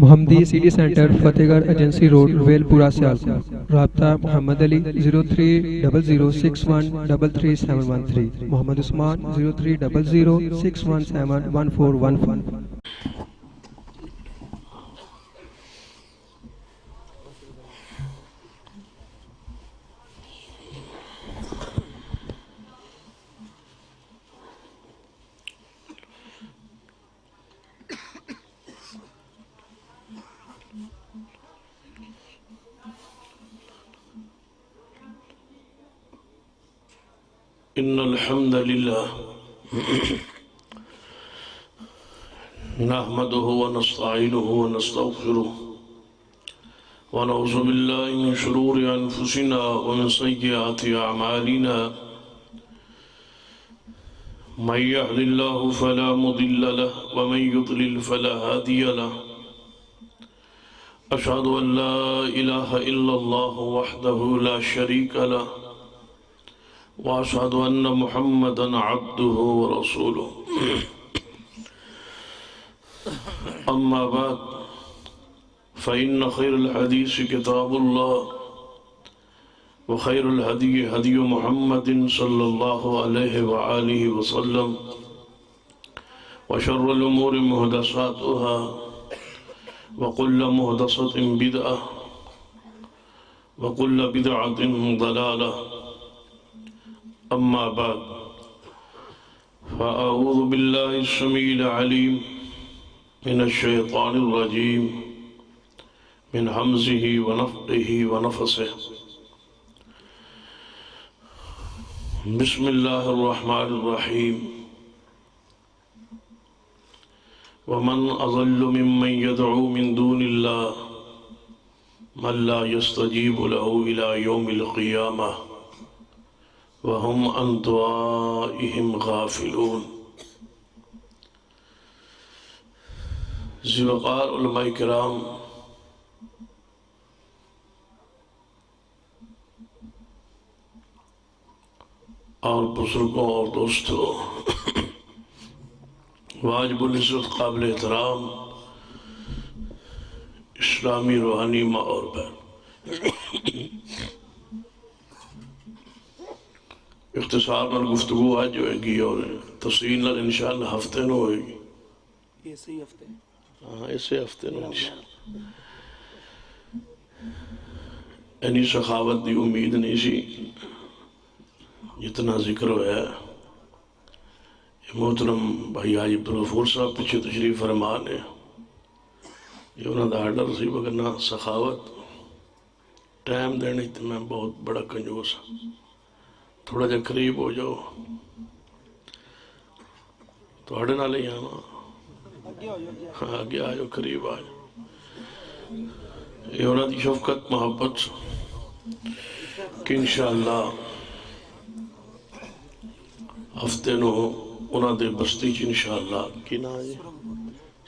محمدی city centre فتح گڑھ agency road well پورہ سیالکوٹ. رابطہ محمد علی 030061333713. محمد عثمان 030061711415. إن الحمد لله نحمده ونستعينه ونستغفره ونعوذ بالله من شرور أنفسنا ومن سيئات أعمالنا من يهد الله فلا مضل له ومن يضلل فلا هادي له أشهد أن لا إله إلا الله وحده لا شريك له وأشهد أن محمدًا عبده ورسوله أما بعد فإن خير الحديث كتاب الله وخير الهدي هدي محمد صلى الله عليه وآله وسلم وشر الأمور محدثاتها وكل محدثة بدعة وكل بدعة ضلالة. أما بعد فأعوذ بالله السميع العليم من الشيطان الرجيم من همزه ونفخه ونفثه. بسم الله الرحمن الرحيم. ومن أضل ممن يدعو من دون الله من لا يستجيب له إلى يوم القيامة وهم عن دعائهم غافلون. ذوقار علماء کرام، اور بزرگوں اور دوستوں، واجب العزت قابل احترام اسلامی روحانی ماں اور بہن، اختصار نال گفتگو آج جو ہے گی اور تفصیل نال انشاءاللہ ہفتے نو ہوئے گی. اسی ہفتے اسے ہفتے نو انشاءاللہ. اینی سخاوت دی امید نہیں سی جتنا ذکر ہوا ہے. محترم بھائی حاجی عبدالغفور صاحب پیچھے تشریف فرمان ہے، یہ انہوں نے آرڈر سی بگرنا سخاوت ٹائم دینے تے میں بہت بڑا کنجوس ہوں. تھوڑا جا قریب ہو جاؤ تو ہڑے نہ لے آنا، آگے آجو، قریب آجو. یہ انہوں دی شفقت محبت کہ انشاءاللہ ہفتے نو انہوں دے بستی چ انشاءاللہ کی نا جی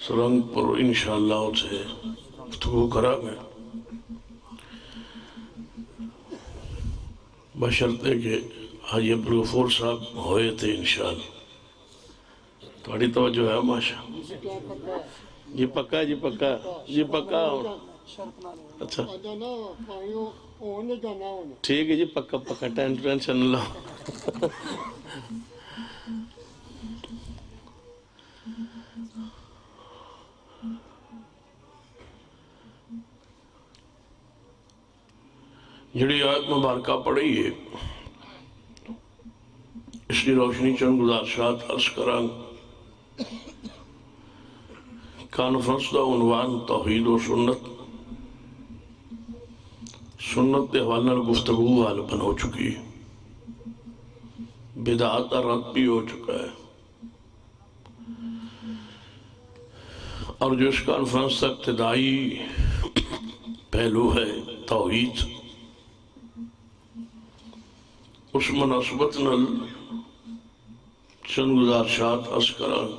سرنگ پر انشاءاللہ اسے گفتگو کرا گے، بشرطے کہ حاجی عبدالغفور صاحب ہوئے تھے انشاءاللہ. تھوڑی توجہ ہے ماشاء جی پکا جی پکا جی پکا. اچھا ٹھیک ہے جی پکا پکا ٹینشن نہ لو. جڑی آیت مبارکہ پڑھی ہے اس کی روشنی چند گزارشات عرض کران. کانفرنس دا عنوان توحید و سنت، سنت دے حوالے نال گفتگو غالباً ہو چکی، بدعات دا رد بھی ہو چکا ہے، اور جو اس کانفرنس کا ابتدائی پہلو ہے توحید، اس مناسبت نال چند گزارشات عرض کران.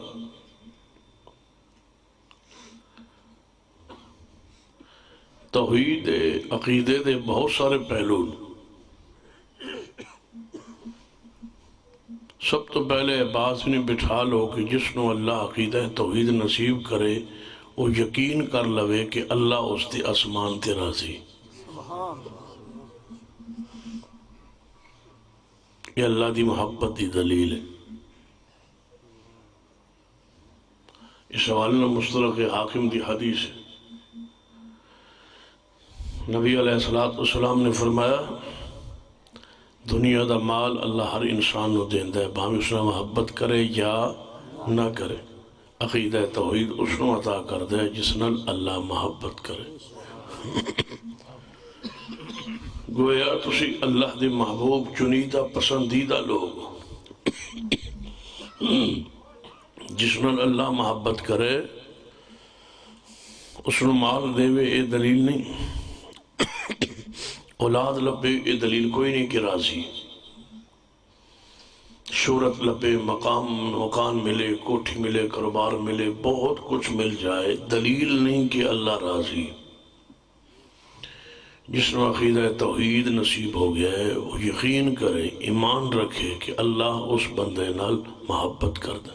توحید عقیدے دے بہت سارے پہلو. سب تو پہلے بات نہیں بٹھا لو کہ جس نو اللہ عقیدہ توحید نصیب کرے وہ یقین کر لوے کہ اللہ اس دے آسمان تے راضی. یہ اللہ دی محبت دی دلیل ہے. اس حوالے میں مستدرک حاکم دی حدیث ہے. نبی علیہ السلام نے فرمایا دنیا دا مال اللہ ہر انسان نو دیندا ہے بھاویں اس نے محبت کرے یا نہ کرے. عقیدہ توحید اس نو عطا کردا ہے جس نال اللہ محبت کرے. گویا تسی اللہ دے محبوب چنیدہ پسندیدہ لوگ ہو. جس نال اللہ محبت کرے اس نو مال دے وے یہ دلیل نہیں، اولاد لبے یہ دلیل کوئی نہیں کہ راضی. شہرت لبے، مکان ملے، کوٹھی ملے، کاروبار ملے، بہت کچھ مل جائے، دلیل نہیں کہ اللہ راضی. جس نے عقیدہ توحید نصیب ہو گیا ہے وہ یقین کرے، ایمان رکھے کہ اللہ اس بندے نال محبت کر دے.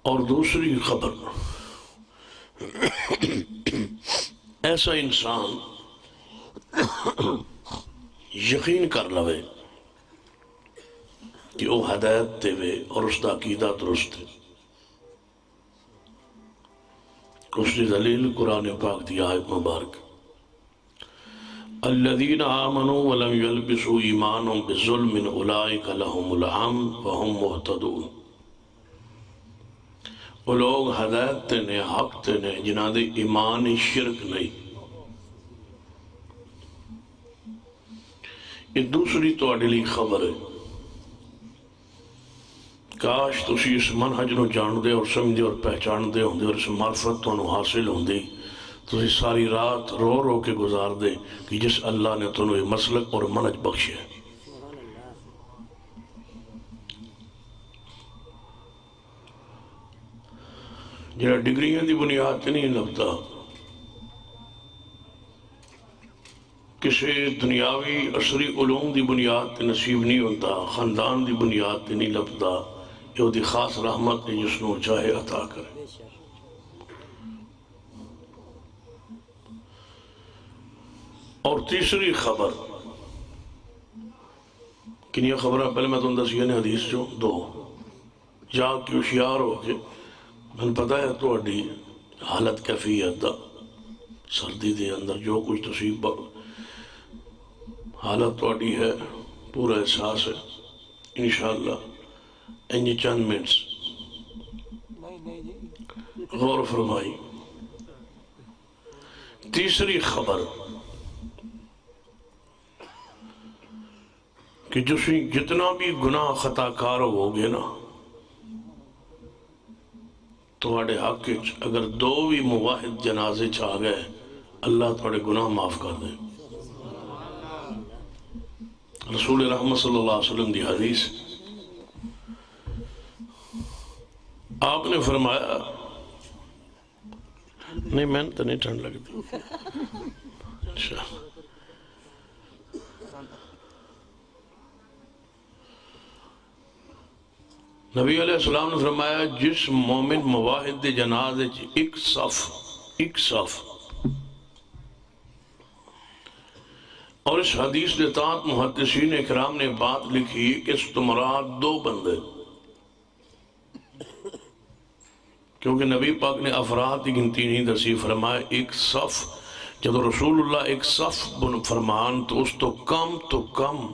اور دوسری خبر، ایسا انسان یقین کر لوے کہ وہ ہدایت دے وے اور اس دا عقیدہ درست ہے. اس کی دلیل قرآن پاک دی آیت مبارک الذین آمنوا ولم یلبسوا ایمانهم بظلم اولئک لهم الامن وهم مہتدون. وہ لوگ ہدایت تے نے، حق تے نے، جنہاں دے ایمان شرک نہیں. یہ دوسری تواڈے لئی خبر ہے. کاش تسی اس منہج نو جان دے اور سمجھ دے اور پہچان دے ہوں دے اور اس معرفت تو حاصل ہوں دے تسی ساری رات رو رو کے گزار دے کہ جس اللہ نے تنوں یہ مسلک اور منہج بخشے. جنہاں ڈگریاں دی بنیاد نہیں لبتا، کسی دنیاوی عصری علوم دی بنیاد تے نصیب نہیں ہوتا، خاندان دی بنیاد تے نہیں لبتا، یہ دی خاص رحمت نے جس نو چاہے عطا کرے. اور تیسری خبر، کنیا خبریں پہلے میں تم دسیا نے حدیث جو دو جا کے ہوشیار ہو کے میں پتہ ہے تو اڈی حالت کیفیت دا سردی دے اندر جو کچھ تصیب حالت تو اڈی ہے پورا احساس ہے. انشاءاللہ انجی چند منٹس غور فرمائی. تیسری خبر کہ جتنا بھی گناہ خطا کار ہو گے نا تھوڑے حق اگر دو بھی مواحد جنازے چاہ گئے اللہ تھوڑے گناہ معاف کر دے. رسول رحمت صلی اللہ علیہ وسلم دی حدیث آپ نے فرمایا، نہیں میں تو نہیں ٹھنڈ لگتی. اچھا نبی علیہ السلام نے فرمایا جس مومن مواحد دے جنازے ایک صف اور اس حدیث کے تحت محدثین اکرام نے بات لکھی کہ اس تو مراد دو بندے، کیونکہ نبی پاک نے افراد کی گنتی نہیں دسی. فرمایا ایک صف، جب رسول اللہ ایک صف فرمان تو اس تو کم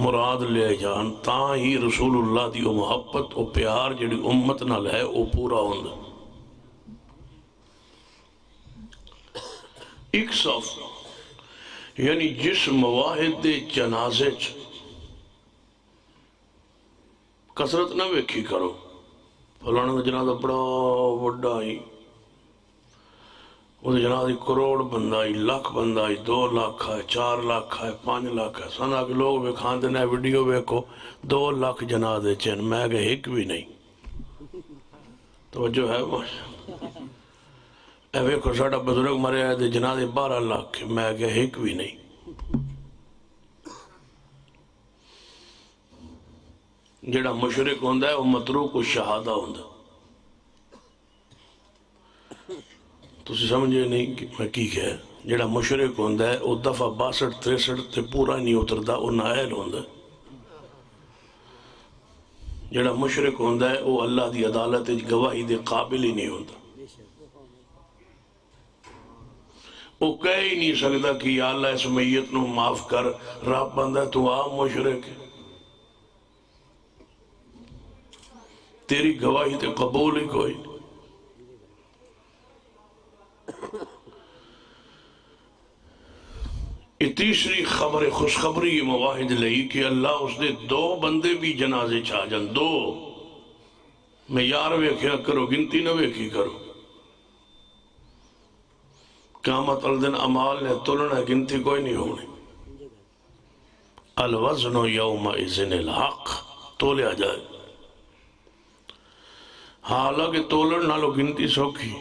مراد لے جان تاں ہی رسول اللہ دی محبت و پیار جڑی امت نال ہے وہ پورا ہوندہ. ایک صف یعنی جس مواحد دے جنازے کثرت نہ ویکھی کرو فلانا دا جنازہ بڑا وڈا ہی وہ جنازہ کروڑ بندہ ہی، لاکھ بندہ ہی، 2 لاکھ ہے، 4 لاکھ ہے، 5 لاکھ ہے. سنا کہ لوگ ویکھان دینا ویڈیو ویکھو 2 لاکھ جنازے چین، میں کہ ایک بھی نہیں. توجہ ہے اے ویکھو ساڑھا بزرگ مرے آئے دے جنازے 12 لاکھ، میں کہ ایک بھی نہیں. جڑا مشرک ہوندہ ہے وہ متروک الشہادہ ہوندہ. تسی سمجھے نہیں کہ میں کی کہا. جڑا مشرک ہوندہ ہے وہ دفعہ 62-63 تے پورا نہیں اتردہ وہ نائل ہوندہ ہے. جڑا مشرک ہوندہ ہے وہ اللہ دی عدالت گواہی دے قابل ہی نہیں ہوندہ. وہ کہہ ہی نہیں سکتا کہ یا اللہ اس میت نو معاف کر، رب بندہ تو آ مشرک ہے، تیری گواہی تے قبول ہی کوئی نہیں. یہ تیسری خبر خوشخبری مواحد لئی کہ اللہ اس نے 2 بندے بھی جنازے چھا جن. 2 میں یار ویکھیا کرو، گنتی نہ ویکھی کرو. قیامت الدن عمال نے تلنا گنتی کوئی نہیں ہونی. الوزن یومئذ الحق، تولیا جائے. حالانکہ تولن نالو گنتی سوکھی.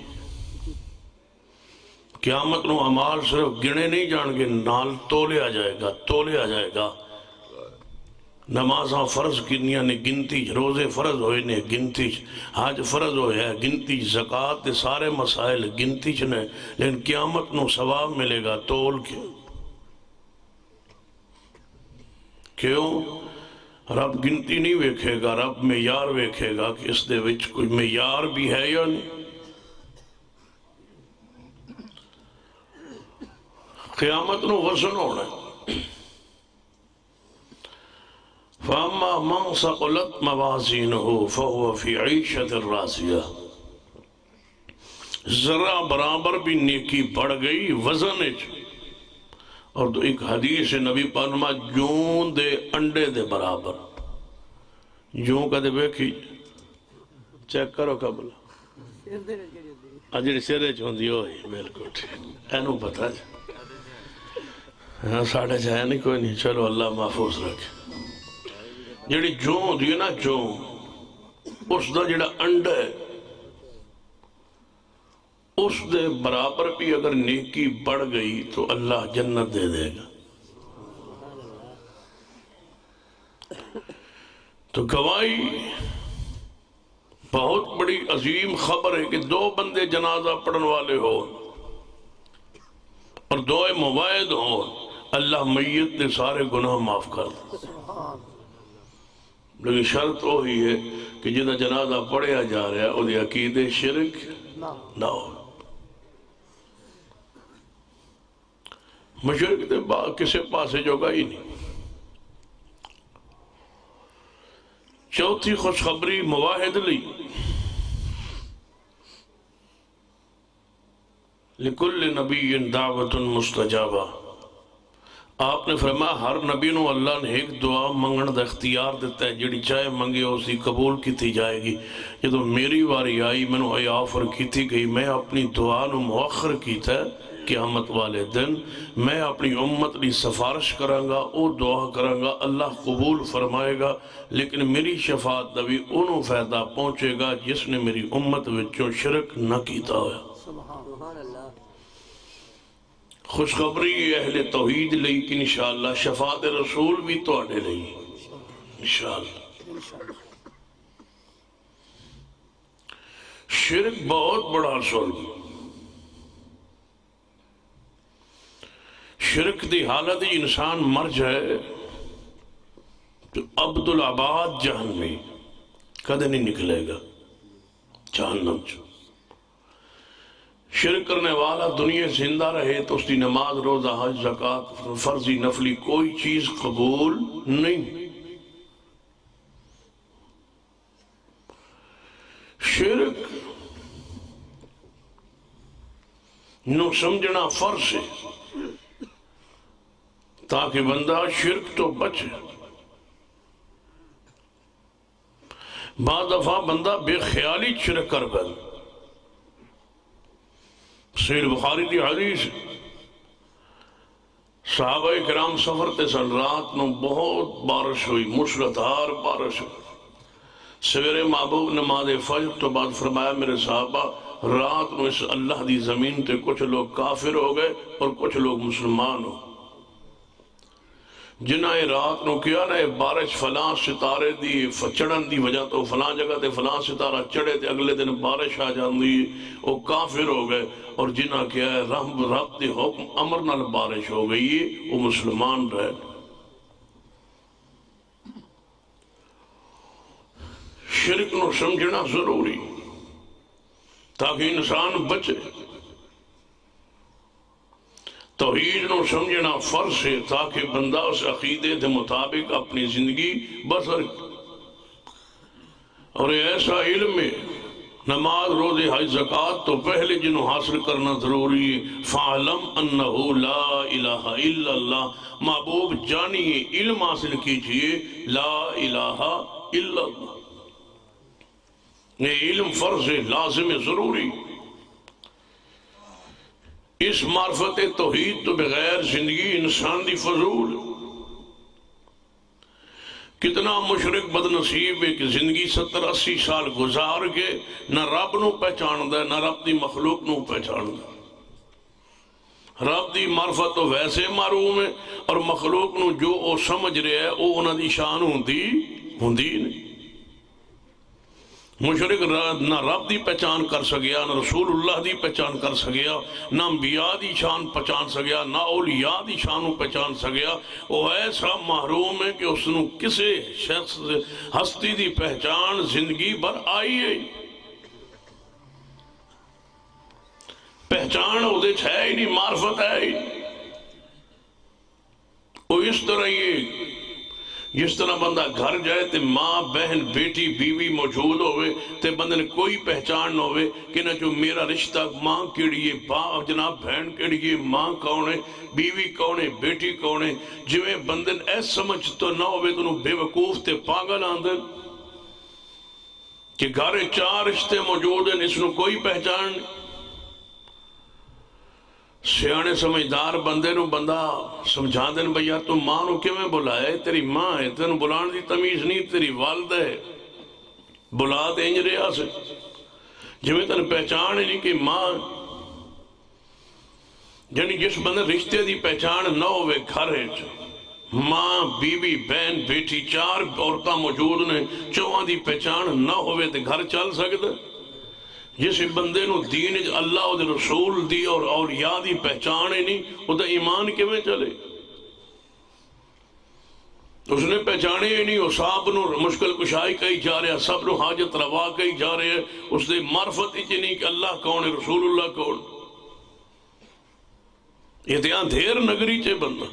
قیامت نو عمال صرف گنے نہیں جان گے، نال تولیا جائے گا، تولیا جائے گا. نمازاں فرض کنیاں نے گنتی، روزے فرض ہوئے نے گنتی، حج فرض ہوئے ہے گنتی، زکاة سارے مسائل گنتی چنے، لیکن قیامت نو ثواب ملے گا تول کے. کیوں؟ رب گنتی نہیں ویکھے گا، رب معیار ویکھے گا کہ اس دے وچ کوئی معیار بھی ہے یا نہیں. قیامت نو وزن ہونا ہے. فَأَمَّا مَنْ ثَقُلَتْ مَوَازِينُهُ فَهُوَ فِي عِيشَةٍ رَاضِيَةٍ. ذرا برابر بھی نیکی بڑھ گئی وزن اچ. اور تو ایک حدیث نبی پانما جون دے انڈے دے برابر. جون کا دے بیکھی چیک کرو قبل اجڑی سرے چوندی ہوئی بالکل اینو پتہ ہے. ساڑھے چاہے نہیں کوئی نہیں، چلو اللہ محفوظ رکھے. جڑی جون دی نا جون، اس دا جڑا انڈ ہے اس دے برابر بھی اگر نیکی بڑھ گئی تو اللہ جنت دے دے گا. تو گواہی بہت بڑی عظیم خبر ہے کہ 2 بندے جنازہ پڑھن والے ہو اور 2 مواعد ہو، اللہ میت نے سارے گناہ معاف کر دے. لیکن شرط وہی ہے کہ جنہاں جنازہ پڑھیا جا رہا ہے وہ عقیدے شرک نہ ہو. مشرک دے کسے پاسے جوگا ہی نہیں. چوتھی خوشخبری مواحد لی. لِكُلِّ نَبِيٍّ دَعْوَةٌ مُسْتَجَابَةٌ. آپ نے فرمایا ہر نبی نو اللہ نے ایک دعا منگن دا اختیار دیتا ہے، جڑی چاہے منگے اسی قبول کی تھی جائے گی. جدو میری واری آئی میں نو آفر کی تھی گئی، میں اپنی دعا نو مؤخر کی تھا. قیامت والے دن میں اپنی امت لی سفارش کرانگا، او دعا کرانگا، اللہ قبول فرمائے گا. لیکن میری شفاعت نبی انہوں فائدہ پہنچے گا جس نے میری امت وچوں شرک نہ کیتا ہوا. خوشخبری اہل توحید لئی کہ انشاءاللہ شفاعت رسول بھی تو آنے لئی انشاءاللہ. شرک بہت بڑا رسول. شرک دی حالت انسان مر جائے تو عبدالعباد جہنمی کدے نہیں نکلے گا جہنم چو. شرک کرنے والا دنیا زندہ رہے تو اس کی نماز روزہ حج زکاة فرضی نفلی کوئی چیز قبول نہیں. شرک نو سمجھنا فرض ہے تاکہ بندہ شرک تو بچے. بعض دفعہ بندہ بے خیالی شرک کر گئے. صحیح بخاری دی حدیث، صحابہ کرام سفر تے سن، رات نو بہت بارش ہوئی، مشرتار بارش ہوئی. سویرے محبوب نماز فجر تو بعد فرمایا میرے صحابہ رات نو اس اللہ دی زمین تے کچھ لوگ کافر ہو گئے اور کچھ لوگ مسلمان ہو. جنہ رات نو کیا نا بارش فلاں ستارے دی چڑھن دی وجہ تو فلاں جگہ تے فلاں ستارہ چڑھے تے اگلے دن بارش آ جاندی وہ کافر ہو گئے، اور جنہ کیا ہے رب دی حکم امر نال بارش ہو گئی وہ مسلمان رہے۔ شرک نو سمجھنا ضروری تاکہ انسان بچے، توحید نو سمجھنا فرض ہے تاکہ بندہ اس عقیدے کے مطابق اپنی زندگی بسر، اور ایسا علم ہے نماز روزے حج زکوٰۃ تو پہلے جنہوں حاصل کرنا ضروری ہے۔ فَعْلَمْ أَنَّهُ لَا إِلَهَ إِلَّا اللَّهُ، محبوب جانیے علم حاصل کیجئے لا الہ الا اللہ، یہ علم فرض ہے، لازم ہے، ضروری۔ اس معرفت توحید تو بغیر زندگی انسان دی فضول۔ کتنا مشرک بد نصیب ہے کہ زندگی 70-80 سال گزار کے نہ رب نو پہچان دے نہ رب دی مخلوق نو پہچان دے۔ رب دی معرفت تو ویسے معلوم ہے، اور مخلوق نو جو او سمجھ رہے ہے وہ انہاں دی شان ہوندی نہیں۔ مشرک نہ رب دی پہچان کر سکیا، نہ رسول اللہ دی پہچان کر سکیا، نہ انبیاء دی شان پہچان سکیا، نہ اولیاء دی شان پہچان سکیا۔ وہ ایسا محروم ہے کہ اس نے کسی شخص ہستی دی پہچان زندگی بھر آئی ہے، پہچان وہ ہے ہی نہیں، معرفت ہے ہی۔ وہ اس طرح یہ جس طرح بندہ گھر جائے تے ماں بہن بیٹی بیوی موجود ہوئے تے بندے نے کوئی پہچان نہ ہوئے کہ نہ جو میرا رشتہ ماں کیڑی ہے، جناب بہن کیڑی ہے، ماں کون ہے، بیوی کون ہے، بیٹی کون ہے، جویں بندے نے ایس سمجھ تو نہ ہوئے تو بے وقوف تے پاگل آندے کہ گھر 4 رشتے موجود ہیں، اس نے کوئی پہچان نہیں۔ سیانے سمجھدار بندے نو بندہ سمجھا دین بھیا تو ماں نو کیوں میں بلائے، تیری ماں ہے، تینو بلان دی تمیز نہیں، تیری والد ہے، بلا دے انج رہا سے جویں تین پہچان نہیں کہ ماں، یعنی جس بندے رشتے دی پہچان نہ ہوئے گھر ہے، ماں بیوی بہن بیٹی 4 عورتاں موجود نے، 4 دی پہچان نہ ہوئے تے گھر چل سکتا۔ جس بندے نو دین اللہ و رسول دی اور اولیاء دی پہچان ہی نہیں، وہ تو ایمان کیویں چلے؟ اس نے پہچانے ہی نہیں، وہ صاحب نو مشکل کشائی کہی جا رہا، سب نو حاجت روا کہی جا رہے، اس نے معرفت ہی نہیں کہ اللہ کون ہے، رسول اللہ کون۔ یہ دیاں دھیر نگری چے بندہ۔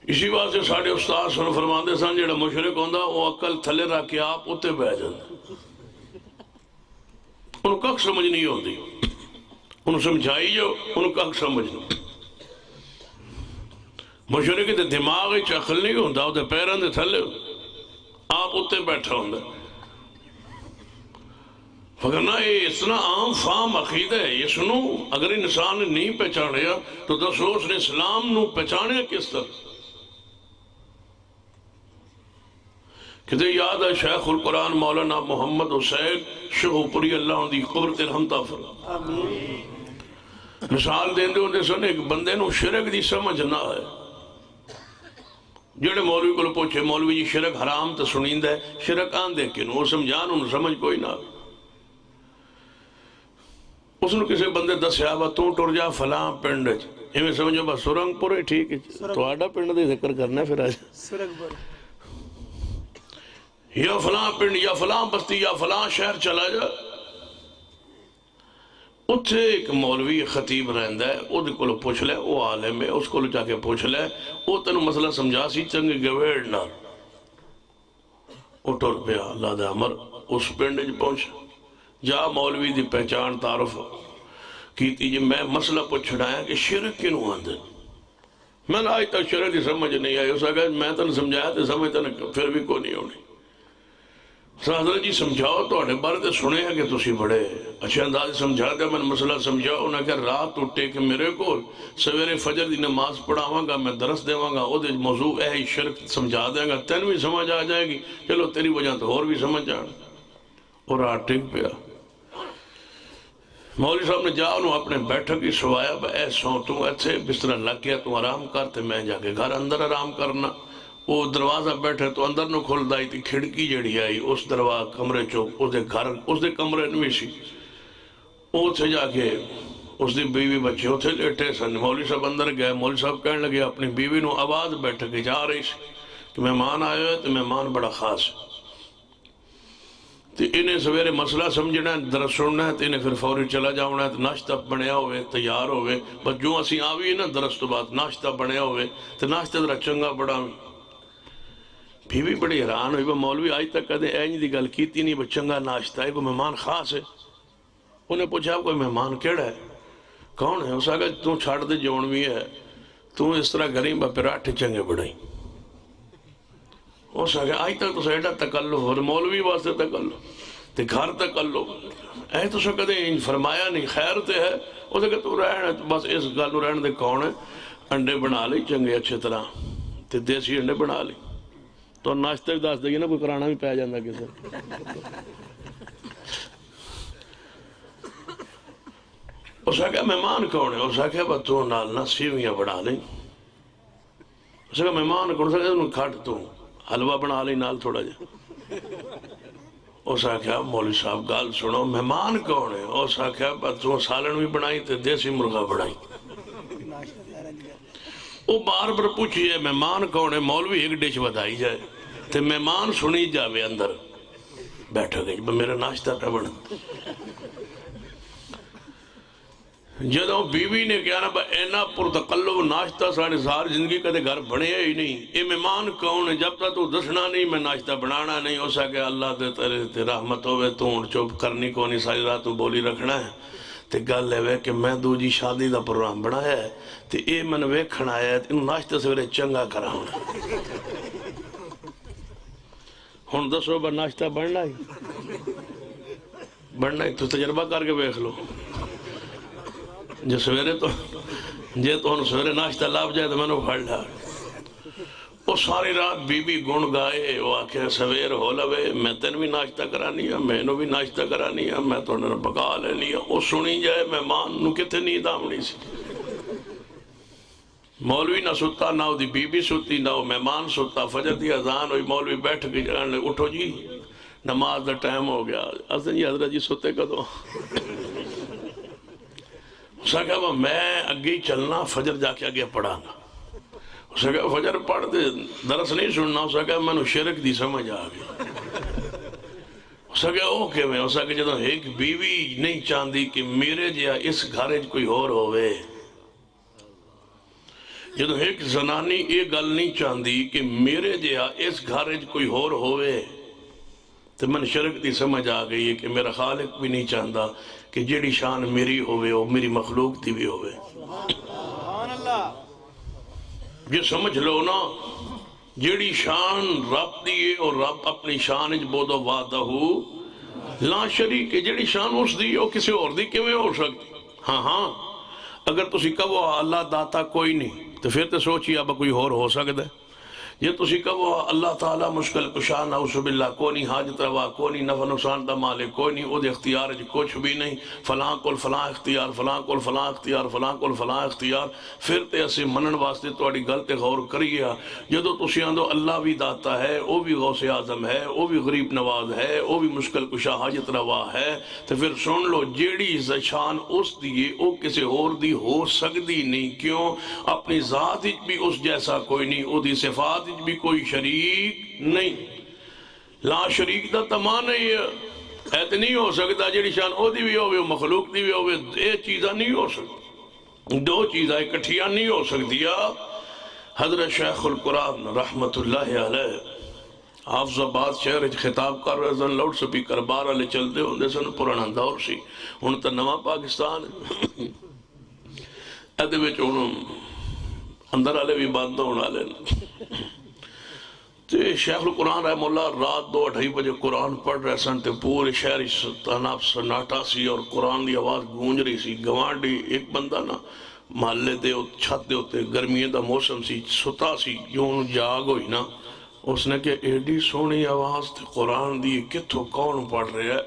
اسی بات سے ساڑھے استاد سن فرماندے سن جڑا مشرک ہوندا وہ عقل تھلے رکھ کے آپ اتے بہ جاندے، انہوں کک سمجھ نہیں ہوندی، انہوں سمجھائی جو انہوں کک سمجھ نہیں۔ مشرک تے دماغ وچ عقل نہیں ہوندا، وہ تے پیراں دے تھلے آپ اتے بیٹھا ہوندا۔ فکرنا یہ اتنا عام فام عقیدہ ہے، یہ سنو اگر انسان نے نہیں پہچانیا تو دسو اس نے اسلام نو پہچانیا کس طرح؟ کہتے یاد ہے شیخ القرآن مولانا محمد حسین شہوپری اللہ ان دی قبر تے رحمتہ فرما، مثال دیں دے ہوندے سن ایک بندے نو شرک دی سمجھ نہ ہے، جڑے مولوی کو پوچھے مولوی جی شرک حرام تے سنیند ہے، شرک آن دے کنو وہ سمجھان انہوں سمجھ کوئی نہ۔ اس نے کسی بندے دسیا با تو ٹر جا فلاں پنڈ ایویں سمجھو با سرنگ پورے ٹھیک ہے تو آڈا پنڈ دے ذکر کرنا پھر آج سرنگ پورے یا فلاں پنڈ یا فلاں بستی یا فلاں شہر چلا جا، اتھے ایک مولوی خطیب رہندا ہے، او دے کولو پوچھ لے، او عالم ہے، اس کولو جا کے پوچھ لے، او تینو مسئلہ سمجھا سی چنگے گویڑ نہ، او ٹر پیا اللہ دے امر اس پنڈ وچ پہنچ جا مولوی دی پہچان تعارف کیتی جی میں مسئلہ پوچھنا ہے کہ شرک کینوں آندے، میں نے آج تک شرک دی سمجھ نہیں آئی، اس آگے میں تنہیں سمجھایا تے سمجھ تنہیں پھر بھی کوئی نہیں ہونی۔ حضرت جی سمجھاؤ تو اٹھے بارے تے سنے ہیں کہ تسی بڑے اچھے انداز سمجھا دیا، میں نے مسئلہ سمجھاؤ، انہاں کہ رات اٹھے کہ میرے کو سویرے فجر دی نماز پڑھاواں گا، میں درس دیواں گا، او دے موضوع ہے شرک سمجھا دیں گا، تین بھی سمجھ آ جائے گی، چلو تیری وجہ تو اور بھی سمجھ جان، اور رات ٹک پیا۔ مولوی صاحب نے جا انہوں اپنے بیٹھک ہی سوایا اے سو تو ایسے بستر لگ گیا تو آرام کرتے میں جا کے گھر اندر آرام کرنا وہ دروازہ بیٹھے تو اندر نو کھل دائی تھی کھڑکی جڑی آئی اس دروازہ کمرے چوک اس دے گھر اس دے کمرے نوی سی وہ تھے جا کے اس دی بیوی بچے ہوتے لیٹے سن مولوی صاحب اندر گئے مولوی صاحب کہنے لگے اپنی بیوی نو آواز بیٹھ کے جا رہی سی کہ مہمان آئے ہوئے تو مہمان بڑا خاص ہے تو انہیں سویرے مسئلہ سمجھنا ہے درس سننا ہے تو انہیں پھر فوری چلا جاؤنا ہے تو ناشتہ بنیا ہوئے تیار ہوئے بس جو اسی آوی نا درس تو بعد ناشتہ بنیا ہوئے تو ناشتہ درہ چنگا بڑا بھی بڑی حیران ہوئی مولوی آج تک کہتے اینج دی گل کیتی نہیں چنگا ناشتہ ہے کوئی مہمان خاص ہے انہیں پوچھا کوئی مہمان کیڑا ہے کون ہے اس آگا تو چھاڑ دے جونوی ہے تو اس طرح گریں با پراٹھے چنگے بڑھائیں اس آگا آج تک تو سیٹا تکلو اور مولوی واسطے تکلو تے گھر تکلو اے تو سو کہتے ہیں فرمایا نہیں خیر تے ہے اسے کہ تو رہنے بس اس گلو رہنے دے کون ہے انڈے بنا لیں چنگے اچھے طرح تے دیسی انڈے بنا لیں تو ناشتے بھی دس دے گی نا کوئی کرانا بھی پہ جاندہ کسے اس آگا مہمان کون ہے اس آگا با تو نالنا سیویاں بنا لیں اس آگا مہمان کون ہے انہوں کھاٹ تو حلوہ بنا لیں نال تھوڑا جا اس آگا مولوی صاحب گال سنو مہمان کون ہے اس آگا با تو سالن بھی بنائی تے دیسی مرغہ بنائی وہ بار بار پوچھئے مہمان کون ہے مولوی ایک ڈش بتائی جائے تے مہمان سنی جاوے اندر بیٹھا گئی میرا ناشتہ پہ بڑھا جدوں بیوی نے کہا نا با اینا پرتقلب ناشتہ ساڑھے ساری زندگی کہتے گھر بڑھے ہی نہیں اے مہمان کون ہے جب تک تو دسنا نہیں میں ناشتہ بنانا نہیں ہو سکے اللہ دے تیرے رحمت ہوئے تو چوب کرنی کو نہیں ساری رات تو بولی رکھنا ہے تے گل ہے کہ میں دو جی شادی دا پروگرام بنایا ہے تے اے من ویکھنا ہے انہوں ناشتہ سویرے چنگا کرا ہونا ہون دسو با ناشتہ بننا ہی تو تجربہ کر کے بیکھ لو جو سویرے تو جے تو انہوں سویرے ناشتہ لاب جائے تو میں نے پھڑ لیا وہ ساری رات بی بی گن گائے وہ آکھیں سویر ہو لوے میں تین بھی ناشتہ کرانی ہے میں نو بھی ناشتہ کرانی ہے میں تو انہوں پکا لینی ہے وہ سنی جائے مہمان نو کتے نیند آمنی سی مولوی نہ ستا نہ ہو دی بی بی ستی نہ ہو مہمان ستا فجر دی اذان ہوئی مولوی بیٹھ کے جان لے اٹھو جی نماز دا ٹائم ہو گیا حسن جی حضرت جی ستے کدو اسے کہا میں اگے چلنا فجر جا کے آگے پڑھا گا اسے کہا فجر پڑھ دے درس نہیں سننا اسے کہا میں نے شرک دی سمجھ آگئی اسے کہا اوکے میں اسے کہا جدو ایک بیوی نہیں چاندی کہ میرے جیا اس گھارج کوئی اور ہوئے جدو ایک زنانی ایک گل نہیں چاندی کہ میرے جیا اس گھارج کوئی اور ہوئے تو من شرک دی سمجھ آگئی ہے کہ میرا خالق بھی نہیں چاہتا کہ جیڑی شان میری ہوئے وہ میری مخلوق دی بھی ہوئے یہ سمجھ لو نا جیڑی شان رب دیئے اور رب اپنی شان اج بودو وعدہ ہو لا شریک ہے جیڑی شان اس دی وہ کسی اور دی کیویں ہو سکتی ہاں اگر تسی کہو اللہ داتا کوئی نہیں تو پھر تو سوچی اب کوئی اور ہو سکتا ہے یہ تسی کہو اللہ تعالیٰ مشکل کشا نعوذ باللہ کوئی نہیں حاجت روا کوئی نہیں نفع نقصان دا مالک کوئی نہیں او دے اختیار جی کچھ بھی نہیں فلاں کول فلاں اختیار فلاں کول فلاں اختیار فلاں کول فلاں اختیار پھر تے اسے منن واسطے توڑی گل تے غور کریے جدو تسی آندو اللہ بھی داتا ہے او بھی غوث اعظم ہے او بھی غریب نواز ہے او بھی مشکل کشا حاجت روا ہے تو پھر سن لو جیڑی شان اس دیئے او کسی اور دی ہو سکتی نہیں کیوں اپنی ذات بھی اس جیسا کوئی نہیں او دی صفات بھی کوئی شریک نہیں لا شریک دا تمام نہیں ہے ایت نہیں ہو سکتا جیڑی شان او دی بھی ہوئے مخلوق دی بھی ہوئے اے چیزاں نہیں ہو سکتی دو چیزاں اکٹھیاں نہیں ہو سکتی حضرت شیخ القرآن رحمت اللہ علیہ حافظ آباد شہر خطاب کر رہے سن لاؤڈ سپیکر بارہ لے چلتے ہوندے سن پرانا دور سی ہن تے نواں پاکستان ایدے وچ ہن اندر والے بھی بند ہونے والے شیخ القرآن رحمہ اللہ رات 2-2:30 بجے قرآن پڑھ رہے سن تے پورے شہری تناب سناٹا سی اور قرآن دی آواز گونج رہی سی گوانڈی ایک بندہ نا محلے دے چھت دے ہوتے گرمیے دا موسم سی ستا سی یوں جاگ ہوئی نا اس نے کہ ایڈی سونی آواز تے قرآن دی کتھو کون پڑھ رہے ہے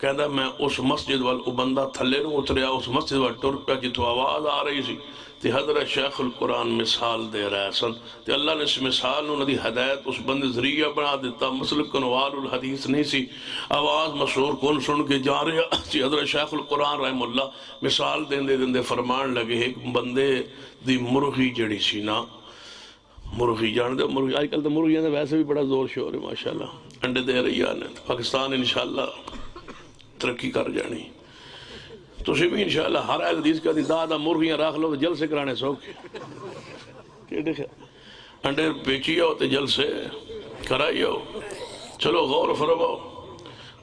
کہندا میں اس مسجد وال او بندہ تھلے نو اتریا اس مسجد وال ٹر پیا جتوں آواز آ رہی سی تے حضرت شیخ القرآن مثال دے رہے سن تے اللہ نے اس مثال انہوں دی ہدایت اس بندے ذریعہ بنا دیتا مسلک کنوال الحدیث نہیں سی آواز مشہور کون سن کے جا رہا سی حضرت شیخ القرآن رحم اللہ مثال دے فرمان لگے ایک بندے دی مرغی جڑی سی نا مرغی جان دے مرغی آج کل تو مرغیاں ویسے بھی بڑا زور شور ہے ماشاءاللہ انڈے دے رہی آنے پاکستان انشاءاللہ ترقی کر جانی تو سے بھی انشاءاللہ ہر حدیث کا دی دادا مرغیاں راکھ لو جلسے کرانے سوکے کہ دیکھیں انڈے پیچی ہو تے جلسے کرائی ہو چلو غور فرماؤ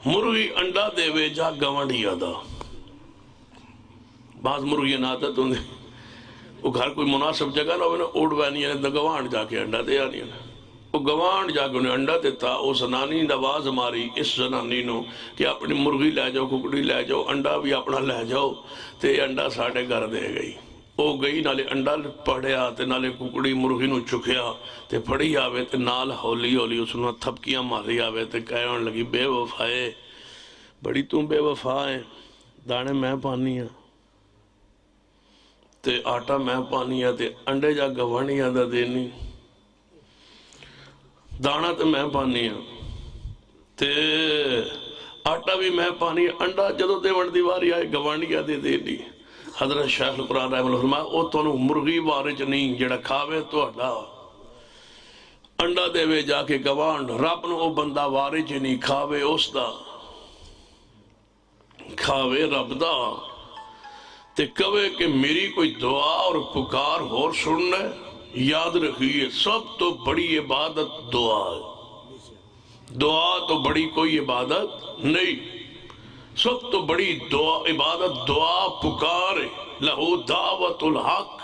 مرغی انڈا دے وے جا گوانڈی آدھا بعض مرغیاں عادت ہوں وہ گھر کوئی مناسب جگہ نہ ہوئے نا اوڑ وینی ہے گوانڈ جا کے انڈا دے آنی ہے وہ گوانڈ جا کے انہیں انڈا دیتا وہ زنانی آواز ماری اس زنانی نو کہ اپنی مرغی لے جاؤ ککڑی لے جاؤ انڈا بھی اپنا لے جاؤ تے انڈا ساڑھے گھر دے گئی وہ گئی نالے انڈا پڑھیا تے نالے ککڑی مرغی نو چکیا تے پڑھی آوے تے نال ہولی ہولی اس نے تھپکیاں ماری آوے تے کہنے لگی بے وفائے بڑی تم بے وفائے دانے میں پانی ہاں تے آٹا میں پانی ہے تے انڈے جا گوانی آدھا دینی دانا تے میں پانی ہے تے آٹا بھی میں پانی ہے انڈا جدو دے وڑ دیواری آئے گوانی آدھے دینی حضرت شیخ القرآن رحمہ اللہ فرمایا او تو مرغی وارج نہیں جڑا کھاوے تو اڈا انڈا دے وے جا کے گوانڈ رب نو او بندہ وارج نہیں کھاوے اس دا کھاوے رب دا تے کہے کہ میری کوئی دعا اور پکار ہور سننا ہے یاد رکھیے سب تو بڑی عبادت دعا ہے دعا تو بڑی کوئی عبادت نہیں سب تو بڑی دعا عبادت دعا پکار ہے لہو دعوت الحق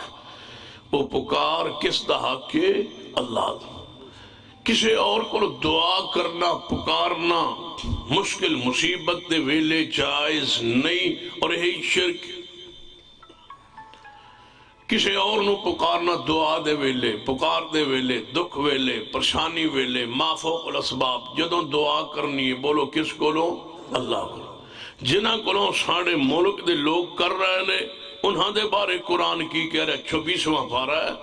وہ پکار کس دا حق ہے اللہ کسی اور کو دعا کرنا پکارنا مشکل مصیبت دے ویلے جائز نہیں اور یہی شرک کسی اور نو پکارنا دعا دے ویلے پکار دے ویلے دکھ ویلے پریشانی ویلے ما فوق الاسباب جدوں دعا کرنی ہے بولو کس کو لو اللہ کو جنہ کو لو ساڑھے ملک دے لوگ کر رہے نے انہاں دے بارے قرآن کی کہہ رہے 26واں پارہ ہے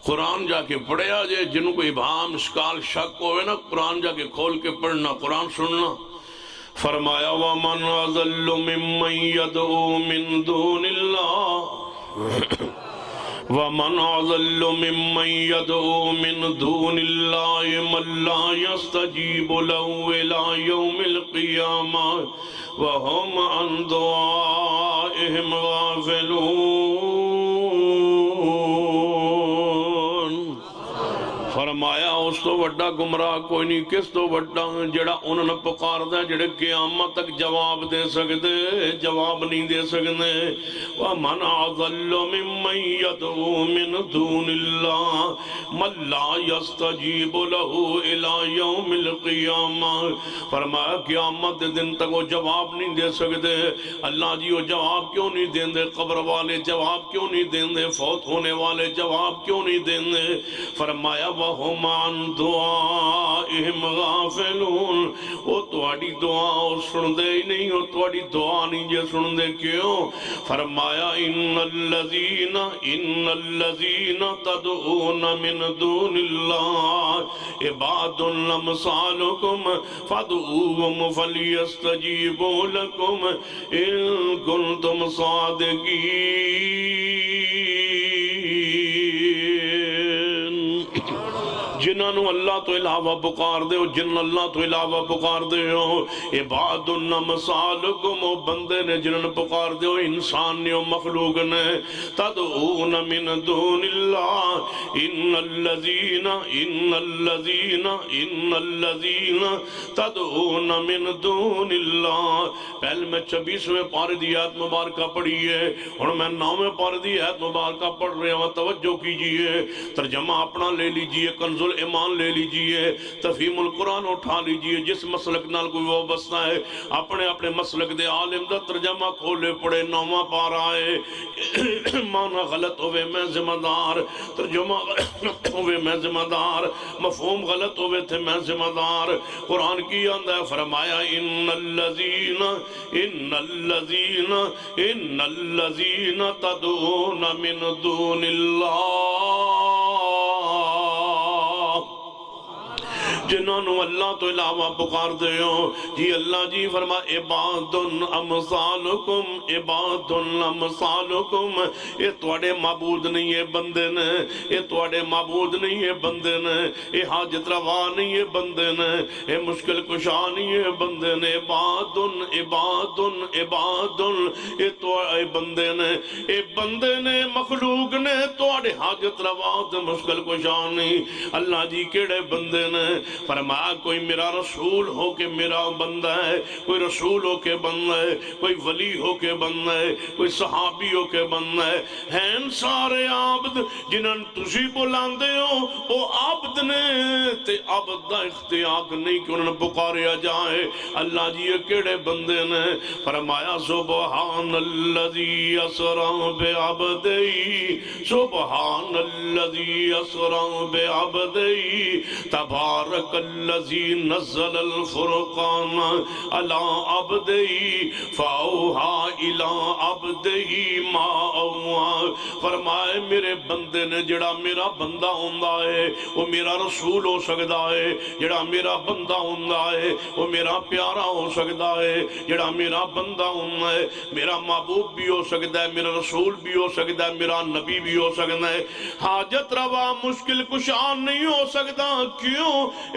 قرآن جا کے پڑھیا جائے جنہوں کو ابہام اشکال شک ہوئے نا قرآن جا کے کھول کے پڑھنا قرآن سننا فرمایا وَمَنْ أَضَلُّ مِمَّنْ يَدْعُو مِن دُونِ اللَّهِ وَمَنْ أَضَلُّ مِمَّنْ يَدْعُو مِن دُونِ اللَّهِ مَن لَّا يَسْتَجِيبُ لَهُ إِلَى يَوْمِ الْقِيَامَةِ وَهُمْ عَن دُعَائِهِمْ غَافِلُونَ فرمایا اس تو وڈا گمراہ کوئی نہیں کس تو وڈا جڑا انہوں نے پکار دے جڑے قیامت تک جواب دے سکتے جواب نہیں دے سکتے وَمَنْ أَضَلُّ مِمَّنْ يَدْعُو مِن دُونِ اللَّهِ مَن لَّا يَسْتَجِيبُ لَهُ إِلَى يَوْمِ الْقِيَامَةِ فرمایا قیامت دے دن تک وہ جواب نہیں دے سکتے اللہ جی وہ جواب کیوں نہیں دیں دے قبر والے جواب کیوں نہیں دیں دے فوت ہونے والے جواب کیوں نہیں دیں دے فرمایا وَهُمْ عَن دُعَائِهِمْ غَافِلُونَ وہ تواڈی دعا سن دے ہی نہیں وہ تواڈی دعا نہیں جے سن دے کیوں فرمایا ان الذین تدعون من دون اللہ عباد امثالکم فادعوہم فلیستجیبوا لکم ان کنتم صادقین جنہوں اللہ تو علاوہ پکار دے ہو جن اللہ تو علاوہ پکار دے ہو عباد امثالکم وہ بندے نے جنہوں پکار دے ہو انسان نے مخلوق نے تدعون من دون اللہ ان الذین تدعون من دون اللہ پہلے میں 26ویں پارے دی آیت مبارکہ پڑھی ہے اور میں 9ویں پارے دی آیت مبارکہ پڑھ رہے ہیں توجہ کیجئے ترجمہ اپنا لے لیجئے کنز الایمان لے لیجئے، تفہیم القرآن اٹھا لیجئے، جس مسلک نال کوئی وابستہ ہے اپنے اپنے مسلک دے عالم دا ترجمہ کھولے پڑے، نواں پارا ہے، معنی غلط ہوئے میں ذمہ دار، ترجمہ غلط ہوئے میں ذمہ دار، مفہوم غلط ہوئے تھے میں ذمہ دار۔ قرآن کی آندہ ہے فرمایا ان الذین تدعون من دون اللہ، جنہوں اللہ تو علاوہ پکار دے ہو، جی اللہ جی فرما عباد امثالکم، عباد امثالکم، یہ توڑے معبود نہیں ہے بندے نے، یہ توڑے معبود نہیں ہے بندے نے، یہ حاجت روا نہیں ہے بندے نے، یہ مشکل کشا نہیں ہے بندے نے، عباد عباد عباد، یہ توڑے بندے نے، یہ بندے نے مخلوق نے، توڑے حاجت روا تے مشکل کشا نہیں۔ اللہ جی کیڑے بندے نے؟ فرمایا کوئی میرا رسول ہو کے میرا بندہ ہے، کوئی رسول ہو کے بندہ ہے، کوئی ولی ہو کے بندہ ہے، کوئی صحابی ہو کے بندہ ہے، ہیں سارے عابد جنہاں تسی بلاندے ہو وہ عابد نے، تے عابد دا اختیار نہیں کہ انہوں نے پکاریا جائے۔ اللہ جی یہ کیڑے بندے نے؟ فرمایا سبحان الذی اسری بعبدی، سبحان الذی اسری بعبدی، تبارک الذی نزل الفرقان علی عبدہ فاوحی الی عبدہ ما اوحی۔ فرمائے میرے بندے نے، جڑا میرا بندہ ہوندہ ہے وہ میرا رسول ہو سکتا ہے، جڑا میرا بندہ ہوندہ ہے وہ میرا پیارا ہو سکتا ہے، جڑا میرا بندہ ہوندہ ہے میرا محبوب بھی ہو سکتا ہے، میرا رسول بھی ہو سکتا ہے، میرا نبی بھی ہو سکتا ہے، حاجت روا مشکل کشان نہیں ہو سکتا۔ کیوں؟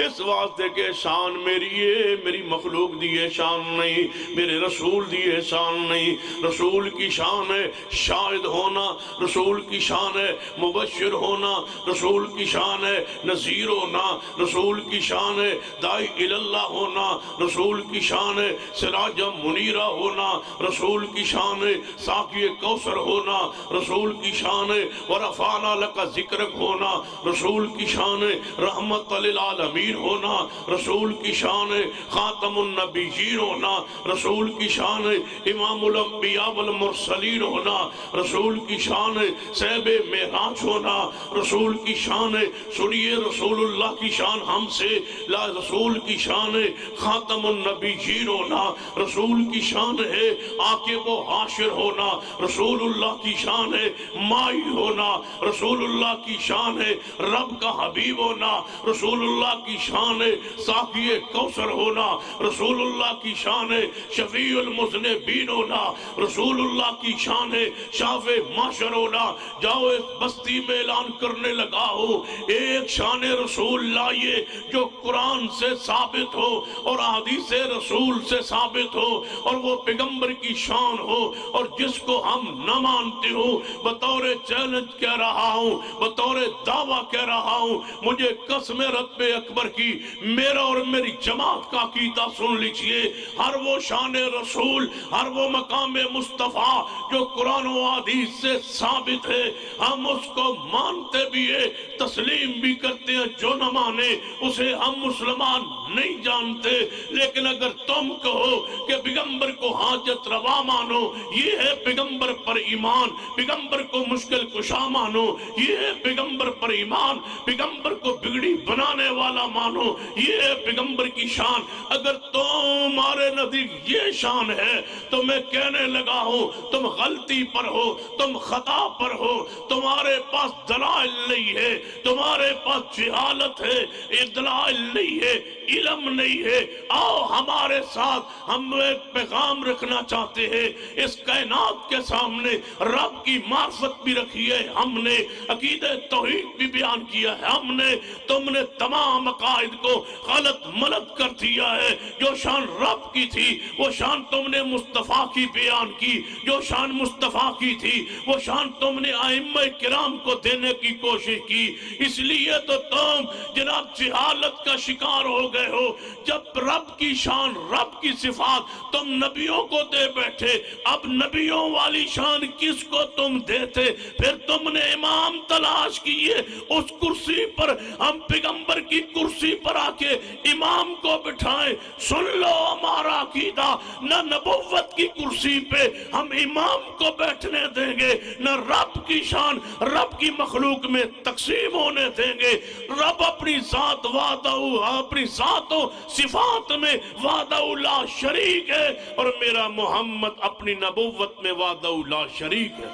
اس واسطے کہ شان میری ہے، میری مخلوق دیئے شان نہیں، میرے رسول دیئے شان نہیں۔ رسول کی شان ہے شاہد ہونا، رسول کی شان ہے مبشر ہونا، رسول کی شان ہے نذیر ہونا، رسول کی شان ہے داعی اللہ ہونا، رسول کی شان ہے سراج منیرہ ہونا، رسول کی شان ہے ساقی کوثر ہونا، رسول کی شان ہے ورفعنا لک ذکرک ہونا، رسول کی شان ہے رحمت للعالمین ہونا، رسول کی شان ہے خاتم النبیین ہونا، رسول کی شان ہے امام الانبیاء والمرسلین ہونا، رسول کی شان ہے صاحب معراج ہونا، رسول کی شان ہے سنیے رسول اللہ کی شان ہم سے لا، رسول کی شان ہے خاتم النبیین ہونا، رسول کی شان ہے عاقب و حاشر ہونا، رسول اللہ کی شان ہے مائی ہونا، رسول اللہ کی شان ہے رب کا حبیب ہونا، رسول اللہ کی شان ہے ساقی کوثر ہونا، رسول اللہ کی شان ہے شفیع المذنبین ہونا، رسول اللہ کی شان ہے شافع محشر ہونا۔ جاؤ اس بستی میں اعلان کرنے لگا ہو ایک شان رسول لائیے جو قرآن سے ثابت ہو اور حدیث رسول سے ثابت ہو اور وہ پیغمبر کی شان ہو، اور جس کو ہم نہ مانتے ہو بطور چیلنج کہہ رہا ہوں، بطور دعویٰ کہہ رہا ہوں، مجھے قسم رب اکبر کی میرا اور میری جماعت کا عقیدہ سن لیجئے، ہر وہ شان رسول، ہر وہ مقام مصطفیٰ جو قرآن و حدیث سے ثابت ہے ہم اس کو مانتے بھی ہیں، تسلیم بھی کرتے ہیں، جو نہ مانے اسے ہم مسلمان نہیں جانتے۔ لیکن اگر تم کہو کہ پیغمبر کو حاجت روا مانو، یہ ہے پیغمبر پر ایمان، پیغمبر کو مشکل کشا مانو، یہ ہے پیغمبر پر ایمان، پیغمبر کو بگڑی بنانے والا مانو، یہ ہے پیغمبر کی شان، اگر تمہارے نزدیک یہ شان ہے تو میں کہنے لگا ہوں تم غلطی پر ہو، تم خطا پر ہو، تمہارے پاس دلائل نہیں ہے، تمہارے پاس جہالت ہے، دلائل نہیں ہے، علم نہیں ہے۔ آؤ ہمارے ساتھ، ہم ایک پیغام رکھنا چاہتے ہیں اس کائنات کے سامنے، رب کی معرفت بھی رکھی ہے ہم نے، عقیدہ توحید بھی بیان کیا ہے ہم نے، تم نے تمام عقائد کو غلط ملت کر دیا ہے۔ جو شان رب کی تھی وہ شان تم نے مصطفیٰ کی بیان کی، جو شان مصطفیٰ کی تھی وہ شان تم نے ائمہ کرام کو دینے کی کوشش کی، اس لیے تو تم جناب جہالت کا شکار ہو گئے۔ گئے ہو؟ جب رب کی شان، رب کی صفات تم نبیوں کو دے بیٹھے، اب نبیوں والی شان کس کو تم دیتے؟ پھر تم نے امام تلاش کیے، اس کرسی پر، ہم پیغمبر کی کرسی پر آ کے امام کو بٹھائیں۔ سن لو ہمارا عقیدہ، نہ نبوت کی کرسی پہ ہم امام کو بیٹھنے دیں گے، نہ رب کی شان رب کی مخلوق میں تقسیم ہونے دیں گے۔ رب اپنی ذات اپنی ذات و صفات میں وحدہ لا شریک ہے، اور میرا محمد اپنی نبوت میں وحدہ لا شریک ہے۔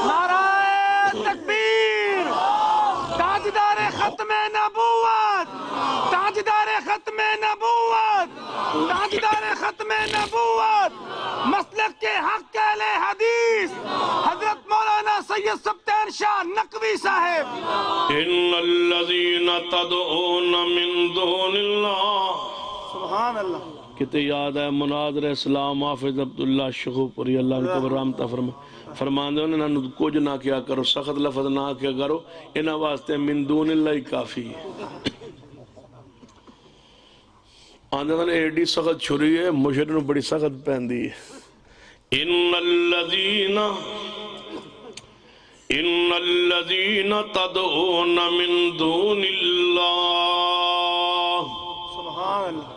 نعرہ تکبیر! تاجدار ختم نبوت، تاجدار ختم نبوت، تاجدار ختم نبوت، مسلک کے حق اہل حدیث حضرت مولانا سید سبطین شاہ نقوی صاحب۔ ان الذین تدعون من دون اللہ، سبحان اللہ۔ کتے یاد ہے مناظر اسلام حافظ عبداللہ شغوپری اللہ ان کو رحمتہ فرمان دے انہوں نے کچھ نہ کیا کرو، سخت لفظ نہ کیا کرو، انہاں واسطے من دون اللہ ہی کافی ہے۔ آندھے نے ایڈی سخت چھری ہے، مشرن بڑی سخت پہن دی ہے۔ ان الذین تدعون من دون اللہ، سبحان اللہ۔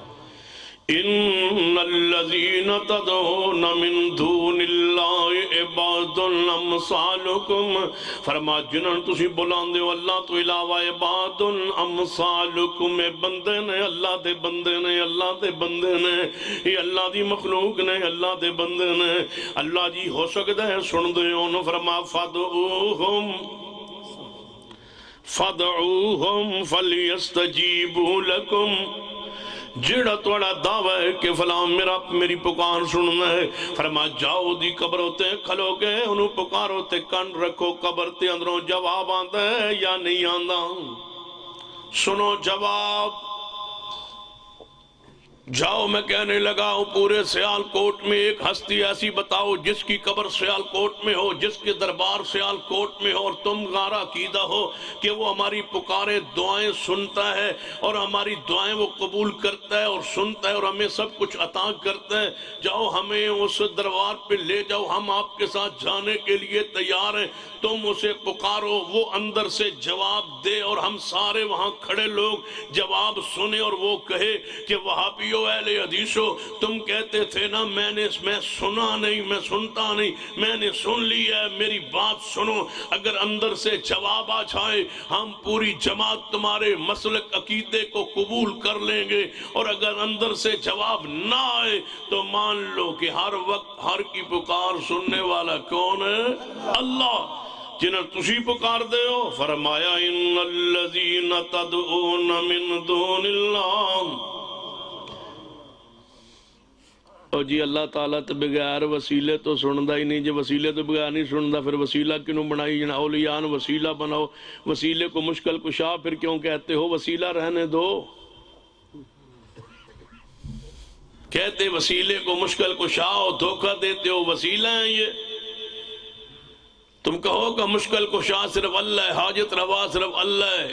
ان الذین تدعون من دون اللہ عباد امثالکم، فرما جنہاں تسی بلاندے ہو اللہ تو علاوہ عباد امثالکم، بندے نے، اللہ دے بندے نے، اللہ دے بندے نے، یہ اللہ دی مخلوق نے، اللہ دے بندے نے۔ اللہ جی ہو سکتا ہے سن دے انہوں، فرما فدعوہم فلیستجیبوا لکم، جڑا توڑا دعویٰ ہے کہ فلاں میری پکار سننا ہے، فرما جاؤ دی قبروں تے کھلو گے، انہوں پکاروں تے کن رکھو، قبر تے اندروں جواب آندہ ہے یا نہیں آندہ؟ سنو جواب۔ جاؤ میں کہنے لگا ہوں پورے سیال کوٹ میں ایک ہستی ایسی بتاؤ جس کی قبر سیال کوٹ میں ہو، جس کے دربار سیال کوٹ میں ہو، اور تم غارہ عقیدہ ہو کہ وہ ہماری پکاریں دعائیں سنتا ہے، اور ہماری دعائیں وہ قبول کرتا ہے اور سنتا ہے، اور ہمیں سب کچھ عطا کرتا ہے۔ جاؤ ہمیں اس دربار پہ لے جاؤ، ہم آپ کے ساتھ جانے کے لیے تیار ہیں، تم اسے پکارو، وہ اندر سے جواب دے، اور ہم سارے وہاں کھڑے لوگ جواب سنیں، اور وہ کہے کہ وہابی اہل حدیثو تم کہتے تھے نا میں سنا نہیں، میں سنتا نہیں، میں نے سن لیا ہے، میری بات سنو۔ اگر اندر سے جواب آ جائے ہم پوری جماعت تمہارے مسلک عقیدے کو قبول کر لیں گے، اور اگر اندر سے جواب نہ آئے تو مان لو کہ ہر وقت ہر کی پکار سننے والا کون ہے؟ اللہ۔ جنہیں تسی پکار دے ہو، فرمایا ان الذین تدعون من دون اللہ، اور جی اللہ تعالیٰ تو بغیر وسیلے تو سندا ہی نہیں، جی وسیلے تو بغیر نہیں سندا پھر وسیلہ کیوں بنائی؟ جنا اولیاء وسیلہ بناؤ، وسیلے کو مشکل کشا پھر کیوں کہتے ہو؟ وسیلہ رہنے دو، کہتے وسیلے کو مشکل کشا ہو، دھوکہ دیتے ہو، وسیلہ ہیں یہ۔ تم کہو کہ مشکل کشا صرف اللہ ہے، حاجت روا صرف اللہ ہے،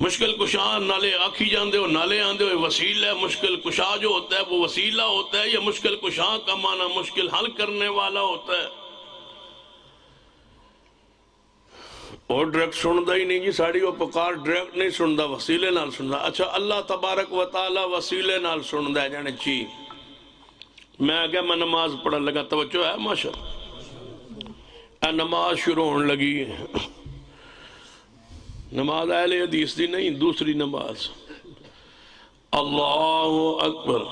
مشکل کشا نالے آکھی جاندے ہو، نالے آندے ہو، وسیلہ ہے۔ مشکل کشا جو ہوتا ہے وہ وسیلہ ہوتا ہے، یا مشکل کشا کا معنی مشکل حل کرنے والا ہوتا ہے؟ اور ڈریکٹ سندا ہی نہیں جی، ساڑی وہ پکار ڈریکٹ نہیں سندا، وسیلے نال سندا۔ اچھا اللہ تبارک و تعالی وسیلے نال سندا ہے جانے چی۔ میں آگیا میں نماز پڑھا لگا، توجہ ہے ماشاءاللہ، نماز شروع ہونے لگی، نماز اہل حدیث دی نہیں، دوسری نماز، اللہ اکبر،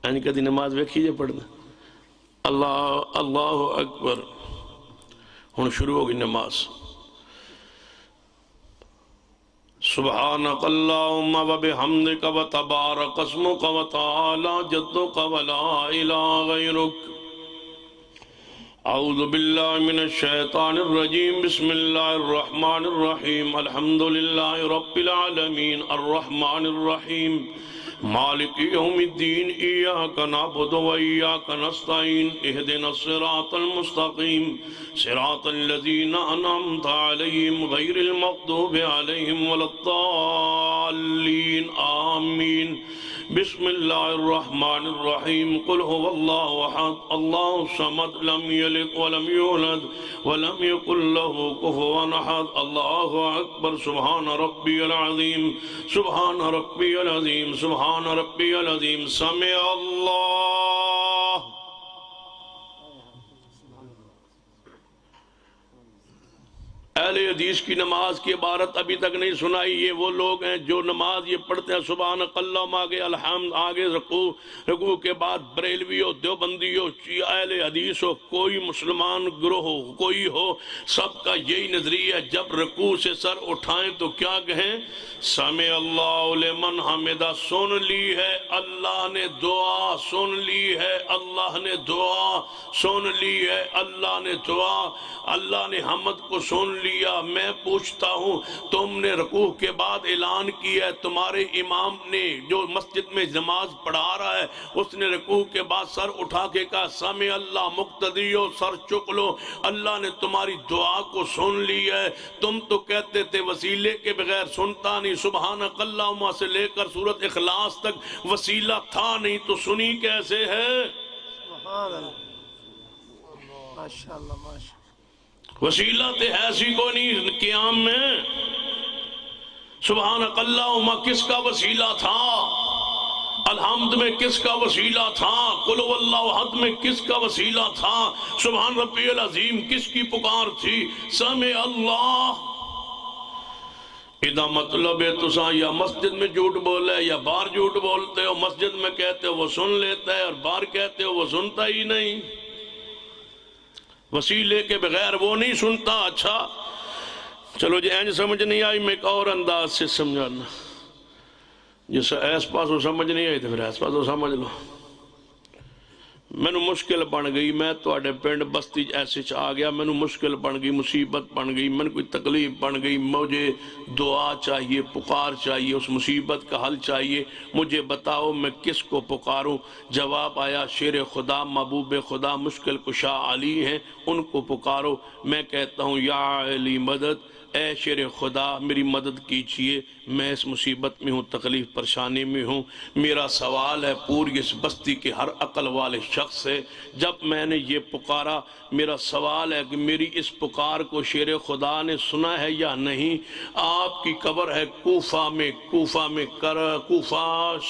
یعنی کدی نماز ویکھی جے پڑھنا، اللہ اکبر، ہن شروع ہوگی نماز۔ سبحانک اللہم و بحمدک و تبارک اسمک و تعالی جدک و لا الہ غیرک، اعوذ باللہ من الشیطان الرجیم بسم اللہ الرحمن الرحیم الحمد للہ رب العالمین الرحمن الرحیم مالک یوم الدین ایاک نعبد و ایاک نستعین اہدنا الصراط المستقیم صراط الذین انعمت علیہم غیر المغضوب علیہم ولا الضالین آمین بسم اللہ الرحمن الرحیم قل هو اللہ احد اللہ الصمد لم یلد ولم یولد ولم یکن له کفوا احد اللہ اکبر سبحان ربی العظیم سبحان ربی العظیم سبحان ربی العظیم سمع اللہ. اہل حدیث کی نماز کی عبارت ابھی تک نہیں سنائی. یہ وہ لوگ ہیں جو نماز یہ پڑھتے ہیں سبحانک اللہم آگے الحمد آگے رکوع کے بعد بریلوی ہو دیوبندی ہو اہل حدیث ہو کوئی مسلمان گروہ ہو کوئی ہو سب کا یہی نظریہ ہے جب رکوع سے سر اٹھائیں تو کیا کہیں سمع اللہ لمن حمدہ. سن لی ہے اللہ نے دعا سن لی ہے اللہ نے دعا سن لی ہے اللہ نے دعا اللہ نے حمد کو سن لیا. میں پوچھتا ہوں تم نے رکوع کے بعد اعلان کیا ہے تمہارے امام نے جو مسجد میں نماز پڑھا رہا ہے اس نے رکوع کے بعد سر اٹھا کے کہا سمع اللہ مقتدیو سر چک لو اللہ نے تمہاری دعا کو سن لی ہے. تم تو کہتے تھے وسیلے کے بغیر سنتا نہیں سبحانک اللہم سے لے کر سورۃ اخلاص تک وسیلہ تھا نہیں تو سنی کیسے ہے. سبحان اللہ ماشاءاللہ ماشاءاللہ. وسیلہ تے ایسی کو نہیں قیام میں سبحانک اللہم کس کا وسیلہ تھا الحمد میں کس کا وسیلہ تھا قل هو اللہ احد میں کس کا وسیلہ تھا سبحان ربی العظیم کس کی پکار تھی سمع اللہ. ادا مطلب ہے تسا یا مسجد میں جھوٹ بولے یا باہر جھوٹ بولتے ہو. مسجد میں کہتے ہو وہ سن لیتا ہے اور باہر کہتے ہو وہ سنتا ہی نہیں. وسیلے کے بغیر وہ نہیں سنتا. اچھا چلو جی اینج سمجھ نہیں آئی میں ایک اور انداز سے سمجھانا جس ایس پاسوں سمجھ نہیں آئی تو پھر ایس پاسوں سمجھ لو. میں مشکل بن گئی میں توڑے پنڈ بستی ایسے آ گیا میں مشکل بن گئی مصیبت بن گئی میں کوئی تکلیف بن گئی. مجھے دعا چاہیے پکار چاہیے اس مصیبت کا حل چاہیے. مجھے بتاؤ میں کس کو پکاروں. جواب آیا شیر خدا محبوب خدا مشکل کشا علی ہیں ان کو پکارو. میں کہتا ہوں یا علی مدد اے شیر خدا میری مدد کیجئے میں اس مصیبت میں ہوں تکلیف پریشانی میں ہوں. میرا سوال ہے پوری اس بستی کے ہر عقل والے شخص سے جب میں نے یہ پکارا میرا سوال ہے کہ میری اس پکار کو شیر خدا نے سنا ہے یا نہیں. آپ کی قبر ہے کوفہ میں کوفہ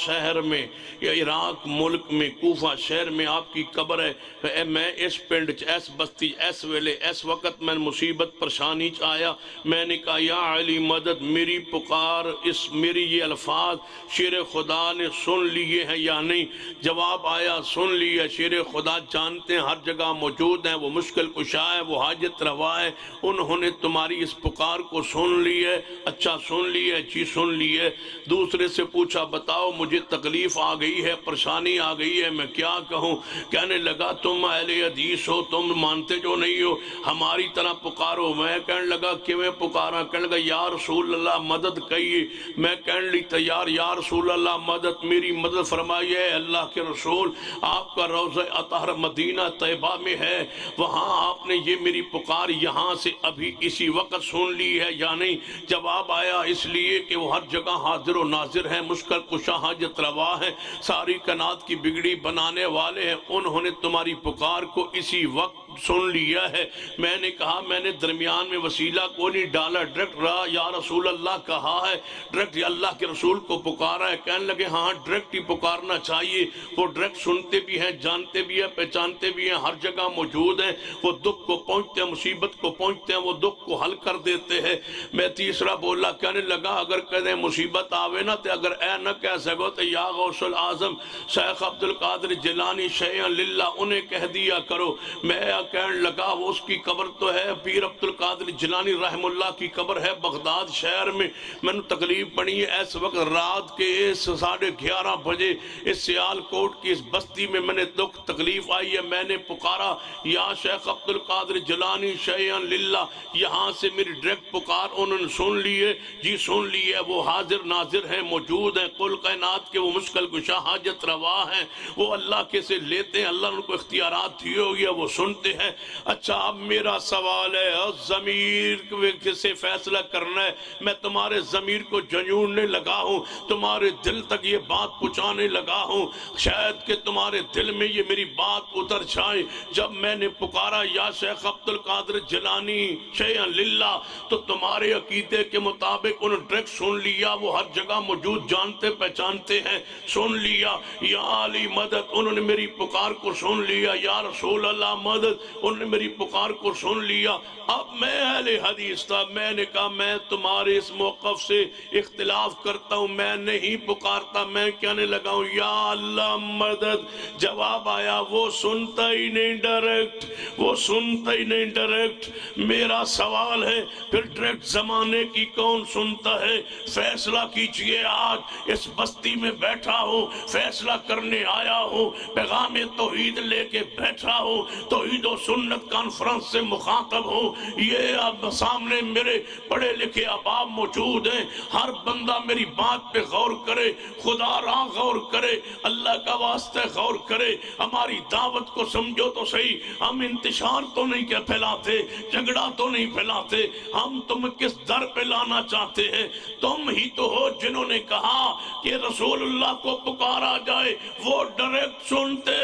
شہر میں یا عراق ملک میں کوفہ شہر میں آپ کی قبر ہے. میں اس پنڈ ایس بستی ایس ویلے ایس وقت میں مصیبت پریشانی آیا میں نے کہا یا علی مدد میری پکار اس میری یہ الفاظ شیر خدا نے سن لیے ہیں یا نہیں. جواب آیا سن لیے. شیر خدا جانتے ہیں ہر جگہ موجود ہیں وہ مشکل کشا ہے وہ حاجت روا ہے انہوں نے تمہاری اس پکار کو سن لی ہے. اچھا سن لی ہے جی سن لی ہے. دوسرے سے پوچھا بتاؤ مجھے تکلیف آ گئی ہے پریشانی آ گئی ہے میں کیا کہوں. کہنے لگا تم اہل حدیث ہو تم مانتے جو نہیں ہو ہماری طرح پکارو. میں کہنے لگا کیویں پکارا. کہنے لگا یا رسول اللہ مدد کہیے. میں کہنے لی تیار یا رسول اللہ مدد میری مدد فرمائیے. اللہ کے رسول آپ کا روضہ اطہر مدینہ طیبہ میں ہے وہاں آپ نے یہ میری پکار یہاں سے ابھی اسی وقت سن لی ہے یا نہیں. جواب آیا اس لیے کہ وہ ہر جگہ حاضر و ناظر ہیں مشکل کشا حاجت روا ہے ساری کائنات کی بگڑی بنانے والے ہیں انہوں نے تمہاری پکار کو اسی وقت سن لیا ہے. میں نے کہا میں نے درمیان میں وسیلہ کو نہیں ڈالا ڈائریکٹ رہا یا رسول اللہ کہا ہے ڈائریکٹ اللہ کے رسول کو پکارا ہے. کہنے لگے ہاں ڈائریکٹ ہی پکارنا چاہیے وہ ڈائریکٹ سنتے بھی ہیں جانتے بھی ہیں پہچانتے بھی ہیں ہر جگہ موجود ہیں وہ دکھ کو پہنچتے ہیں مصیبت کو پہنچتے ہیں وہ دکھ کو حل کر دیتے ہیں. میں تیسرا بولا کہنے لگا اگر کہنے مصیبت آوے نا تو اگر اے نہ کہہ سکو تو یا غوث العظم شیخ عبدالقادر جیلانی شیئا للہ انہیں کہہ دیا کرو. میں کہنے لگا وہ اس کی قبر تو ہے پیر عبد القادر جیلانی رحم اللہ کی قبر ہے بغداد شہر میں. میں نے تکلیف پڑی ہے اس وقت رات کے 11:30 بجے اس سیال کوٹ کی اس بستی میں میں نے دکھ تکلیف آئی ہے. میں نے پکارا یا شیخ عبد القادر جیلانی شیئن للہ. یہاں سے میری ڈائریکٹ پکار انہوں نے سن لیے. جی سن لیے. وہ حاضر ناظر ہیں موجود ہیں کل کائنات کے وہ مشکل کشا حاجت روا ہیں. وہ اللہ کے سے لیتے ہیں. اللہ ان کو اختیارات دیے ہوئی ہے وہ سنتے ہیں. اچھا اب میرا سوال ہے ضمیر سے فیصلہ کرنا ہے. میں تمہارے ضمیر کو جنوننے لگا ہوں تمہارے دل تک یہ بات پہنچانے لگا ہوں. شاید کہ تمہارے دل میں یہ میری بات اتر جائے. جب میں نے پکارا یا شیخ عبد القادر جیلانی شیئن للہ تو تمہارے عقیدے کے مطابق انہوں نے ڈائریکٹ سن لیا. وہ ہر جگہ موجود جانتے پہچانتے ہیں. سن لیا یا علی مدد انہوں نے میری پکار کو سن لیا. یا رسول اللہ مدد انہوں نے میری پکار کو سن لیا. اب میں اہل حدیث تھا. میں نے کہا میں تمہارے اس موقف سے اختلاف کرتا ہوں. میں نہیں پکارتا. میں کہنے لگا ہوں یا اللہ مدد. جواب آیا وہ سنتا ہی نہیں ڈائریکٹ. وہ سنتا ہی نہیں ڈائریکٹ. میرا سوال ہے پھر ڈائریکٹ زمانے کی کون سنتا ہے؟ فیصلہ کیجئے. آج اس بستی میں بیٹھا ہوں فیصلہ کرنے آیا ہوں. پیغام توحید لے کے بیٹھا ہوں. توحید و سنت کانفرنس سے مخاطب ہوں. یہ اب سامنے میرے پڑھے لکھے احباب موجود ہیں. ہر بندہ میری بات پہ غور کرے. خدا را غور کرے. اللہ کا واسطہ غور کرے. ہماری دعوت کو سمجھو تو صحیح. ہم انتشار تو نہیں کیا پھیلاتے. جھگڑا تو نہیں پھیلاتے. ہم تم کس در پہ لانا چاہتے ہیں؟ تم ہی تو ہو جنہوں نے کہا کہ رسول اللہ کو پکارا جائے. وہ ڈائریکٹ سنتے.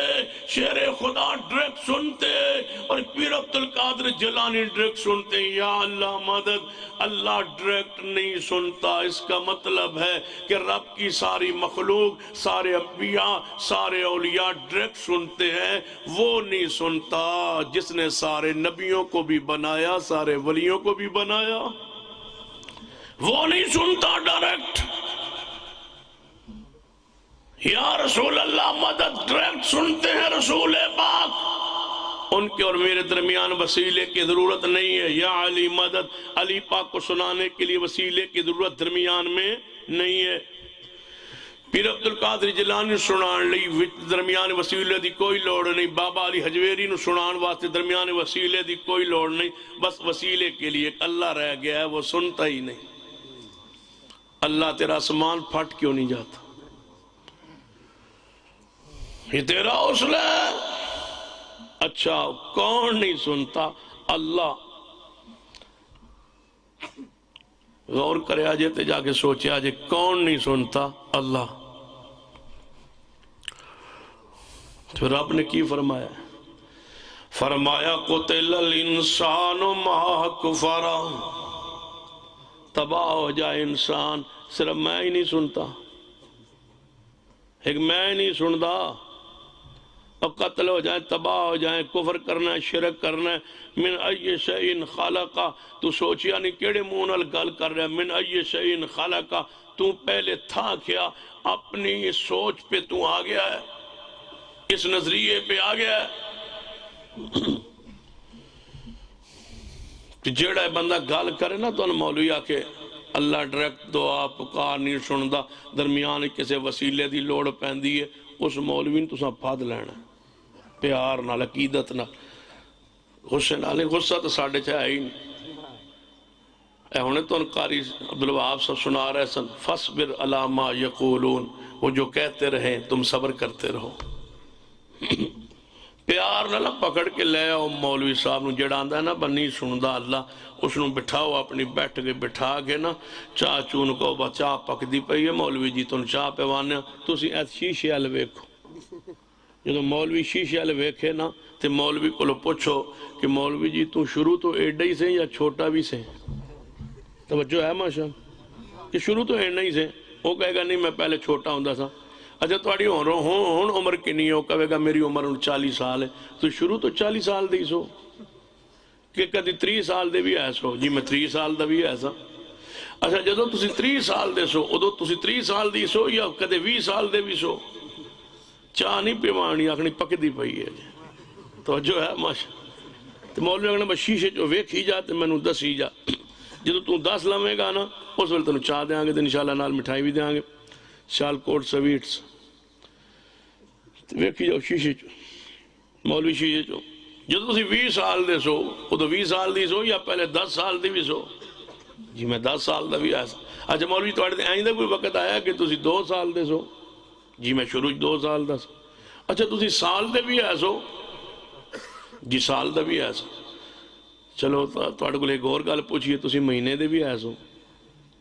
شیر خدا ڈائریکٹ سنتے. اور پیر عبد القادر جیلانی ڈائریکٹ سنتے. یا اللہ مدد. اللہ ڈائریکٹ نہیں سنتا. اس کا مطلب ہے کہ رب کی ساری مخلوق سارے انبیاء سارے اولیاء ڈائریکٹ سنتے ہیں. وہ نہیں سنتا جس نے سارے نبیوں کو بھی بنایا سارے ولیوں کو بھی بنایا. وہ نہیں سنتا ڈائریکٹ. یا رسول اللہ مدد ڈائریکٹ سنتے ہیں رسول پاک. ان کے اور میرے درمیان وسیلے کی ضرورت نہیں ہے. یا علی مدد. علی پاک کو سنانے کے لیے وسیلے کی ضرورت درمیان میں نہیں ہے. پیر عبد القادر جیلانی سنان لئی درمیان وسیلے دی کوئی لوڑ نہیں. بابا علی حجویری نو سنان واسطے درمیان وسیلے دی کوئی لوڑ نہیں. بس وسیلے کے لیے اللہ رہ گیا ہے وہ سنتا ہی نہیں. اللہ تیرا آسمان پھٹ کیوں نہیں جاتا؟ یہ تیرا حوصلہ ہے. اچھا کون نہیں سنتا؟ اللہ. غور کرے آجے تے جا کے سوچے آجے کون نہیں سنتا؟ اللہ. تو رب نے کی فرمایا؟ فرمایا قتل الانسان ما کفر. تباہ ہو جائے انسان. صرف میں ہی نہیں سنتا. ایک میں نہیں سنتا. اب قتل ہو جائیں تباہ ہو جائیں کفر کرنا ہے شرک کرنا ہے. من ای شیء خلقا. تو سوچیا نہیں کیڑے منہ نال گل کر رہا ہے. من ای شیء خلقا. تو پہلے تھا کیا؟ اپنی سوچ پہ تو آ گیا ہے. اس نظریے پہ آ گیا ہے. جیڑا بندہ گل کرے نا تو مولوی آ کے اللہ ڈائریکٹ دعا پکار نہیں سندا. درمیان کسی وسیلے دی لوڑ پیندی ہے. اس مولوی نے تساں پھد لینا پیار نال عقیدت نال. غصے نال. غصہ تو ساڈے چ ہے ہی نہیں. اے ہونے تو قاری عبدالوہاب صاحب سنا رہے سن فاصبر علی ما یقولون. وہ جو کہتے رہیں تم صبر کرتے رہو. پیار نہ پکڑ کے لے آؤ مولوی صاحب نو. جڑا آندا ہے نا بنی سندا اللہ اس نو بٹھاؤ اپنی بیٹھ کے بٹھا کے نا چاہ چون کو با چاہ پکدی پئی ہے مولوی جی تن چاہ پیوانے. تسی ایت شیشے ال ویکھو. جدو مولوی شیشے ال ویکھے نا تے مولوی کو پوچھو کہ مولوی جی تو شروع تو ایڈا ہی سے یا چھوٹا بھی سے؟ توجہ ہے ماشاء کہ شروع تو ایڈا ہی سے. وہ کہے گا نہیں میں پہلے چھوٹا ہوندا سا. اچھا تھوڑی ہون عمر کنی ہو؟ کہے گا میری عمر 40 سال ہے. تو شروع تو 40 سال دی سو کہ کدی 30 سال دے بھی ہے سو؟ جی میں 30 سال دا بھی ہے سا. اچھا جدو تسی 30 سال دے سو ادو تسی 30 سال دی سو یا کدے 20 سال دے بھی سو؟ چاہ نہیں پیوانی آخنی پک دی پئی ہے. تو جو ہے ماشاء تو مولوی کہنا بس شیشے چو ویکھی جا تو مینوں دسی جا، جدو تو 10 لویں گا نا اس ویلے تینوں چاہ دیاں گے تے انشاءاللہ نال مٹھائی بھی دیاں گے، سیالکوٹ سویٹس ویکھی جاؤ شیشے چو، مولوی شیشے چو جدو تسی 20 سال دے سو ادو 20 سال دی سو یا پہلے 10 سال دی بھی سو؟ جی میں 10 سال دا بھی ایسا۔ اچھا مولوی تواڈے تے آئندہ کوئی وقت آیا کہ تسی 2 سال دے سو؟ جی میں شروع 2 سال دا سو۔ اچھا تسی سال دے بھی ایسو؟ جی سال دا بھی ایسا۔ چلو تواڈے کول ایک اور گل پوچھیے تسی مہینے دے بھی ایسو؟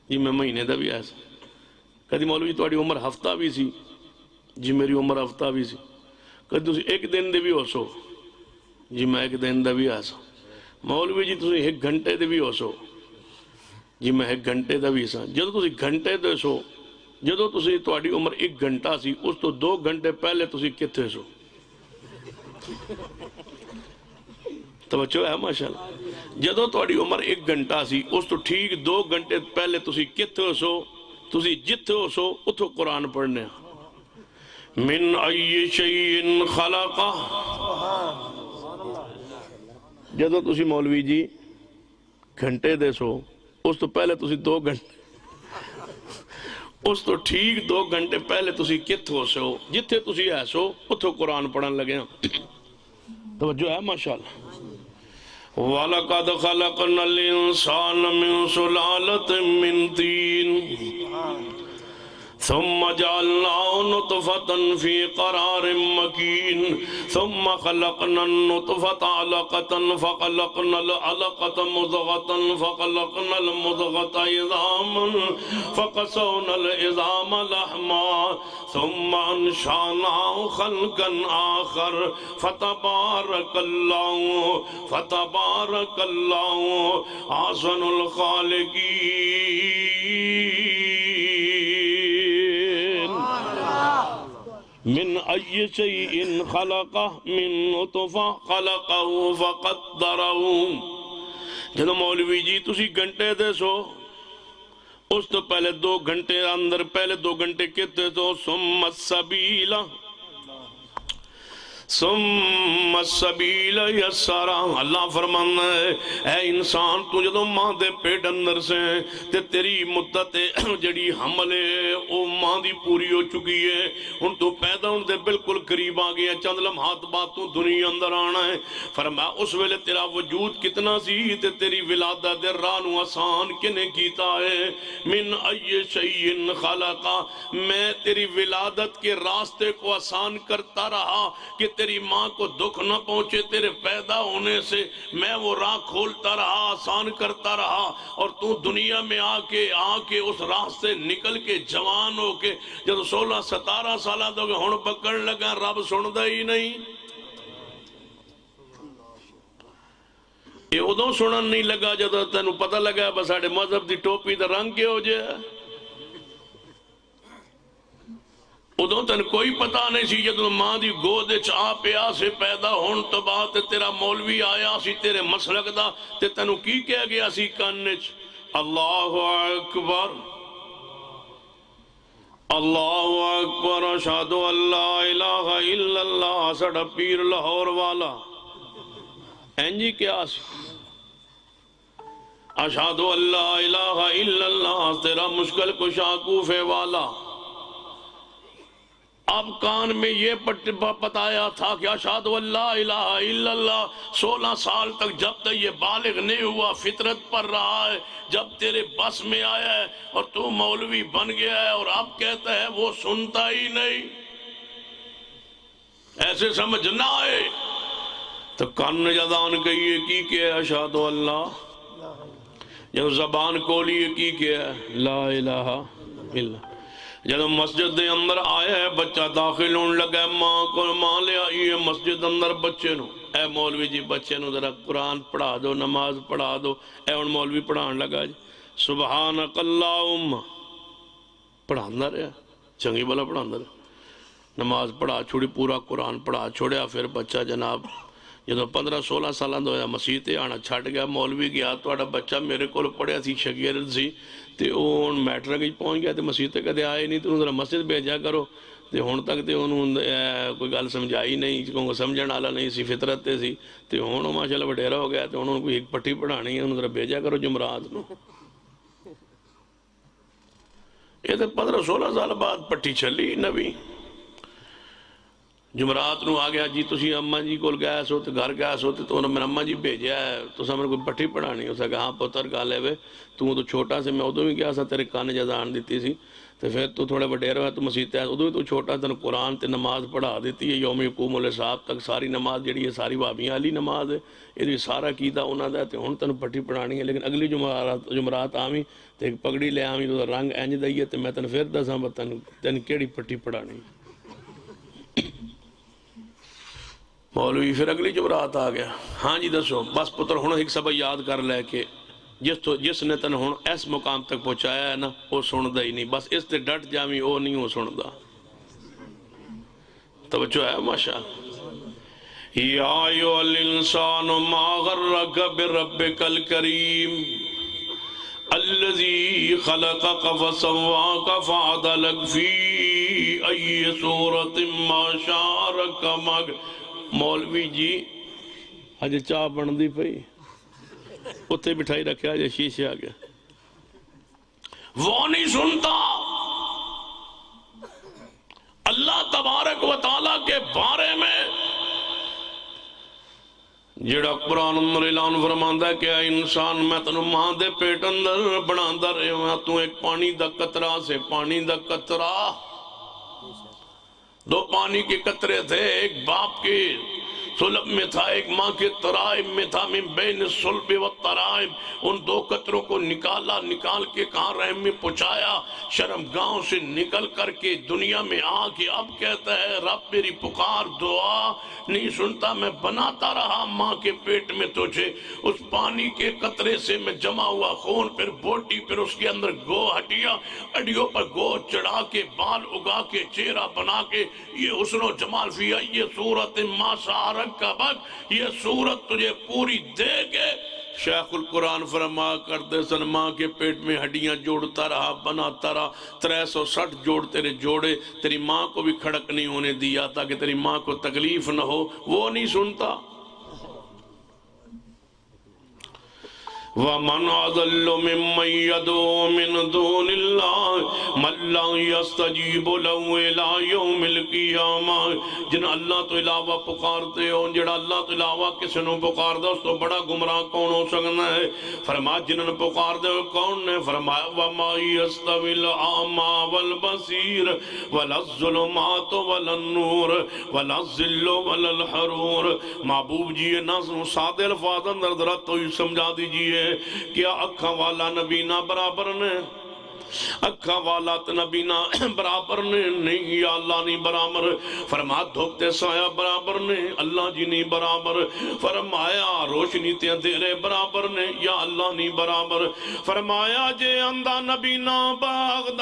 جی میں مہینے دا بھی ایسا۔ کدی مولوی تواڈی عمر ہفتہ بھی سی؟ جی میری عمر ہفتہ بھی سی۔ کدی تسی ایک دن دے بھی ہو سو؟ جی میں ایک دن دا بھی ایسا۔ مولوی جی تسی 1 گھنٹے دے بھی ہو سو؟ جی میں 1 گھنٹے دا بھی سا۔ جدو تسی گھنٹے دے سو، جدو تسی تواڈی عمر 1 گھنٹہ سی اس تو 2 گھنٹے پہلے تسی کتھے سو؟ توجہ ہے ماشاءاللہ۔ جدو تواڈی عمر 1 گھنٹہ سی اس تو ٹھیک 2 گھنٹے پہلے تسی کتھے سو؟ تسی جتھے ہو سو اتھو قرآن پڑھنے من ای شیء خلقہ۔ جدو تسی مولوی جی گھنٹے دے سو اس تو پہلے تسی 2 گھنٹے، اس تو ٹھیک 2 گھنٹے پہلے تسی کتھے ہو سو؟ جتھے تسی ہے سو اتھو قرآن پڑھن لگے ہیں۔ توجہ ہے ماشاءاللہ۔ وَلَقَدْ خَلَقْنَا الْإِنسَانَ مِنْ سُلَالَةٍ مِّنْ طِينٍ ثم جعلناه نطفة في قرار مكين ثم خلقنا النطفة علقة فخلقنا العلقة مضغة فخلقنا المضغة عظاما فقسونا العظام لحما ثم أنشأناه خلقا آخر فتبارك الله أحسن الخالقين۔ من ای شیء خلقہ من نطفہ خلقہ فقدرہ۔ جدو مولوی جی تسی گھنٹے دے سو اس تو پہلے 2 گھنٹے اندر پہلے 2 گھنٹے کتے تو ثم السبیل یسرا۔ اللہ فرمانا ہے اے انسان تو جدو ماں دے پیٹ اندر سے تے تیری مدت جڑی حمل ہے او ماں دی پوری ہو چکی ہے، ان تو پیدا ہون دے بالکل قریب آ گیا، چند لمحات بعد تو دنیا اندر آنا ہے۔ فرمایا اس ویلے تیرا وجود کتنا سی تے تیری ولادت دے راہ نو آسان کنے کیتا ہے؟ من ای شیء خلقہ، میں تیری ولادت کے راستے کو آسان کرتا رہا کہ تیری ماں کو دکھ نہ پہنچے، تیرے پیدا ہونے سے میں وہ راہ کھولتا رہا، آسان کرتا رہا، اور تو دنیا میں آ کے اس راہ سے نکل کے جوان ہو کے جب 16-17 سالہ دو گے ہون پکڑ لگا، رب سن دا ہی نہیں۔ یہ ادھوں سنن نہیں لگا جب تینوں پتہ لگا بس ساڑھے مذہب دی ٹوپی دا رنگ کے ہو جائے، ادھوں تن کوئی پتہ نہیں سی جدو ماں دی گود آ پیا سے پیدا ہون تو بعد تیرا مولوی آیا سی تیرے مسلک دا تے تینوں کی کہہ گیا سی کانچ اللہ اکبر اللہ اکبر اشہد ان لا الہ الا اللہ، سڑا پیر لاہور والا اینجی کیا سی اشہد ان لا الہ الا اللہ، تیرا مشکل کشا کوفے والا۔ اب کان میں یہ بتایا تھا کہ اشہد ان لا الہ الا اللہ، 16 سال تک جب تک یہ بالغ نہیں ہوا فطرت پر رہا ہے، جب تیرے بس میں آیا ہے اور تو مولوی بن گیا ہے اور اب کہتا ہے وہ سنتا ہی نہیں، ایسے سمجھ نہ آئے تو کان جدان کہیے کی کہ اشہد اللہ، جب زبان کھولی کی کہ لا الہ الا۔ جب مسجد دے اندر آیا ہے بچہ داخل ہونے لگا ہے، ماں کو ماں لے آئی ہے مسجد اندر بچے نو، اے مولوی جی بچے نو ذرا قرآن پڑھا دو، نماز پڑھا دو۔ اے ان مولوی پڑھان لگا جی سبحانک اللہم، پڑھانا رہا چنگی بلا پڑھانا رہا، نماز پڑھا چھوڑی، پورا قرآن پڑھا چھوڑیا۔ پھر بچہ جناب جدو 15-16 سالہ ہویا مسیح تے آنا چھٹ گیا، مولوی گیا توڑا بچہ میرے کو پڑھیا تھی شگرد سی تو وہ میٹرک پہنچ گیا تو مسیح تے کدے آئے نہیں، تو انہوں ذرا مسجد بھیجا کرو، تو ہن تک تو انہوں کوئی گل سمجھائی نہیں، کیونکہ سمجھن والا نہیں سی، فطرت تے سی، تو ہن ماشاءاللہ وڈیرا ہو گیا، تو انہوں کوئی ایک پٹھی پڑھانی ہے، انہوں ذرا بھیجا کرو جمعرات نو۔ یہ تو 15-16 سال بعد پٹھی چلی نبی، جمعرات نو آ گیا جی تسی اماں جی کول گئے سو تے گھر گئے سو تے انہوں میرا اماں جی بھیجیا ہے، تو سامنے کوئی پٹھی پڑھانی، اس نے کہا ہاں پتر گل ہے وے، تو چھوٹا سے میں ادو بھی گیا سا، تیرے کان جزان دیتی سی، تو پھر تو تھوڑے وڈیر ہوئے تو مسیح تے ادو بھی تو چھوٹا تین قرآن تے نماز پڑھا دیتی ہے، یوم یقوم الحساب تک ساری نماز جڑی ہے ساری بابیاں والی نماز ہے، یہ سارا کیتا انہوں دا، تے ہن تینوں پٹھی پڑھانی ہے، لیکن اگلی جمعرات آویں تے ایک پگڑی لے آویں تو رنگ انج دئیے، تے میں تین پھر دساں تین کیڑی پٹھی پڑھانی۔ مولوی پھر اگلی جمعرات آ گیا، ہاں جی دسو، بس پتر ہن ایک سبق یاد کر لے کے جس نے تن ہن اس مقام تک پہنچایا ہے نا، وہ سندا ہی نہیں، بس اس تے ڈٹ جاویں، وہ نہیں وہ سندا۔ توجہ ہے ماشاء یا ایھا الانسان ما غرک بربک الکریم الذی خلقک فسواک فعدلک فی ای صورت ما شاء رکبک۔ مولوی جی اج چاہ بندی پئی، اتھے بٹھائی رکھا جے شیشے آگے، وہ نہیں سنتا اللہ تبارک و تعالیٰ کے بارے میں، جڑا قرآن اندر اعلان فرماندا ہے کہ اے انسان میں تنوں ماں دے پیٹ اندر بناندا رہیا، تو ایک پانی دا قطرہ سے پانی دا قطرہ، دو پانی کے قطرے تھے، ایک باپ کے صلب میں تھا، ایک ماں کے ترائب میں تھا، من بین الصلب والترائب، ان دو قطروں کو نکال کے کہاں رحم میں پہنچایا، شرمگاہوں سے نکل کر کے دنیا میں آ کے اب کہتا ہے رب میری پکار دعا نہیں سنتا، میں بناتا رہا ماں کے پیٹ میں تجھے، اس پانی کے قطرے سے میں جمع ہوا خون، پھر بوٹی، پھر اس کے اندر گو ہڈیاں، ہڈیوں پر گو چڑھا کے بال اگا کے چہرہ بنا کے، یہ حسن و جمال فی یہ صورت ما شاء رکبک، یہ صورت تجھے پوری دے گے۔ شیخ القرآن فرما کرتے سن ماں کے پیٹ میں ہڈیاں جوڑتا رہا، بناتا رہا، 360 جوڑ تیرے جوڑے، تیری ماں کو بھی کھڑک نہیں ہونے دیا تاکہ تیری ماں کو تکلیف نہ ہو، وہ نہیں سنتا۔ وَمَنْ أَضَلُّ مِمَّنْ يَدْعُو مِنْ دُونِ اللَّهِ مَنْ لَا يَسْتَجِيبُ لَهُ إِلَىٰ يَوْمِ الْقِيَامَةِ، جن اللہ تو علاوہ پکارتے ہو، جڑا اللہ تو علاوہ کسی نو پکار دے اس تو بڑا گمراہ کون ہو سکنا ہے؟ فرمایا جنہوں نے پکار دے کون نے؟ فرمایا وَمَا يَسْتَوِي الْأَعْمَى وَالْبَصِيرُ وَلَا الظُّلُمَاتُ وَلَا النُّورُ وَلَا الظِّلُّ وَلَا الْحَرُورُ۔ محبوب جی یہ نہ سادے الفاظ اندر ذرا تو ہی سمجھا دیجئے، کیا اکھاں والا نبینا برابر نے؟ اکھاں والا نبینا برابر نے؟ نہیں، یا اللہ نہیں برابر۔ فرمایا دھوکتے سایہ برابر نے؟ اللہ جی نہیں برابر۔ فرمایا روشنی تے اندھیرے برابر نے؟ یا اللہ نہیں برابر۔ فرمایا جے اندھا نبینا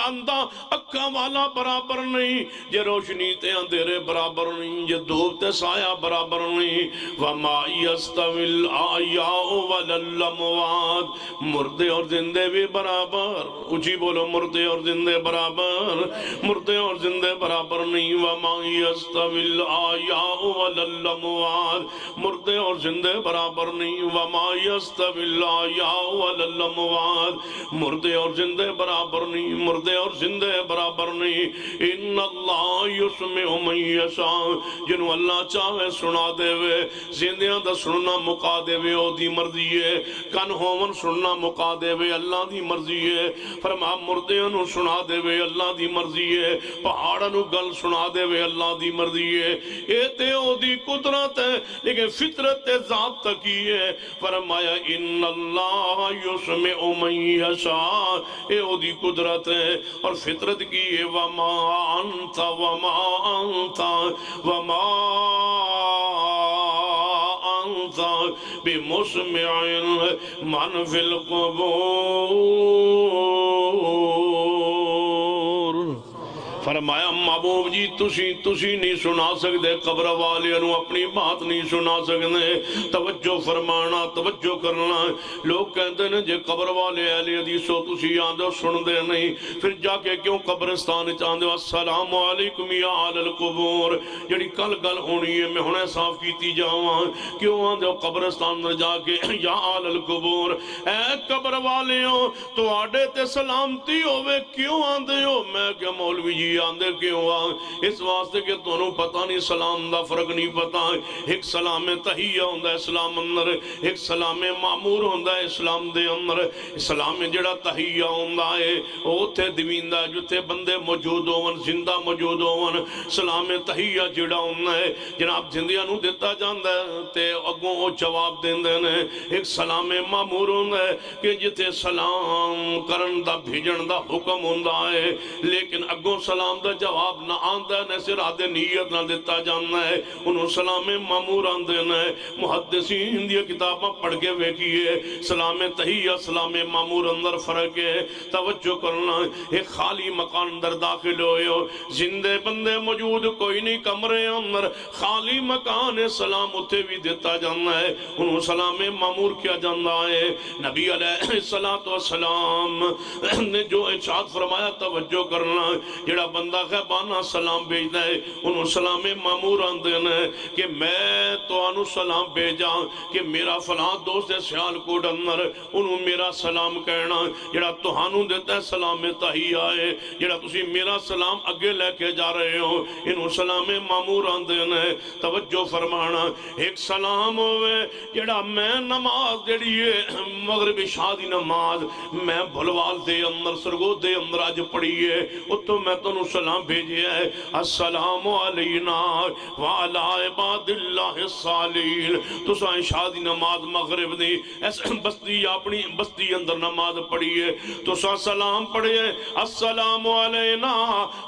اندھا اکھاں والا برابر نہیں، جے روشنی تے اندھیرے برابر نہیں، جے دھوکتے سایہ برابر نہیں۔ وما یستوی الاحیاء ولا الاموات، مردے اور زندے بھی برابر، اونچی بولو مردے اور زندے برابر، مردے اور زندے برابر نہیں۔ وما یستوی الاحیاء ولا الاموات، مردے اور زندے برابر نہیں۔ وما یستوی الاحیاء ولا الاموات، مردے اور زندے برابر نہیں، مردے اور زندے برابر نہیں۔ ان اللہ یسمع من یشاء، جنہوں اللہ چاہے سنا دے وے، زندیاں دا سننا مکا دے وے او دی مرضی ہے، کن ہومن سننا مکا دے وے اللہ دی مرضی ہے۔ فرما مردیاں نو سنا دے وے اللہ دی مرضی ہے، پہاڑاں نو گل سنا دے وے اللہ دی مرضی ہے۔ اے تے او دی قدرت ہے لیکن فطرت ذات تک ہی ہے۔ فرمایا ان اللہ یسمع من یشاء، اے او دی قدرت ہے اور فطرت کی ہے۔ وما انت وما انت وما انت بمسمع من فی القبور۔ فرمایا محبوب جی تسی نہیں سنا سکتے قبر والے نو اپنی بات نہیں سنا سکتے توجہ فرمانا توجہ کرنا لوگ کہتے ہیں جے قبر والے اہل حدیث ہو تسی آندے سن دے نہیں پھر جا کے کیوں قبرستان چاندے السلام علیکم یا اہل القبور جڑی کل گل ہونی ہے میں ہنے صاف کیتی جاواں کیوں آندے قبرستان میں جا کے یا اہل القبور اے قبر والے ہو تو آڈے تے سلامتی ہوئے کیوں آندے ہو میں کہ مولوی جی آندے کیوں اس واسطے کہ تونوں پتہ نہیں سلام دا فرق نہیں پتا ایک سلام تحیہ ہوندہ اسلام اندر ایک سلام معمور ہوندہ اسلام دے اندر اسلام جڑا تحیہ ہوندہ ہے وہ تے دویندہ جو تے بندے موجود ہون زندہ موجود ہون سلام تحیہ جڑا ہوندہ ہے جناب زندیاں نو دیتا جاندہ ہے تے اگوں وہ جواب دیندے نے ایک سلام معمور ہوندہ ہے کہ جتے سلام کرن دا بھیجن دا حکم ہوندہ ہے لیکن اگوں سلام دا جواب نہ آندہ ہے نہ آدھے نیت نہ دیتا جانا ہے انہوں سلام معمور آندے نے محدثین دی کتاباں پڑھ کے ویکھیے سلام تحیہ سلام معمور اندر فرق ہے توجہ کرنا ایک خالی مکان اندر داخل ہوئے ہو زندے بندے موجود کوئی نہیں کمرے اندر خالی مکان سلام اتے بھی دیتا جانا ہے انہوں سلام معمور کیا جانا ہے نبی علیہ السلام نے جو ارشاد فرمایا توجہ کرنا جڑا بندہ غیبانہ سلام بھیجتا ہے انہوں سلام معمور آندے نے کہ میں تو انہوں سلام بھیجا کہ میرا فلاں دوست سیال کوٹ اندر انہوں میرا سلام کہنا جڑا توہانوں دیتا ہے سلام تحیہ ہے جڑا تسی میرا سلام اگے لے کے جا رہے ہو انہوں سلام معمور آندے نے توجہ فرمانا ایک سلام ہوئے جڑا میں نماز جڑی ہے مغرب شادی نماز میں بھلوال دے اندر سرگو دے اندر آج پڑھی ہے اتو میں تو انہوں سلام بھیجے ہے السلام علینا وعلا عباد اللہ الصالحین تو سائیں شادی نماز مغرب دی ایسے بستی اپنی بستی اندر نماز پڑھی ہے تو سائیں سلام پڑھے السلام علینا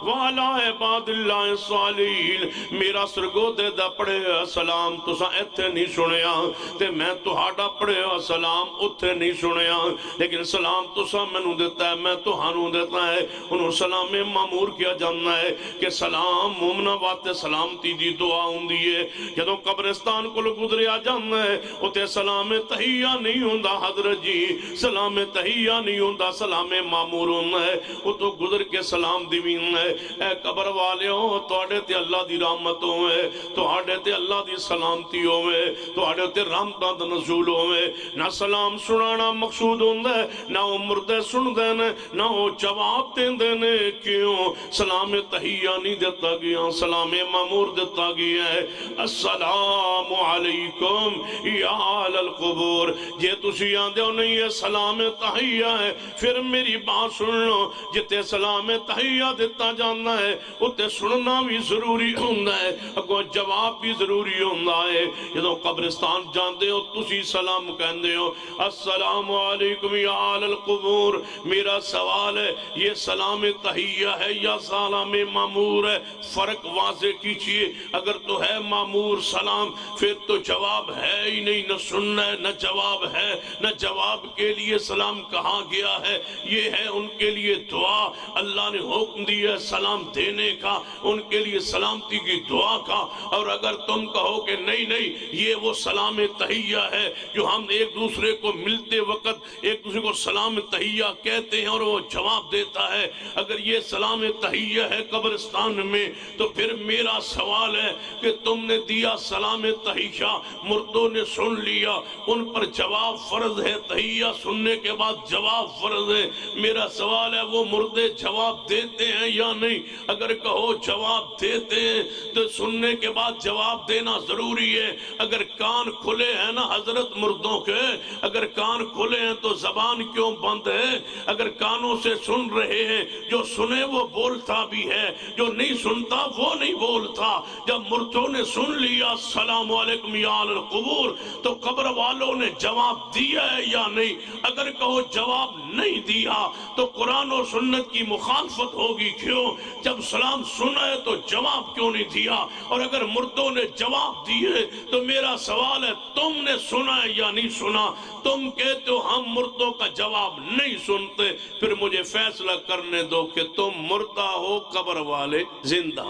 وعلا عباد اللہ الصالحین میرا سرگو دے دا پڑھے السلام تو سائیں اتھے نہیں سنیا تے میں تو ہاڑا پڑھے السلام اتھے نہیں سنیا لیکن سلام تو سائیں میں نو دیتا ہے میں تو ہانو دیتا ہے انہوں سلام معمور کیا جاننا ہے کہ سلام مومنہ بات سلامتی دی دعا ہوں دیئے جدوں قبرستان کو گزرے آ جاننا ہے اتے سلام تحیہ نہیں ہوندہ حضرت جی سلام تحیہ نہیں ہوندہ سلام معمور ہوندہ ہے اتو گزر کے سلام دیوین ہے اے قبر والے ہو تو آڑے تے اللہ دی رحمت ہوئے تو آڑے تے اللہ دی سلامتی ہوئے تو آڑے تے رحمتہ دا نزول ہوئے نہ سلام سنانا مقصود ہوندہ ہے نہ وہ مردے سن دینے نہ وہ جواب دین دینے کیوں سلام تحیہ نہیں دیتا گیا سلام معمور دیتا گیا ہے السلام علیکم یا اہل القبور جے تسی آندے ہو نہیں ہے سلام تحیہ ہے پھر میری بات سن لو جتے سلام تحیہ دیتا جانا ہے اتے سننا بھی ضروری ہوندہ ہے اگو جواب بھی ضروری ہوندہ ہے جدو قبرستان جاندے ہو تسی سلام کہندے ہو السلام علیکم یا اہل القبور میرا سوال ہے یہ سلام تحیہ ہے یا سلام معمور ہے فرق واضح کیجئے اگر تو ہے معمور سلام پھر تو جواب ہے ہی نہیں نہ سننا ہے نہ جواب ہے نہ جواب کے لیے سلام کہا گیا ہے یہ ہے ان کے لیے دعا اللہ نے حکم دیا سلام دینے کا ان کے لیے سلامتی کی دعا کا اور اگر تم کہو کہ نہیں یہ وہ سلام تحیہ ہے جو ہم ایک دوسرے کو ملتے وقت ایک دوسرے کو سلام تحیہ کہتے ہیں اور وہ جواب دیتا ہے اگر یہ سلام تحیہ ہے قبرستان میں تو پھر میرا سوال ہے کہ تم نے دیا سلام تحیہ مردوں نے سن لیا ان پر جواب فرض ہے تحیہ سننے کے بعد جواب فرض ہے میرا سوال ہے وہ مردے جواب دیتے ہیں یا نہیں اگر کہو جواب دیتے ہیں تو سننے کے بعد جواب دینا ضروری ہے اگر کان کھلے ہیں نا حضرت مردوں کے اگر کان کھلے ہیں تو زبان کیوں بند ہے اگر کانوں سے سن رہے ہیں جو سنے وہ بولتا بھی ہے جو نہیں سنتا وہ نہیں بولتا جب مردوں نے سن لیا السلام علیکم یا اہل القبور تو قبر والوں نے جواب دیا ہے یا نہیں اگر کہو جواب نہیں دیا تو قرآن و سنت کی مخالفت ہوگی کیوں جب سلام سنا ہے تو جواب کیوں نہیں دیا اور اگر مردوں نے جواب دیے تو میرا سوال ہے تم نے سنا ہے یا نہیں سنا تم کہتے ہو ہم مردوں کا جواب نہیں سنتے پھر مجھے فیصلہ کرنے دو کہ تم مردہ مردہ ہو قبر والے زندہ،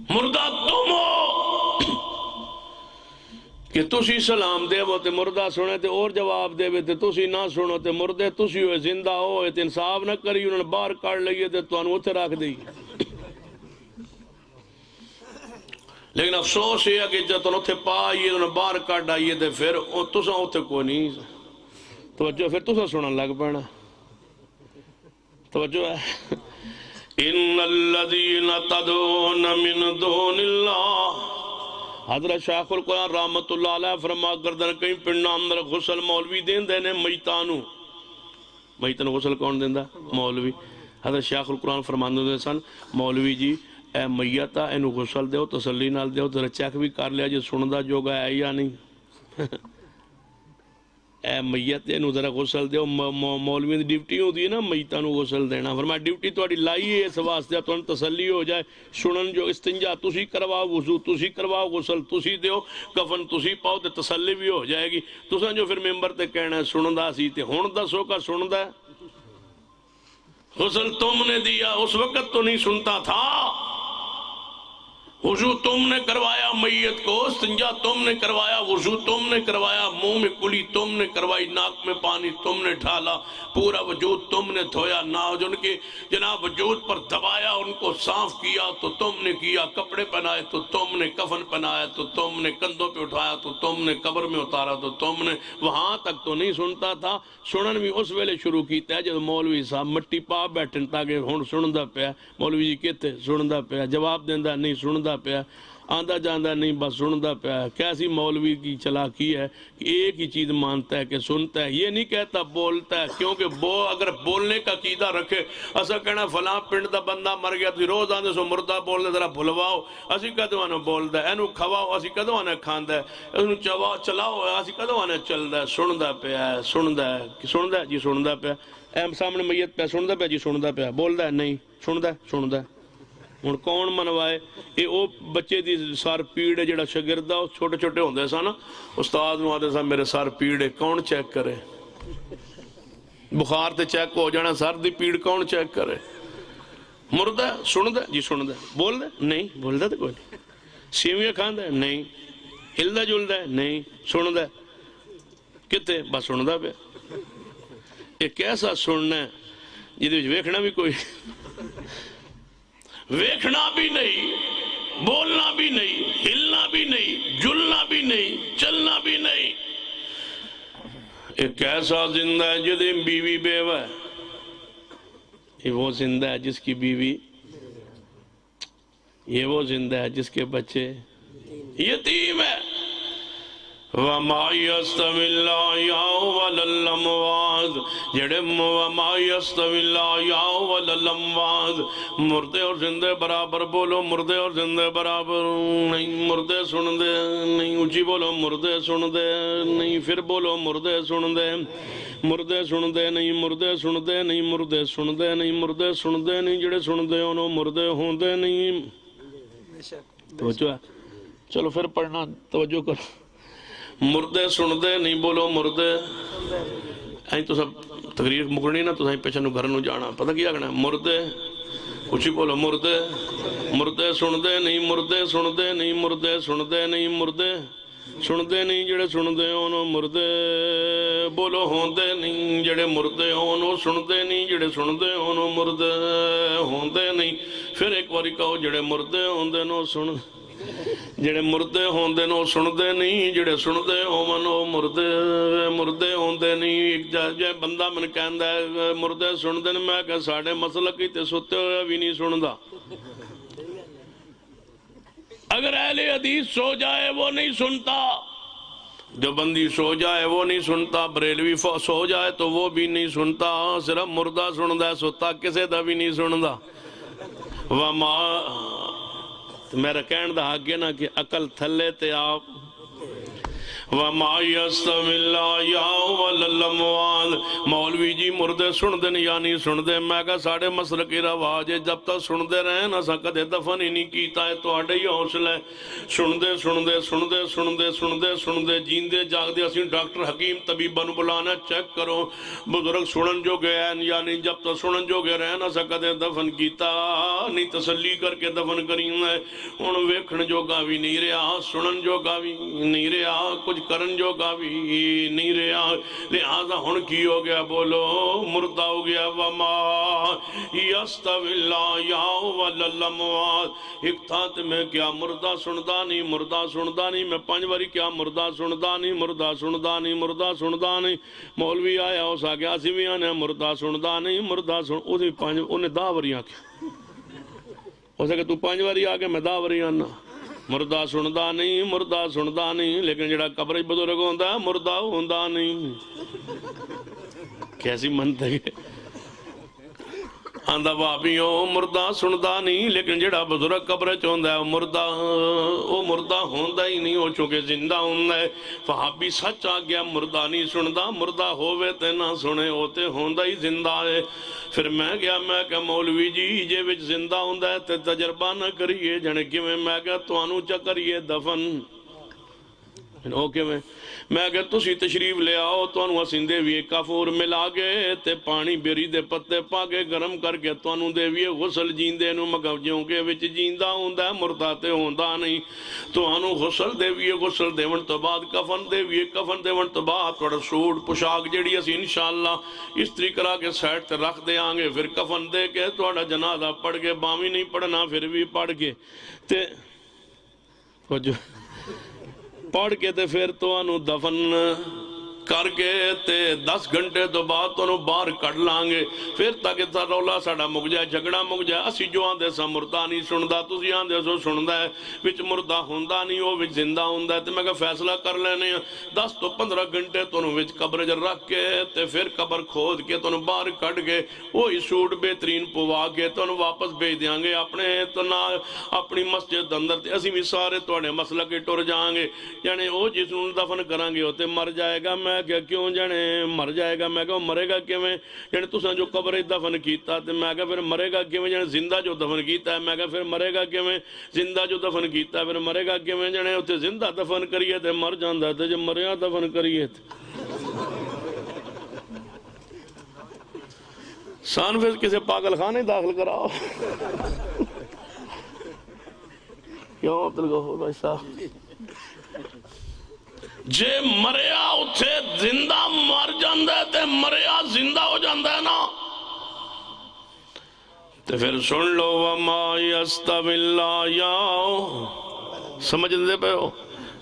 مردہ تم ہو کہ تسی سلام دے وہ تے مردہ سنے تے اور جواب دے تے تسی نہ سنو تے مردے تسی ہوئے زندہ ہوئے تے انصاف نہ کری انہوں نے باہر کر لئیے تے تو انہوں اتھے رکھ دی. لیکن افسوس یہ ہے کہ جب تم اتھے پا آئیے انہوں نے باہر کر آئیے تے پھر تسا اتھے کوئی نہیں توجہ پھر تسا سنن لگ پڑنا. توجہ ہے ان الذین تدعون من دون اللہ. حضرت شیخ القرآن رحمت اللہ علیہ فرما کردن کہیں پڑھنا اندر غسل مولوی دین دینے میتانو. میتانو غسل کون دیندہ؟ مولوی. حضرت شیخ القرآن فرماندے دے سن مولوی جی اے میتا اینو غسل دیو تسلی نال دیو تو چیک بھی کر لیا جی سندہ جوگا ہے یا نہیں. اے میت اینو ذرا غسل دیو. مولوی دی ڈیوٹی ہوتی ہے نا میتاں نو غسل دینا. فرمایا ڈیوٹی تواڈی لائی ہے اس واسطے تانوں تسلی ہو جائے. سنن جو استنجا تسی کرواؤ، وضو تسی کرواؤ، غسل تسی دیو، کفن تسی پاؤ تے تسلی بھی ہو جائے گی. تساں جو پھر ممبر تے کہنا ہے سندا سی تے ہن دسو کا سندا ہے. غسل تم نے دیا اس وقت تو نہیں سنتا تھا. وضو تم نے کروایا میت کو، استنجا تم نے کروایا، وضو تم نے کروایا، منہ میں کلی تم نے کروائی، ناک میں پانی تم نے ڈھالا، پورا وجود تم نے دھویا، جن کے جناب وجود پر دبایا ان کو صاف کیا تو تم نے کیا، کپڑے پہنائے تو تم نے، کفن پہنایا تو تم نے، کندھوں پہ اٹھایا تو تم نے، قبر میں اتارا تو تم نے. وہاں تک تو نہیں سنتا تھا. سنن بھی اس ویلے شروع کیتا ہے جب مولوی صاحب مٹی پا بیٹھن تاکہ ہن سندا پیا. مولوی جی کہتے سندا پیا، جواب دیندا نہیں سندا پیا، آندہ جاندہ نہیں بس سندا پیا. کیسی مولوی کی چلاکی ہے کہ ایک ہی چیز مانتا ہے کہ سنتا ہے، یہ نہیں کہتا بولتا ہے. کیونکہ اگر بولنے کا عقیدہ رکھے اسا کہنا فلاں پنڈ دا بندہ مر گیا تھی روز آندے سو مردہ بولنے ذرا بھلواؤ، اسی کدوں آنے بولدا ہے، اینو کھواؤ اسی کدوں آنے کھاندا ہے، اینو چلاؤ اسی کدوں آنے چلدا ہے. سندا پیا ہے، سندا ہے، سندا ہے جی سندا پیا. ایم سامنے میت پیا سندا پیا جی سندا پیا. بولدا ہے نہیں سندا ہے سندا ہے. ہن کون منوائے؟ یہ او بچے دی سر پیڑ ہے جڑا شاگرد ہے چھوٹے چھوٹے ہوندے سن استاد نوں آدے سن میرے سر پیڑ ہے، کون چیک کرے؟ بخار تے چیک ہو جانا، سر دی پیڑ کون چیک کرے؟ مردہ سندا جی سندا. بولدا نہیں بولدا تے کوئی نہیں. سیویاں کھاندا ہے نہیں. ہلدا جلدا ہے نہیں. سندا کتے بس سندا پیا. ایک ایسا سننا ہے جہدے وچ ویکھنا بھی کوئی ویکھنا بھی نہیں، بولنا بھی نہیں، ہلنا بھی نہیں، جلنا بھی نہیں، چلنا بھی نہیں. ایک ایسا زندہ ہے جدی بیوی بیوہ ہے. یہ وہ زندہ ہے جس کی بیوی، یہ وہ زندہ ہے جس کے بچے یتیم ہے. وَمَا يَسْتَوِي الْأَحْيَاءُ وَلَا الْأَمْوَاتُ جڑے وَمَا يَسْتَوِي الْأَحْيَاءُ وَلَا الْأَمْوَاتُ مردے اور زندے برابر. بولو مردے اور زندے برابر نہیں. مردے سن دے نہیں. اونچی بولو مردے سن دے نہیں. پھر بولو مردے سن دے. مردے سن دے نہیں. مردے سن دے نہیں. مردے سن دے نہیں. مردے سن دے نہیں. جڑے سن دے انہوں مردے ہوں دے نہیں. توجہ ہے. چلو پھر پڑھنا توجہ کرو. مردے سن دے نہیں. بولو مردے. این تو سب تقریر مکرنی نا تو سائیں پیچھے نو گھر نو جانا پتہ کیا کرنا ہے. مردے کچھ بولو مردے. مردے سن دے نہیں. مردے سن دے نہیں. مردے سن دے نہیں. مردے سن دے نہیں. جڑے سن دے انہوں مردے. بولو ہون دے نہیں. جڑے مردے انہوں سن دے نہیں. جڑے سن دے انہوں مردے ہون دے نہیں. پھر ایک باری کہو جڑے مردے ہون دے نو سن جڑے مردے ہوندے نو سندے نہیں. جڑے سندے ہون او مردے ہوندے نہیں. ایک جے بندہ من کہندا ہے مردے سندے نے، میں کہ ساڈے مسلک تے ستے ہوئے بھی نہیں سندا. اگر اہل حدیث سو جائے وہ نہیں سنتا، جو بندی سو جائے وہ نہیں سنتا، بریلوی سو جائے تو وہ بھی نہیں سنتا. صرف مردہ سندا ہے، ستا کسے دا بھی نہیں سندا. وما میرا کہن دا حق ہے نا کہ عقل تھلے تے آپ وما يستوي الأحياء ولا الأموات مولوی جی مردے سن دے یا نہیں سن دے میں کہا ساڑھے مسلک کی رواج ہے جب تک سن دے رہے نا سا کدے دفن ہی نہیں کیتا ہے تو آڑے ہی حوصلہ ہے سن دے سن دے سن دے سن دے سن دے سن دے جین دے جاگ دے اسی ڈاکٹر حکیم طبیبان بلانا چیک کرو بزرگ سنن جو گئے ہیں یا نہیں جب تک سنن جو گئے رہے نا سا کدے دفن کیتا نہیں تسلی کر کے دفن کریں ہے ان ویکھن جو گا بھی نہیں رہا سنن جو گا بھی نہیں رہا کچھ کرن جو گا بھی نہیں رہا لہذا ہن کی ہو گیا بولو مردہ ہو گیا وما یستوی الأحیاء ولا الأموات ایک تھا تے میں کیا مردہ سندا نہیں مردہ سندا نہیں میں 5 باری کیا مردہ سندا نہیں مردہ سندا نہیں مردہ سندا نہیں مولوی آیا اس آگیا اسی بھی آنے مردہ سندا نہیں مردہ سن انہیں 10 باری آکے ہو سکے تو 5 باری آگے میں 10 باری آنا مردہ سندا نہیں مردہ سندا نہیں لیکن جڑا قبر بزرگ ہوندا ہے مردہ ہوندا نہیں کیسی منطق ہے آندہ بابیوں مردہ سندا نہیں لیکن جڑا بزرگ قبر چوندا ہے وہ مردہ ہوندا ہی نہیں ہو چکے زندہ ہوندا ہے فہابی سچ آ گیا مردہ نہیں سندا مردہ ہووے تے نہ سنے ہوتے ہوندا ہی زندہ ہے پھر میں گیا میں کہ مولوی جی جے وچ زندہ ہوندا ہے تے تجربہ نہ کریے جنے کیویں میں کہ توانوں چا کریے دفن اوکے میں کہ تسی تشریف لے آؤ توانوں اسیں دیویے کافور ملا گے تے پانی بیری دے پتے پا کے گرم کر کے توانوں دیویے غسل جیندے نو مگوجوں کے وچ جیندہ ہوندا ہے مردہ تے ہوندا نہیں توانوں غسل دیویے غسل دیون تو بعد کفن دیویے کفن دیون تو بعد توڑا سوٹ پوشاک جیڑی اسی انشاءاللہ استری کرا کے سیٹ تے رکھ دے آنگے پھر کفن دے کے توڑا جنازہ پڑھ کے بامی نہیں پڑھنا پھر بھی پڑھ کے تے پڑھ کے تے پھر تو انو دفن کر کے تے 10 گھنٹے تو بعد تو انو باہر کڑ لانگے پھر تاکہ تا رولا ساڑا مک جائے جھگڑا مک جائے اسی جو آن دے سا مردہ نہیں سندا تسی آن دے سو سندا ہے وچ مردہ ہوندہ نہیں ہو وچ زندہ ہوندہ ہے تے میں کہ فیصلہ کر لینے 10 تو 15 گھنٹے تو انو وچ قبر جر رکھ کے تے پھر قبر کھود کے تو انو باہر کڑ کے وہی سوٹ بہترین پوا کے تو انو واپس بھیج دیاں گے اپنے تو نہ اپنی مسجد اندر تے اسی بھی سارے توڑے مسئلہ کے ٹر جائیں گے یعنی وہ جس انو دفن کرانگے ہوتے مر جائے گا میں کیا کیوں جانے مر جائے گا میں کہا مرے گا کیوں یعنی تُساں جو قبر دفن کیتا تے میں کہا پھر مرے گا کیوں یعنی زندہ جو دفن کیتا ہے میں کہا پھر مرے گا کیوں زندہ جو دفن کیتا ہے پھر مرے گا کیوں یعنی ہوتے زندہ دفن کریے تے مر جاندہ تے جب مریا دفن کریے تے سان پھر کسے پاگل خانے داخل کراؤ کیوں عبدالغفور بھائی صاحب جے مریا اتھے زندہ مر جاندہ ہے تے مریا زندہ ہو جاندہ ہے نا تے پھر سن لو وما یستوی الأحیاء سمجھ دے پہ ہو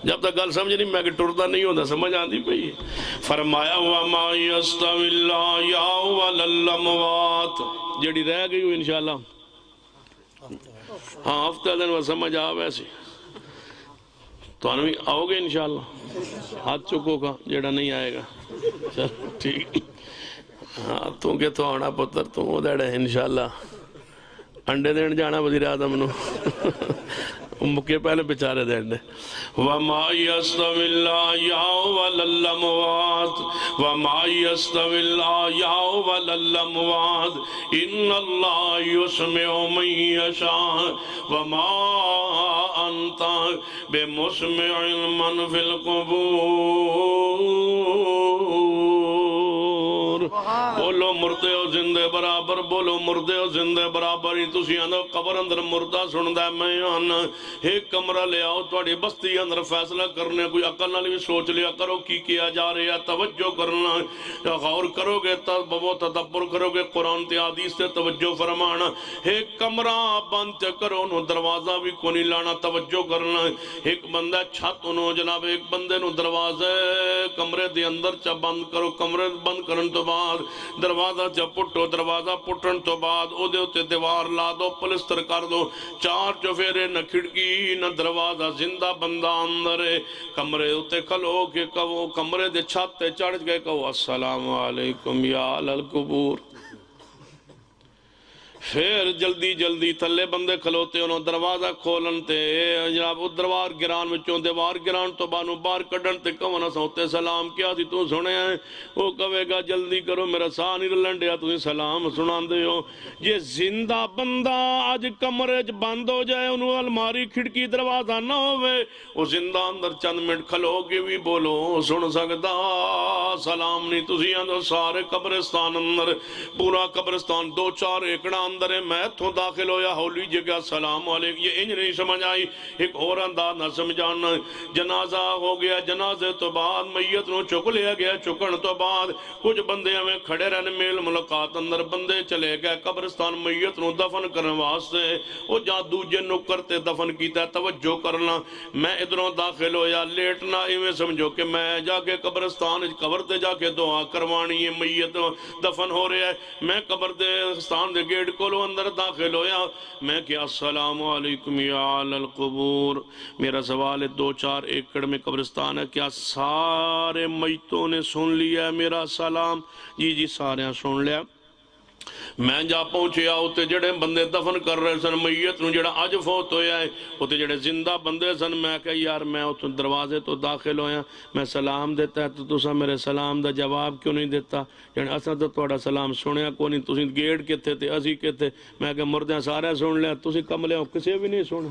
جب تک گل سمجھ نہیں میں کہ ٹردہ نہیں ہوتا سمجھ آن دی پئی فرمایا وما یستوی الأحیاء ولا الأموات جڑی رہ گئی ہو انشاءاللہ ہاں ہفتہ دن وہ سمجھ آ ویسی تو انہوں آؤ گے انشاءاللہ ہاتھ چکو کا جڑا نہیں آئے گا چل ٹھیک ہاں تو کہ تو آنا پتر تو وہ دیڑے انشاءاللہ انڈے دین جانا وزیر اعظم نو مکے پہلے بچارے دینے وما یستوی الأحیاء ولا الأموات وما یستوی الأحیاء ولا الأموات ان اللہ یسمع من یشاء وما انت بمسمع من فی القبور بولو مردے ہو زندے برابر بولو مردے ہو زندے برابر ہی تسی آندھو قبر اندر مردہ سندہ میں آنا ایک کمرہ لے آؤ توڑی بستی اندر فیصلہ کرنے کوئی عقل نہ بھی سوچ لیا کرو کی کیا جا رہے ہیں توجہ کرنا غور کرو گے تدبر کرو گے قرآن تے حدیث تے توجہ فرمانا ایک کمرہ بند کرو نو دروازہ بھی کو نہیں لانا توجہ کرنا ایک بندہ چھت انہوں جناب ایک بندے نو دروازہ کمرے دے اندر چا بند کرو کمرے بند کرن تو بعد دروازہ چا پٹو دروازہ پٹن تو بعد او دے ہوتے دیوار لا دو پلستر کر دو 4 چوفیرے نہ کھڑکی نہ دروازہ زندہ بندہ اندر ہے کمرے ہوتے کھلو کہ کہو کمرے دے چھت تے چڑھ گئے کہو السلام علیکم یا القبور پھر جلدی جلدی تھلے بندے کھلوتے انہوں دروازہ کھولن تے جناب وہ دروار گران وچوں دیوار گران تو بانو باہر کڈن تے کون سوتے سلام کیا تھی تو سنے ہیں وہ کہے گا جلدی کرو میرا ساہ نہیں رلن دیا تھی سلام سنان دے ہو یہ زندہ بندہ آج کمرے بند ہو جائے انہوں الماری کھڑکی دروازہ نہ ہوئے وہ زندہ اندر چند منٹ کھلو کے بھی بولو سن سکتا سلام نہیں تسی اندر سارے قبرستان اندر پورا قبرستان 2-4 ایکڑا اندر ہے میں تو داخل ہویا ہولی جگہ سلام علیکم یہ انج نہیں سمجھ آئی ایک اور انداز نہ سمجھانا جنازہ ہو گیا جنازے تو بعد میت نو چک لیا گیا چکن تو بعد کچھ بندے ہمیں کھڑے رہنے میل ملاقات اندر بندے چلے گئے قبرستان میت نو دفن کرنے واسطے وہ جا دوجے نکر تے دفن کیتا ہے توجہ کرنا میں ادھروں داخل ہویا لیٹنا ایویں سمجھو کہ میں جا کے قبرستان قبر تے جا کے دعا کروانی ہے میت دفن ہو رہا ہے میں قبرستان دے گیٹ کولو اندر داخل ہویا میں کیا السلام علیکم یا اہل القبور میرا سوال ہے 2-4 ایکڑ میں قبرستان ہے کیا سارے میتوں نے سن لیا ہے میرا سلام جی سارے سن لیا میں جا پہنچیا ہوتے جڑے بندے دفن کر رہے سن میت نو جڑا اج فوت ہویا ہے ہوتے جڑے زندہ بندے سن میں کہا یار میں اتوں دروازے تو داخل ہویا میں سلام دیتا ہے تو تسا میرے سلام دا جواب کیوں نہیں دیتا یعنی اساں تو تہاڈا سلام سنیا کو نہیں تسی گیٹ کتے تے اسی کتے میں کہ مردیاں سارے سن لیا تسی کملے ہو کسے بھی نہیں سنا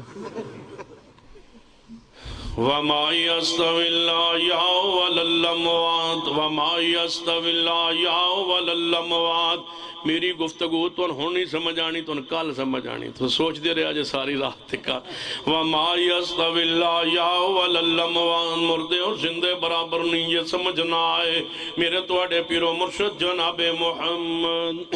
وَمَا يَسْتَوِي الْأَحْيَاءُ وَلَا الْأَمْوَاتُ وَمَا يَسْتَوِي الْأَحْيَاءُ وَلَا الْأَمْوَاتُ میری گفتگو تو ہون نہیں سمجھ آنی تو کل سمجھ آنی تو سوچ دے رہے آجے ساری رات تکا وَمَا يَسْتَوِي الْأَحْيَاءُ وَلَا الْأَمْوَاتُ مردے اور زندے برابر نہیں یہ سمجھنا ہے میرے توڑے پیرو مرشد جناب محمد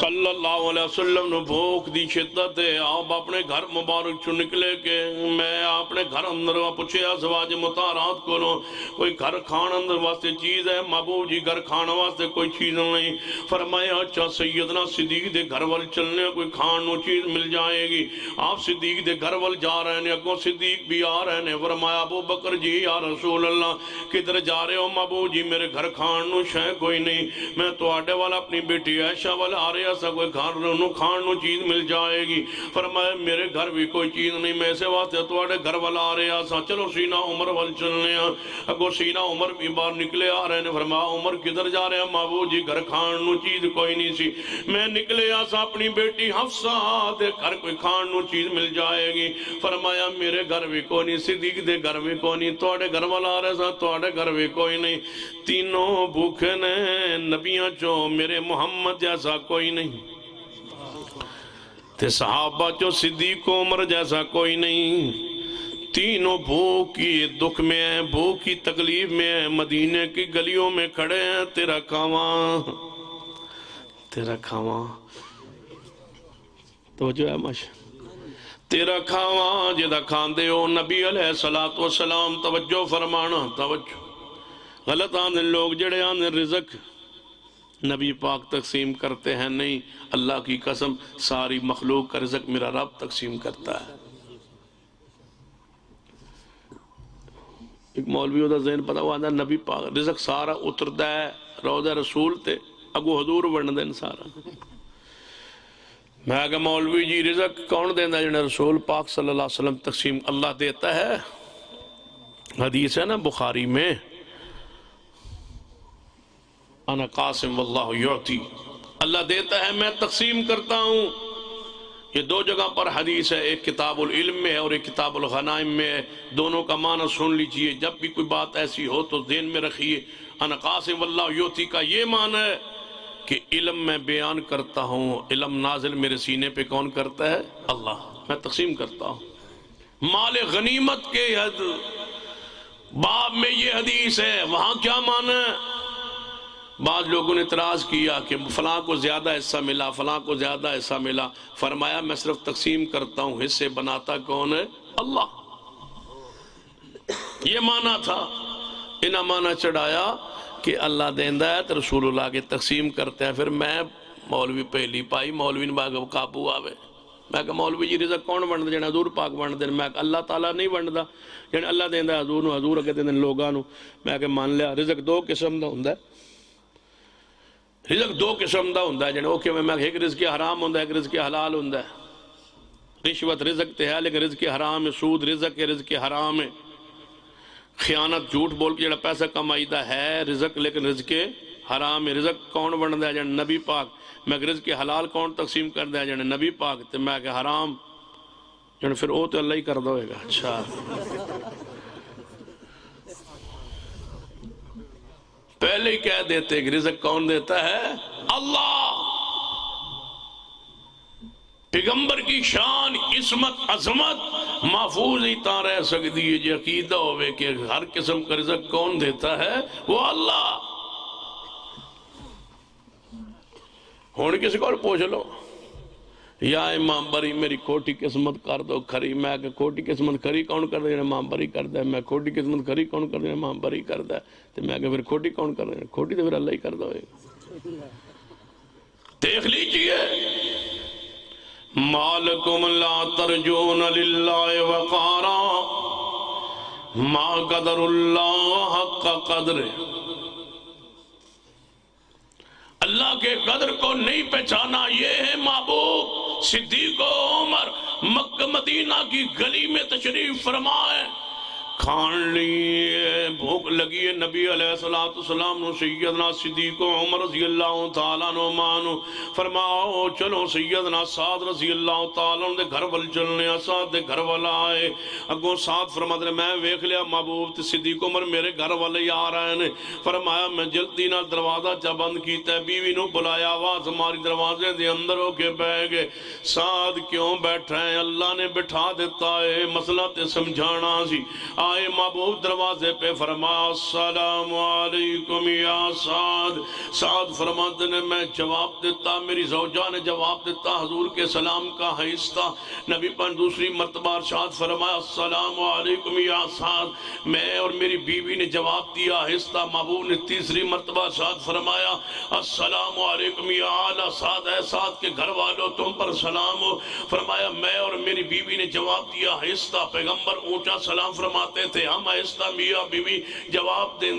صلی اللہ علیہ وسلم نے بھوک دی شدت ہے آپ اپنے گھر مبارک چو نکلے کہ میں اپنے گھر اندر پوچھے ازواج مطہرات کو لو کوئی گھر کھان اندر واسطے چیز ہے محبوب جی گھر کھان واسطے کوئی چیز نہیں فرمایا اچھا سیدنا صدیق دے گھر وال چلنے کوئی کھان نو چیز مل جائے گی آپ صدیق دے گھر وال جا رہے ہیں اگوں صدیق بھی آ رہے ہیں فرمایا ابو بکر جی یا رسول اللہ کدھر جا رہے ہو محبوب جی میرے گھر کھان نو شے کوئی نہیں میں تو آٹے والا اپنی بیٹی عائشہ والا آ رہے ایسا کوئی گھر نو کھان نو چیز مل جائے گی فرمایا میرے گھر بھی کوئی چیز نہیں میں سے واسطے تو آٹے گھر والا آ رہے ایسا چلو سینہ عمر وال چلنے ہیں اگو سینہ عمر بھی بار نکلے آ رہے ہیں فرمایا عمر کدھر جا رہے ہیں محبوب جی گھر کھان نو چیز کوئی نہیں سی میں نکلے آسا اپنی بیٹی حفصہ دے گھر کوئی کھان نو چیز مل جائے گی فرمایا میرے گھر بھی کوئی نہیں صدیق دے گھر بھی کوئی نہیں توڑے گھر والا آ رہے سا توڑے گھر بھی کوئی نہیں تینوں بھوکے نے نبیاں چو میرے محمد جیسا کوئی نہیں تے صحابہ چو صدیق و عمر جیسا کوئی نہیں تینوں بھوک کی دکھ میں ہیں بھوک کی تکلیف میں ہیں مدینے کی گلیوں میں کھڑے ہیں تیرا کھاواں توجہ ہے ماشاء تیرا کھاواں جدہ کھاندے ہو نبی علیہ السلام توجہ فرمانا توجہ غلط آنے لوگ جڑے آنے رزق نبی پاک تقسیم کرتے ہیں نہیں اللہ کی قسم ساری مخلوق کا رزق میرا رب تقسیم کرتا ہے ایک مولوی ہوتا ذہن پتا ہوا نبی پاک رزق سارا اتردا ہے روضہ رسول تے اگو حضور ورن دین سارا میں کہا مولوی جی رزق کون دینا جنہیں رسول پاک صلی اللہ علیہ وسلم تقسیم اللہ دیتا ہے حدیث ہے نا بخاری میں انا قاسم واللہ یعطی اللہ دیتا ہے میں تقسیم کرتا ہوں یہ دو جگہ پر حدیث ہے ایک کتاب العلم میں ہے اور ایک کتاب الغنائم میں ہے دونوں کا معنی سن لیجئے جب بھی کوئی بات ایسی ہو تو ذہن میں رکھیے انا قاسم واللہ یعطی کا یہ معنی ہے کہ علم میں بیان کرتا ہوں علم نازل میرے سینے پہ کون کرتا ہے اللہ میں تقسیم کرتا ہوں مال غنیمت کے باب میں یہ حدیث ہے وہاں کیا معنی ہے بعض لوگوں نے اعتراض کیا کہ فلاں کو زیادہ حصہ ملا فلاں کو زیادہ حصہ ملا فرمایا میں صرف تقسیم کرتا ہوں حصے بناتا کون ہے اللہ یہ معنی تھا انہا معنی چڑھایا کہ اللہ دیندہ ہے تو رسول اللہ کے تقسیم کرتے ہیں پھر میں مولوی پہلی پائی مولوی نے باغ قابو آوے میں کہا مولوی جی رزق کون بند دے حضور پاک بند دے میں کہا اللہ تعالیٰ نہیں بند دا یعنی اللہ دیندہ ہے حضور نو حضور اگے دیندہ لوگانو میں کہا مان لیا رزق دو قسم دا ہوں رزق دو قسم دا ہوندا ہے جنے او کہ میں ایک رزق حرام ہوندا ہے ایک رزق حلال ہوندا ہے رشوت رزق تے ہے لیکن رزق حرام ہے سود رزق ہے رزق حرام ہے خیانت جھوٹ بول کے جڑا پیسہ کمائیدا ہے رزق لیکن رزق حرام ہے رزق کون بندا ہے جنے نبی پاک میں رزق حلال کون تقسیم کردا ہے جنے نبی پاک تے میں کہ حرام جنے پھر او تے اللہ ہی کردا ہوئے گا اچھا پہلے ہی کہہ دیتے کہ رزق کون دیتا ہے اللہ پیغمبر کی شان عصمت عظمت محفوظ ہی تا رہ سکتی ہے جی عقیدہ ہوئے کہ ہر قسم کا رزق کون دیتا ہے وہ اللہ ہونے کسی کو اور پوچھ لو یا امام بری میری کھوٹی قسمت کر دو کھری میں کہ کھوٹی قسمت کھری کون کر دے امام بری کر دے میں کھوٹی قسمت کھری کون کر دے امام بری کر دے تو میں کہ پھر کھوٹی کون کر دے کھوٹی تو پھر اللہ ہی کر دو دیکھ لیجئے مالکم لا ترجون للہ وقارا ما قدر اللہ حق قدر اللہ کے قدر کو نہیں پہچانا یہ ہے محبوب صدیق و عمر مکہ مدینہ کی گلی میں تشریف فرمائے کھان لیے بھوک لگی ہے نبی علیہ السلام نے سیدنا صدیق و عمر رضی اللہ تعالیٰ عنہ مانو فرماؤ چلو سیدنا سعد رضی اللہ تعالیٰ عنہ دے گھر وال چلنے سعد دے گھر والا آئے اگوں سعد فرماتے ہیں میں ویکھ لیا محبوب تے صدیق عمر میرے گھر والے آ رہے ہیں فرمایا میں جلدی نہ دروازہ جا بند کیتا ہے بیوی نو بلایا آواز ہماری دروازے دے اندر ہو کے بیٹھ گئے سعد کیوں بیٹھا ہے اللہ نے بٹھا دیتا ہے مسئلہ تے سمجھانا سی آئے محبوب دروازے پہ فرما السلام علیکم یا سعد سعد فرماتے نے میں جواب دیتا میری زوجہ نے جواب دیتا حضور کے سلام کا حصہ نبی پر دوسری مرتبہ ارشاد فرمایا السلام علیکم یا سعد میں اور میری بیوی نے جواب دیا حصہ محبوب نے تیسری مرتبہ ارشاد فرمایا السلام علیکم یا آل سعد اے سعد کے گھر والوں تم پر سلام ہو فرمایا میں اور میری بیوی نے جواب دیا حصہ پیغمبر اونچا سلام فرماتے تھے ہم ایسا میاں بیوی جواب دے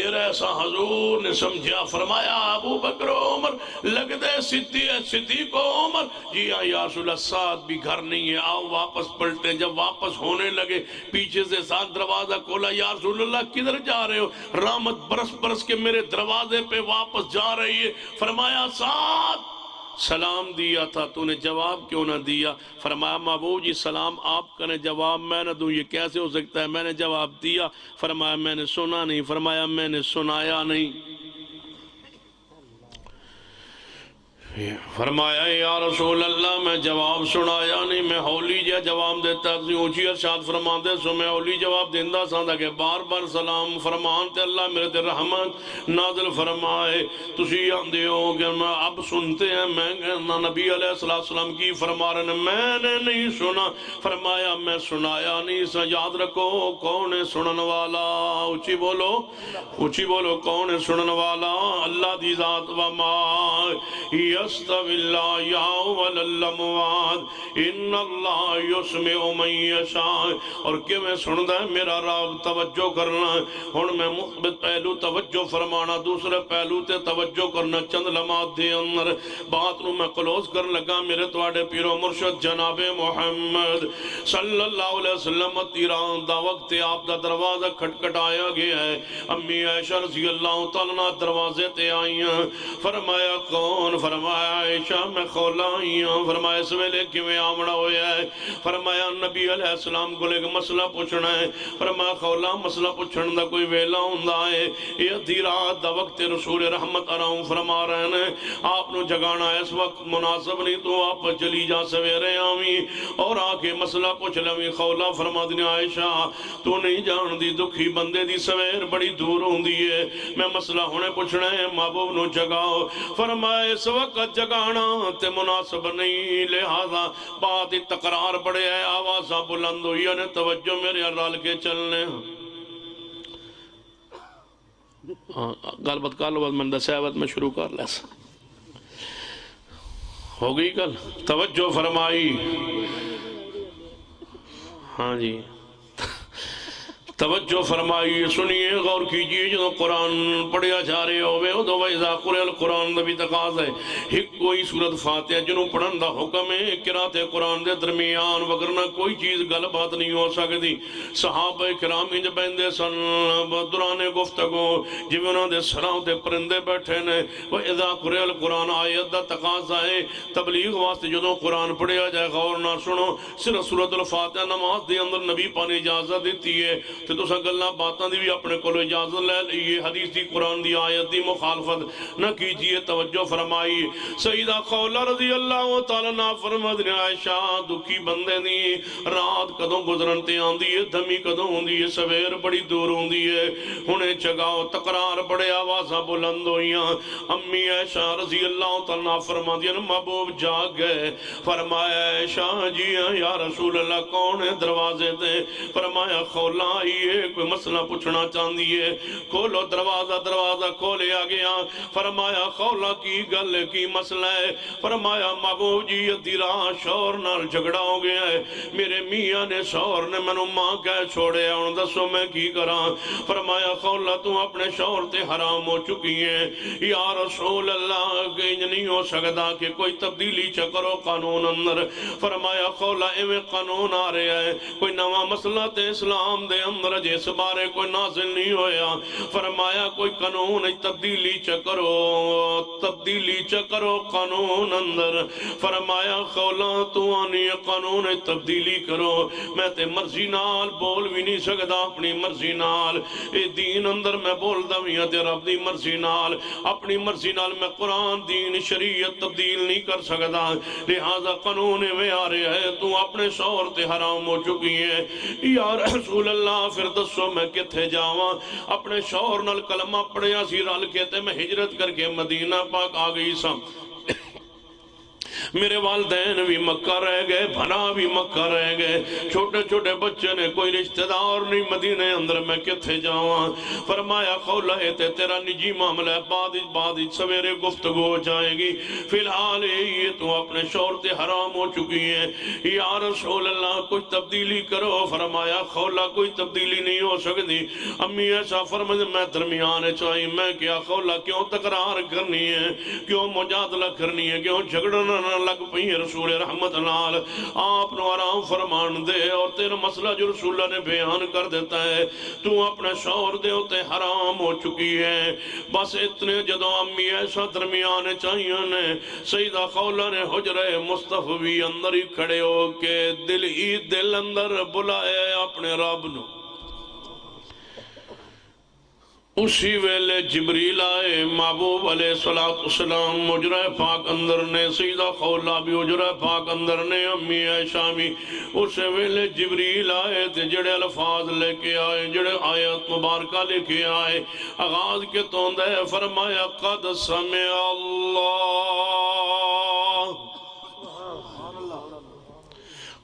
رہے ایسا حضور نے سمجھا فرمایا ابو بکر و عمر لگ دے صدیق و عمر جی ہاں یا رسول اللہ سعد بھی گھر نہیں ہے آؤ واپس پلٹیں جب واپس ہونے لگے پیچھے سے ساتھ دروازہ کھولا یا رسول اللہ کدھر جا رہے ہو رحمت برس برس کے میرے دروازے پہ واپس جا رہی ہے فرمایا سعد سلام دیا تھا تو نے جواب کیوں نہ دیا فرمایا محبوب جی سلام آپ کا نے جواب میں نہ دوں یہ کیسے ہو سکتا ہے میں نے جواب دیا فرمایا میں نے سنا نہیں فرمایا میں نے سنایا نہیں فرمایا یا رسول اللہ میں جواب سنایا نہیں میں ہولی جا جواب دیتا تھی اونچی ارشاد فرماتے سو میں ہولی جواب دیندہ سانتا کہ بار بار سلام فرمان تے اللہ میرے تے رحمت نازل فرمائے تسی آندے ہو کہ میں اب سنتے ہیں میں کہنا نبی علیہ السلام کی فرما رہے ہیں میں نے نہیں سنا فرمایا میں سنایا نہیں سا یاد رکھو کون ہے سنن والا اونچی بولو کون ہے سنن والا اللہ دی ذات و ما يستوي الله يا ولا الاموات ان اللہ يسمع من يشاء اور کہ میں سندا ہے میرا رب توجہ کرنا ہن میں مثبت پہلو توجہ فرمانا دوسرے پہلو تے توجہ کرنا چند لمحات دے اندر بات نو میں کلوز کرن لگا میرے تواڈے پیر و مرشد جناب محمد صلی اللہ علیہ وسلم تیران دا وقت آپ دا دروازہ کھٹکھٹایا گیا ہے امی عائشہ رضی اللہ تعالیٰ عنہ دروازے تے آئی ہیں فرمایا کون فرمایا عائشہ میں خولا آئی ہوں فرمایا اس ویلے کیویں آمنا ہویا ہے فرمایا نبی علیہ السلام کو لے کے مسئلہ پوچھنا ہے فرمایا خولا مسئلہ پوچھن دا کوئی ویلا ہوندا ہے یہ ادھی رات دا وقت رسول رحمت آراؤں فرما رہے ہیں آپ نو جگانا اس وقت مناسب نہیں تو آپ چلی جا سویرے آمیں اور آکے مسئلہ پوچھ لویں خولا فرما دنی عائشہ تو نہیں جان دی دکھی بندے دی سویر بڑی دور ہوں ہے میں مسئلہ ہونے پوچھنا ہے محبوب نو جگاؤ فرمایا اس وقت جگانا تے مناسب نہیں لہذا بات تقرار پڑے ہے آوازہ بلند ہوئی نے توجہ میرے رال کے چلنے گل بات کر لو بات من دسیا بات میں شروع کر لیس ہو گئی گل توجہ فرمائی ہاں جی توجہ فرمائیے، سنیے، غور کیجئے، جو قرآن پڑھیا جا رہے ہوئے ادو وَإِذَا قُرِئَ الْقُرْآنُ نبی تقاض ہے ایک کوئی سورت فاتحہ جنہوں پڑھن دا حکم ہے قرات قرآن دے درمیان، وگرنہ کوئی چیز گل بات نہیں ہو سکتی۔ صحابہ کرام انج بیندے سن دوران گفتگو جو انہوں دے سراؤں دے پرندے بیٹھے نے۔ وَإِذَا قُرِئَ الْقُرْآنُ آیت دا تقاضا ہے تبلیغ واسطے جدوں قرآن پڑھیا جائے غور نہ سنو، صرف سورۃ الفاتحہ نماز دے اندر نبی پاک نے اجازت دیتی ہے، تو تساں گلاں باتاں دی بھی اپنے کولوں اجازت لے لئیے، حدیث دی قرآن دی آیت دی مخالفت نہ کیجئے۔ توجہ فرمائی، سیدہ خولہ رضی اللہ تعالیٰ عنہ فرماتی ہیں عائشہ دکھی بندے دی رات کدوں گزرنتے آندی ہے، دھمی کدوں ہوندی ہے، سویر بڑی دور ہوندی ہے، ہنے چگاؤ تقرار بڑے آوازاں بلند ہوئیاں۔ امی عائشہ رضی اللہ تعالیٰ عنہ فرماتی ہیں محبوب جاگ گئے، فرمایا عائشہ جی یا رسول اللہ کون ہے دروازے تے؟ فرمایا خولہ آئیے کوئی مسئلہ پوچھنا چاندی ہے، کھولو دروازہ، دروازہ کھولے آگیا۔ فرمایا خولہ کی گل کی مسئلہ ہے؟ فرمایا محبوب جی ادھی رات شوہر نال جھگڑا ہو گیا ہے، میرے میاں نے شوہر نے منو ماں کہہ چھوڑے ہن دسو میں کی کراں؟ فرمایا خولہ تو اپنے شوہر تے حرام ہو چکی ہیں، یا رسول اللہ کہ نہیں ہو سکتا کہ کوئی تبدیلی چکرو قانون اندر۔ فرمایا خولہ ایویں قانون آ رہا ہے، کوئی نواں مسئلہ تے اسلام دے اندر جس بارے کوئی نازل نہیں ہویا۔ فرمایا کوئی قانون تبدیلی چکرو، تبدیلی چکرو قانون اندر۔ فرمایا خولہ تو آنی قانون تبدیلی کرو، میں تے مرضی نال بول بھی نہیں سکتا اپنی مرضی نال، اے دین اندر میں بول دویاں تے رب دی مرضی نال، اپنی مرضی نال میں قرآن دین شریعت تبدیل نہیں کر سکتا، لہذا قانون میں آ رہے ہے تو اپنے شوہر تے حرام ہو چکی ہے۔ یا رسول اللہ پھر دسو میں کتھے جاواں؟ اپنے شوہر نال کلمہ پڑھیا سی رل کے تے میں ہجرت کر کے مدینہ پاک آ گئی سا، میرے والدین بھی مکہ رہ گئے، بھنا بھی مکہ رہ گئے، چھوٹے چھوٹے بچے نے کوئی رشتہ دار نہیں مدینے اندر، میں کتھے جاواں؟ فرمایا خولہ تے تیرا نجی معاملہ ہے، بعد سویرے گفتگو ہو جائے گی، فی الحال یہ تو اپنے شوہر تے حرام ہو چکی ہیں۔ یا رسول اللہ کچھ تبدیلی کرو۔ فرمایا خولہ کوئی تبدیلی نہیں ہو سکتی۔ امی ایسا فرمائے میں درمیان چاہیے، میں کیا خولہ کیوں تکرار کرنی ہے، کیوں مجادلہ کرنی ہے، کیوں جھگڑنا لگ پئی؟ رسول رحمت نال آپ نو آرام فرمان دے، اور تیرا مسئلہ جو رسول اللہ نے بیان کر دیتا ہے تو اپنے شوہر دے ہوتے حرام ہو چکی ہے۔ بس اتنے جدو امی ایسا درمیان چاہیے نے سیدہ خولہ نے حجرہ مصطفی اندر ہی کھڑے ہو کے دل ہی دل اندر بلائے اپنے رب نو۔ اسی ویلے جبریل آئے، محبوب علیہ السلام حجرہ پاک اندر نے، سیدہ خولہ بھی حجرہ پاک اندر نے، امی عائشہ بھی۔ اسی ویلے جبریل آئے تھے جڑے الفاظ لے کے آئے، جڑے آیت مبارکہ لے کے آئے، آغاز کے توندے فرمایا قد سمع اللہ،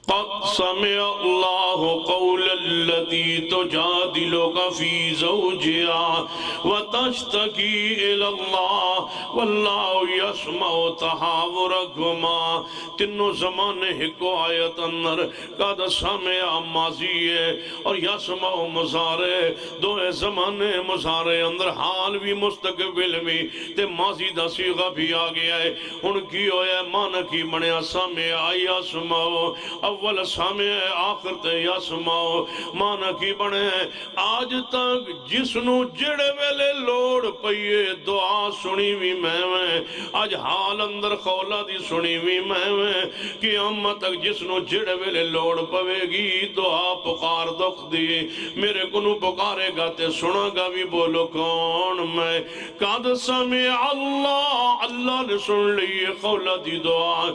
قد سمع اللہ قول التي تجادلك في زوجها وتشتكي إلى الله والله يسمع تحاوركما۔ تینوں زمانے ہکو آیت اندر قد سمع ماضی ہے اور یسمع مضارع، دوئے زمانے مضارع اندر حال بھی مستقبل بھی تے ماضی دا صیغہ بھی آ گیا ہے۔ ان کی ہویا معنی کی بنیا سمع یسمع، اول سامع آخر تے یسمعو، مانا کی بنے آج تک جس نو جڑے ویلے لوڑ پئیے دعا سنی بھی میں آج حال اندر خولہ دی سنی بھی میں قیامت تک جس نو جڑے ویلے لوڑ پوے گی دعا پکار دکھ دی میرے کنو پکارے گا تے سنا گا بھی بولو کون میں۔ قد سمع اللہ، اللہ نے سن لیے خولہ دی دعا۔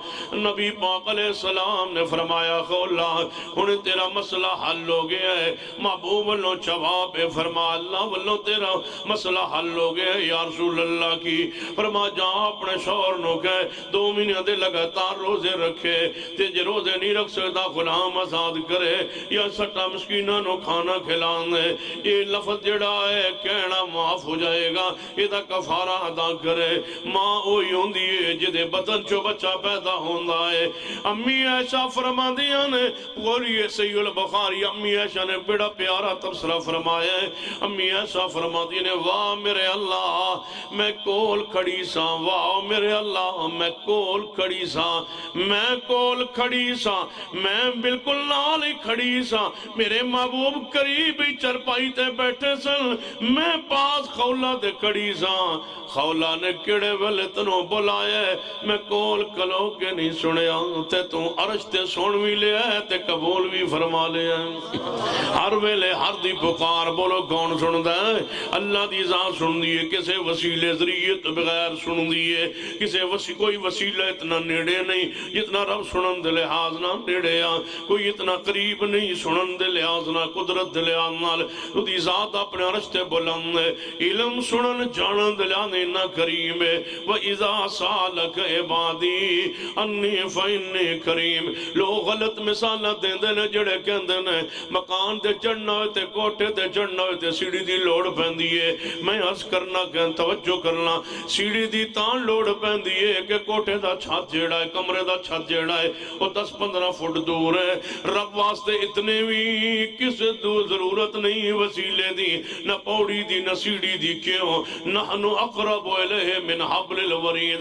نبی پاک علیہ السلام نے فرمایا خولہ انہیں تیرا مسئلہ حل ہو گیا ہے۔ محبوب اللہ جواب فرما اللہ واللہ تیرا مسئلہ حل ہو گیا ہے یا رسول اللہ کی۔ فرما جہاں اپنے شوہر نو کہے 2 مہینے دے لگاتار روزے رکھے تے جے روزے نہیں رکھ سکتا غلام آزاد کرے یا سٹا مسکینہ نو کھانا کھلان دے، یہ لفظ جڑا ہے کہنا معاف ہو جائے گا، یہ دا کفارہ ادا کرے۔ ماں ہوئی ہوندی ہے جدے بدن چو بچہ پیدا ہوندہ ہے۔ امی ایسا فرما دیا نے پوری صحیح البخاری امی عائشہ نے بڑا پیارا تبصرہ فرمایا ہے امی عائشہ فرماتی نے واہ میرے اللہ میں کول کھڑی سا واہ میرے اللہ میں کول کھڑی سا میں کول کھڑی سا میں بالکل نال ہی کھڑی سا میرے محبوب قریب ہی چرپائی تے بیٹھے سن میں پاس خولا دے کھڑی سا خولا نے کڑے ویلے تنوں بلایا میں کول کلو کے نہیں سنیا تے تو عرش تے سن بھی لیا ہے تے قبول بھی فرما لیا ہے ہر ویلے ہر دی پکار بولو کون سن دا ہے اللہ دی ذات سن دیئے کسے وسیلے ذریعے تو بغیر سن دیئے کسے کوئی وسیلہ اتنا نیڑے نہیں جتنا رب سنن دے لحاظ نہ نیڑے آ کوئی اتنا قریب نہیں سنن دے لحاظ نہ قدرت دے لحاظ نال تو دی ذات اپنے عرش تے بلند ہے علم سنن جانن دے لحاظ نہ کریم ہے وَإِذَا سَالَكَ عِبَادِي اَنِّي فَإِنِّي کریم لوگ غلط مثالہ دیں دے نے جڑے کہندے نے مکان تے چڑھنا ہوئے تے کوٹے تے چڑھنا ہوئے تے سیڑھی دی لوڑ پہن دیئے میں عرض کرنا کہن توجہ کرنا سیڑھی دی تان لوڑ پہن دیئے کہ کوٹے دا چھت جیڑا ہے کمرے دا چھت جیڑا ہے وہ 10-15 فٹ دور ہے رب واسطے اتنے بھی کس دور ضرورت نہیں وسیلے دی نہ پوڑی دی نہ سیڑھی دی کیوں نحنو اقرب الیہ من حبل الورید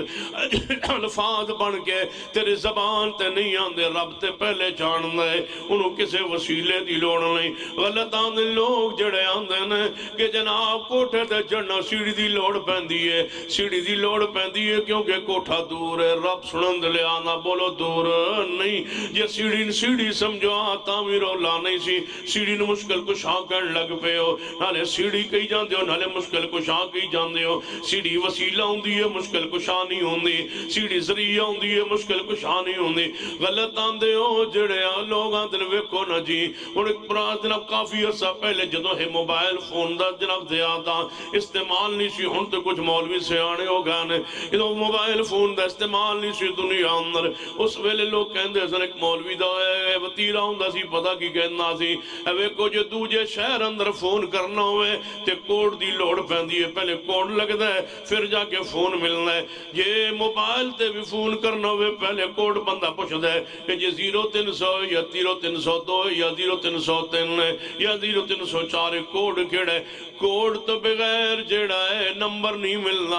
الفاظ بن کے تیرے زبان تے نہیں آندے رب تے پہلے جان دے انہوں کسے وسیلے دی لوڑ نہیں غلط آندے لوگ جڑے آندے نے کہ جناب کوٹھے تے چڑھنا سیڑھی دی لوڑ پہندی ہے سیڑھی دی لوڑ پہندی ہے کیونکہ کوٹھا دور ہے رب سنند لے آنا بولو دور نہیں یہ سیڑھی سمجھو آتا بھی رولا نہیں سی سیڑھی نو مشکل کو شاہ کرن لگ پے ہو نالے سیڑھی کئی جان دے ہو نالے مشکل کو شاہ کئی جان دے ہو سیڑھی وسیلہ ہوں دی ہے مشکل کو شاہ نہیں ہوں دی سیڑھی ذریعہ ہوں دی ہے مشکل کو شاہ نہیں ہوں دی غلط آن دے ہو جڑے لوگ آن دے ویکو نا جی اور ایک پراز جناب کافی عرصہ پہلے جدو ہے موبائل فون دا جناب دیا تھا استعمال نہیں سی ہون تے کچھ مولوی سے آنے ہو گانے جدو موبائل فون دا استعمال نہیں سی دنیا اندر اس ویلے لوگ کہندے سن ایک مولوی دا ہے وطیرہ ہوں دا سی پتا کی کہنا سی ویکو جو دوجے شہر اندر فون کرنا ہوئے تے کوڈ دی لوڑ پہندی ہے پہلے کوڈ لگتا ہے پھر جا کے فون ملنا ہے یہ موبائل تے بھی فون کرنا ہوئے پہلے کوڈ بندہ پوچھتا ہے کہ یہ 0300 یا 0302 یا 0303 یا 0304 کوڈ کیڑا ہے کوڈ تو بغیر جیڑا ہے نمبر نہیں ملنا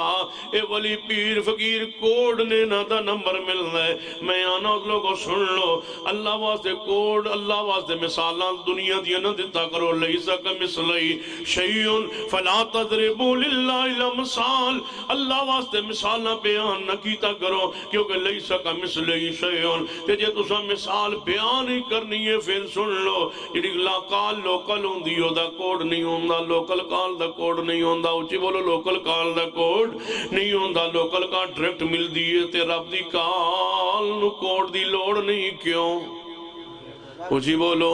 اے ولی پیر فقیر کوڈ نے نہ دا نمبر ملنا ہے میں آنا اس لوگوں سن لو اللہ واسطے کوڈ اللہ واسطے مثالاں دنیا دیا نہ دیتا کرو لیسا کا مثلی شیئن فلا تضربو للہ الامثال اللہ واسطے مثالاں بیان نہ کیتا کرو کیونکہ لیسا کا مثلی شیئن تے جے تسا مثال بیان ہی کرنی ہے پھر سن لو جڑی کال لوکل ہوں دیو دا کوڈ نہیں ہوں the local call the code نہیں ہوں دا اچھی بولو لوکل کال دا کوڈ نہیں ہوں دا لوکل کال ڈریکٹ مل دیئے تے رب دی کال نو کوڈ دی لوڑ نہیں کیوں اچھی بولو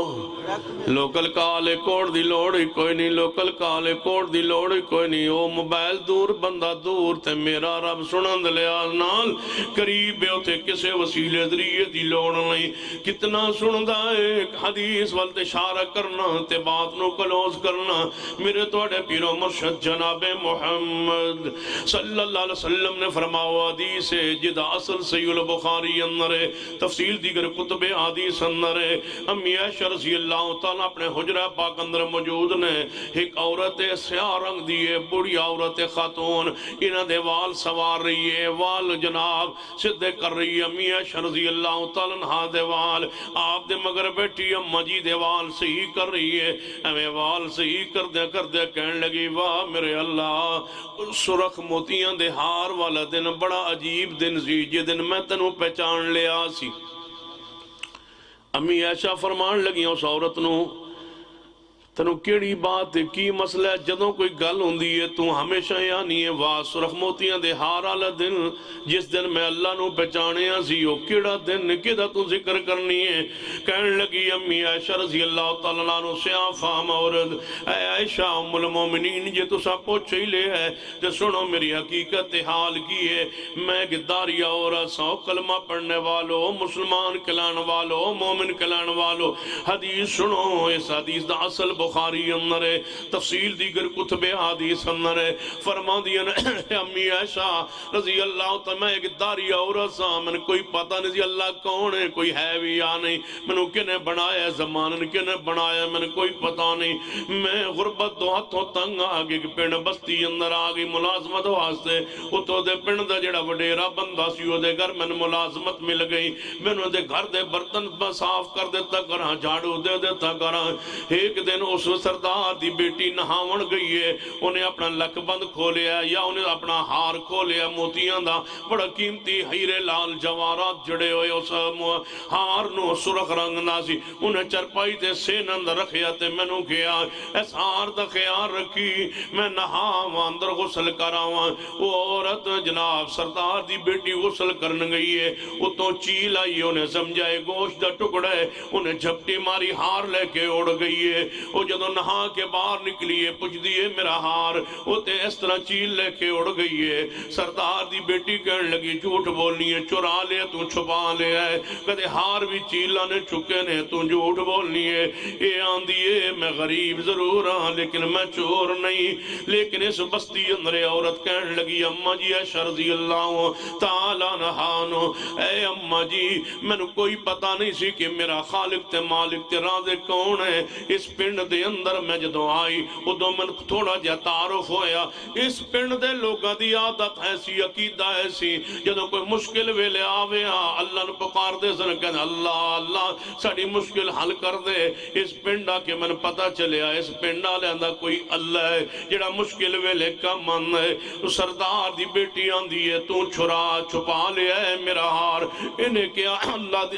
لوکل کال کوڈ دی لوڑ ہی کوئی نہیں لوکل کال کوڈ دی لوڑ ہی کوئی نہیں او موبائل دور بندہ دور تے میرا رب سنند لیاز نال قریب ہے تے کسے وسیلے ذریعے دی لوڑ نہیں کتنا سندا ہے حدیث والتے اشارہ کرنا تے بات نو کلوز کرنا میرے توڑے پیرو مرشد جناب محمد صلی اللہ علیہ وسلم نے فرماؤ حدیث جدا اصل صحیح البخاری اندر ہے تفصیل دیگر کتب حدیث اندر ہے امی عائشہ رضی اللہ تعالیٰ اپنے حجرہ پاک اندر موجود نے ایک عورت سیاہ رنگ دیئے بڑی عورت خاتون انہ دے وال سوار رہی ہے وال جناب صدے کر رہی ہے امی عائشہ رضی اللہ تعالیٰ عنہ دے وال آپ دے مگر بیٹھی اماں جی دے وال صحیح کر رہی ہے ہمیں وال صحیح کر دے کہنے لگی واہ میرے اللہ سرخ موتیاں دے ہار والا دن بڑا عجیب دن سی یہ دن میں تنوں پہچان لیا سی امی عائشہ فرمان لگی اس عورت نو تنو کیڑی بات کی مسئلہ ہے جدوں کوئی گل ہوندی ہے تو ہمیشہ یعنی ہے واہ سرخ موتیاں دے ہار والا دن جس دن میں اللہ نو پہچانے سی او کیڑا دن کیدا تو ذکر کرنی ہے کہنے لگی امی عائشہ رضی اللہ تعالیٰ عنہ سیاہ فام عورت اے عائشہ ام المومنین جے تو سا پوچھ ہی لے ہے تے سنو میری حقیقت حال کی ہے میں گداری عورت سو کلمہ پڑھنے والو مسلمان کلان والو مومن کلان والو حدیث سنو اس حدیث دا اصل بخاری اندر ہے، تفصیل دیگر کتب حدیث اندر ہے، فرما دیا امی عائشہ رضی اللہ تعالی میں ایک داری عورت سا، میں نے کوئی پتہ نہیں سی اللہ کون ہے، کوئی ہے بھی یا نہیں، میں نے کنے بنایا زمان نے کنے بنایا میں نے کوئی پتہ نہیں، میں غربت دو ہاتھوں تنگ آگے کہ پنڈ بستی اندر آگئی ملازمت واسطے، اتو دے پنڈ دا جڑا وڈیرا بندہ سی او دے گھر میں ملازمت مل گئی، میں نے دے گھر دے برتن صاف کر دیتا کراں، جھاڑو دے دیتا کراں۔ ایک دن اس سردار دی بیٹی نہاون گئی ہے، انہیں اپنا لک بند کھولیا یا انہیں اپنا ہار کھولیا موتیاں دا، بڑا قیمتی ہیرے لال جوارات جڑے ہوئے اس ہار نو سرخ رنگ دا سی، انہیں چرپائی تے سین اندر رکھیا تے میں نو کیا اس ہار دا خیال رکھی، میں نہاواں اندر غسل کراواں۔ وہ عورت جناب سردار دی بیٹی غسل کرن گئی ہے، اتوں چیل آئی انہیں سمجھائے گوشت دا ٹکڑا ہے، انہیں جھپٹی ماری ہار لے کے اڑ گئی ہے، وہ جدو نہا کے باہر نکلی ہے پوچھ دیئے میرا ہار، وہ تے اس طرح چیل لے کے اڑ گئی ہے۔ سردار دی بیٹی کہنے لگی جھوٹ بولنی ہے، چرا لے تو چھپا لے ہے، کدے ہار بھی چیلہ نے چکے نے تو جھوٹ بولنی ہے، اے آن دیئے میں غریب ضرور ہاں لیکن میں چور نہیں۔ لیکن اس بستی اندر عورت کہنے لگی اماں جی عائشہ رضی اللہ تعالیٰ عنہا، اے اماں جی میں نے کوئی پتہ نہیں سی کہ میرا خالق تے مالک تے رازق کون ہے۔ اس پنڈ دے اندر میں جدو آئی ادو میں تھوڑا جا تعارف ہویا، اس پنڈ دے لوگاں دی عادت ایسی عقیدہ ایسی جدو کوئی مشکل ویلے آوے اللہ نے پکار دے سن کہنے اللہ اللہ ساڑی مشکل حل کر دے۔ اس پنڈا کے من پتہ چلیا اس پنڈا لیندہ کوئی اللہ ہے جڑا مشکل ویلے کا من ہے۔ سردار دی بیٹی آن دیئے تو چھرا چھپا لیا ہے میرا ہار، انہیں کیا اللہ دی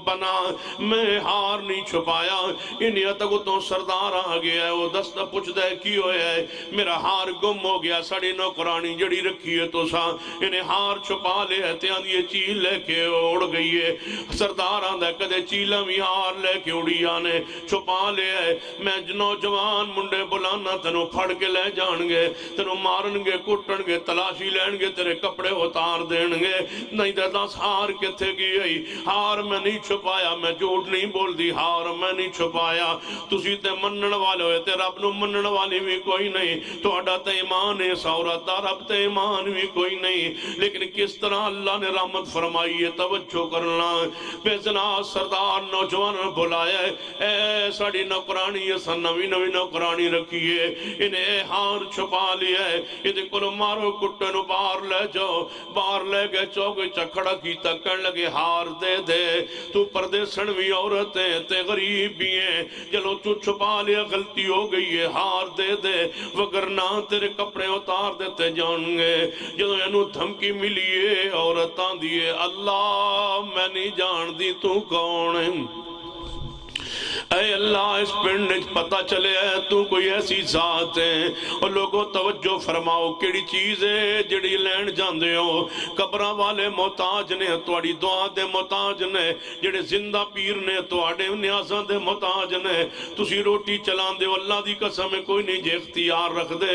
بنا میں ہار نہیں چھپایا، انہیں تک تو سردار آ گیا ہے، وہ دستہ پوچھ دے کی ہویا ہے میرا ہار گم ہو گیا، ساڑی نوکرانی جڑی رکھی ہے تو سا انہیں ہار چھپا لے ہے تیان یہ چیل لے کے اڑ گئی ہے۔ سردار آن دے کدے چیلہ بھی ہار لے کے اڑی آنے چھپا لے ہے، میں نوجوان منڈے بلانا تنو پھڑ کے لے جانگے، تنو مارنگے کٹنگے تلاشی لینگے تیرے کپڑے اتار دینگے، نہیں دیتا ہار کتے کی گئی، ہار میں نہیں چھپایا، میں جھوٹ نہیں بول دی، ہار میں نہیں چھپایا، تسی تے منن والے ہوئے تے رب نو منن والی بھی کوئی نہیں، تو اڈا تے ایمان ہے سورت رب تے ایمان بھی کوئی نہیں، لیکن کس طرح اللہ نے رحمت فرمائی ہے توجہ کرنا۔ بیزنا سردار نوجوان بلایا ہے، اے ساڑی نوکرانی ہے نوی نوی نوکرانی رکھی ہے، انہیں ہار چھپا لیا ہے، یہ کلو مارو کٹنو باہر لے جاؤ، باہر لے گئے چوکے چکھڑا کی تکن لگے ہار دے دے، تو پردے سنوی عورتیں تے غریب بھی ہیں، چلو تو چھپا لیا غلطی ہو گئی ہے ہار دے دے وگرنہ تیرے کپڑے اتار دیتے جان گے۔ جدو انہوں دھمکی ملی ہے عورتاں دیئے اللہ میں نہیں جان دی تو کون ہے، اے اللہ اس پنڈ پتہ چلے ہے تو کوئی ایسی ذات ہے، اور لوگوں توجہ فرماؤ کیڑی چیز ہے جڑی لین جاندے ہو، قبرہ والے محتاج نے توڑی دعا دے محتاج نے، جڑے زندہ پیر نے توڑے نیازاں دے محتاج نے، تسی روٹی چلان دے اللہ دی قسم کوئی نہیں جے اختیار رکھ دے،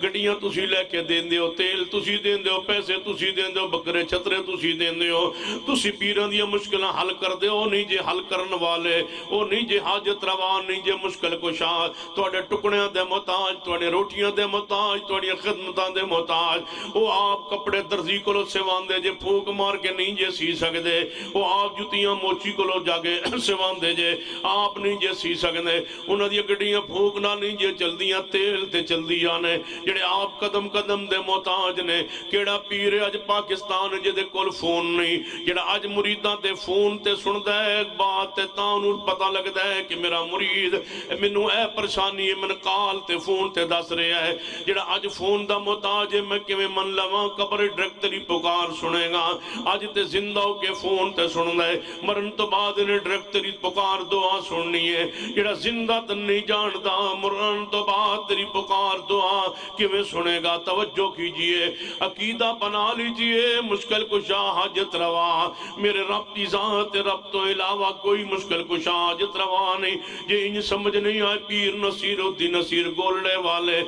گڑیاں تسی لے کے دین دے ہو، تیل تسی دین دے ہو، پیسے تسی دین دے ہو، بکرے چھترے تسی دین دے ہو، تسی پیران دیا مشکلہ حل کر دے ہو، نہیں جے حل کرن والے، وہ نہیں جے حاجت روان نہیں جے مشکل کشا، توڑے ٹکڑیاں دے محتاج، توڑے روٹیاں دے محتاج، توڑے خدمتاں دے محتاج، وہ آپ کپڑے درزی کو لو سیوان دے جے پھوک مار کے نہیں جے سی سکدے، وہ آپ جتیاں موچی کو لو جاگے سیوان دے جے آپ نہیں جے سی سکدے، انہاں دی گڑیاں پھوکنا نہیں جے چل دیاں تیل تے چل دیاں نے، جڑے آپ قدم قدم دے محتاج نے، کیڑا پیر اج پاکستان جے دے کول فون نہیں، جڑا اج مریداں تے فون تے سندا ہے ایک بات تے تانوں پتہ لگدا ہے کہ میرا مرید منو اے پریشانی ہے من کال تے فون تے دس رہا ہے، جڑا اج فون دا محتاج ہے میں کیویں من لواں قبر ڈائریکٹ تیری پکار سنے گا، اج تے زندہ ہو کے فون تے سندا ہے، مرن تو بعد نے ڈائریکٹ تیری پکار دعا سننی ہے، جڑا زندہ تے نہیں جاندا مرن تو بعد تیری پکار دعا کیویں سنے گا۔ توجہ کیجئے عقیدہ بنا لیجئے مشکل کشا حاجت روا، میرے رب کی ذات رب تو علاوہ کوئی مشکل کشا حاجت روا نہیں یہ انج سمجھ نہیں آئے پیر نصیر الدین نصیر گولڑے والے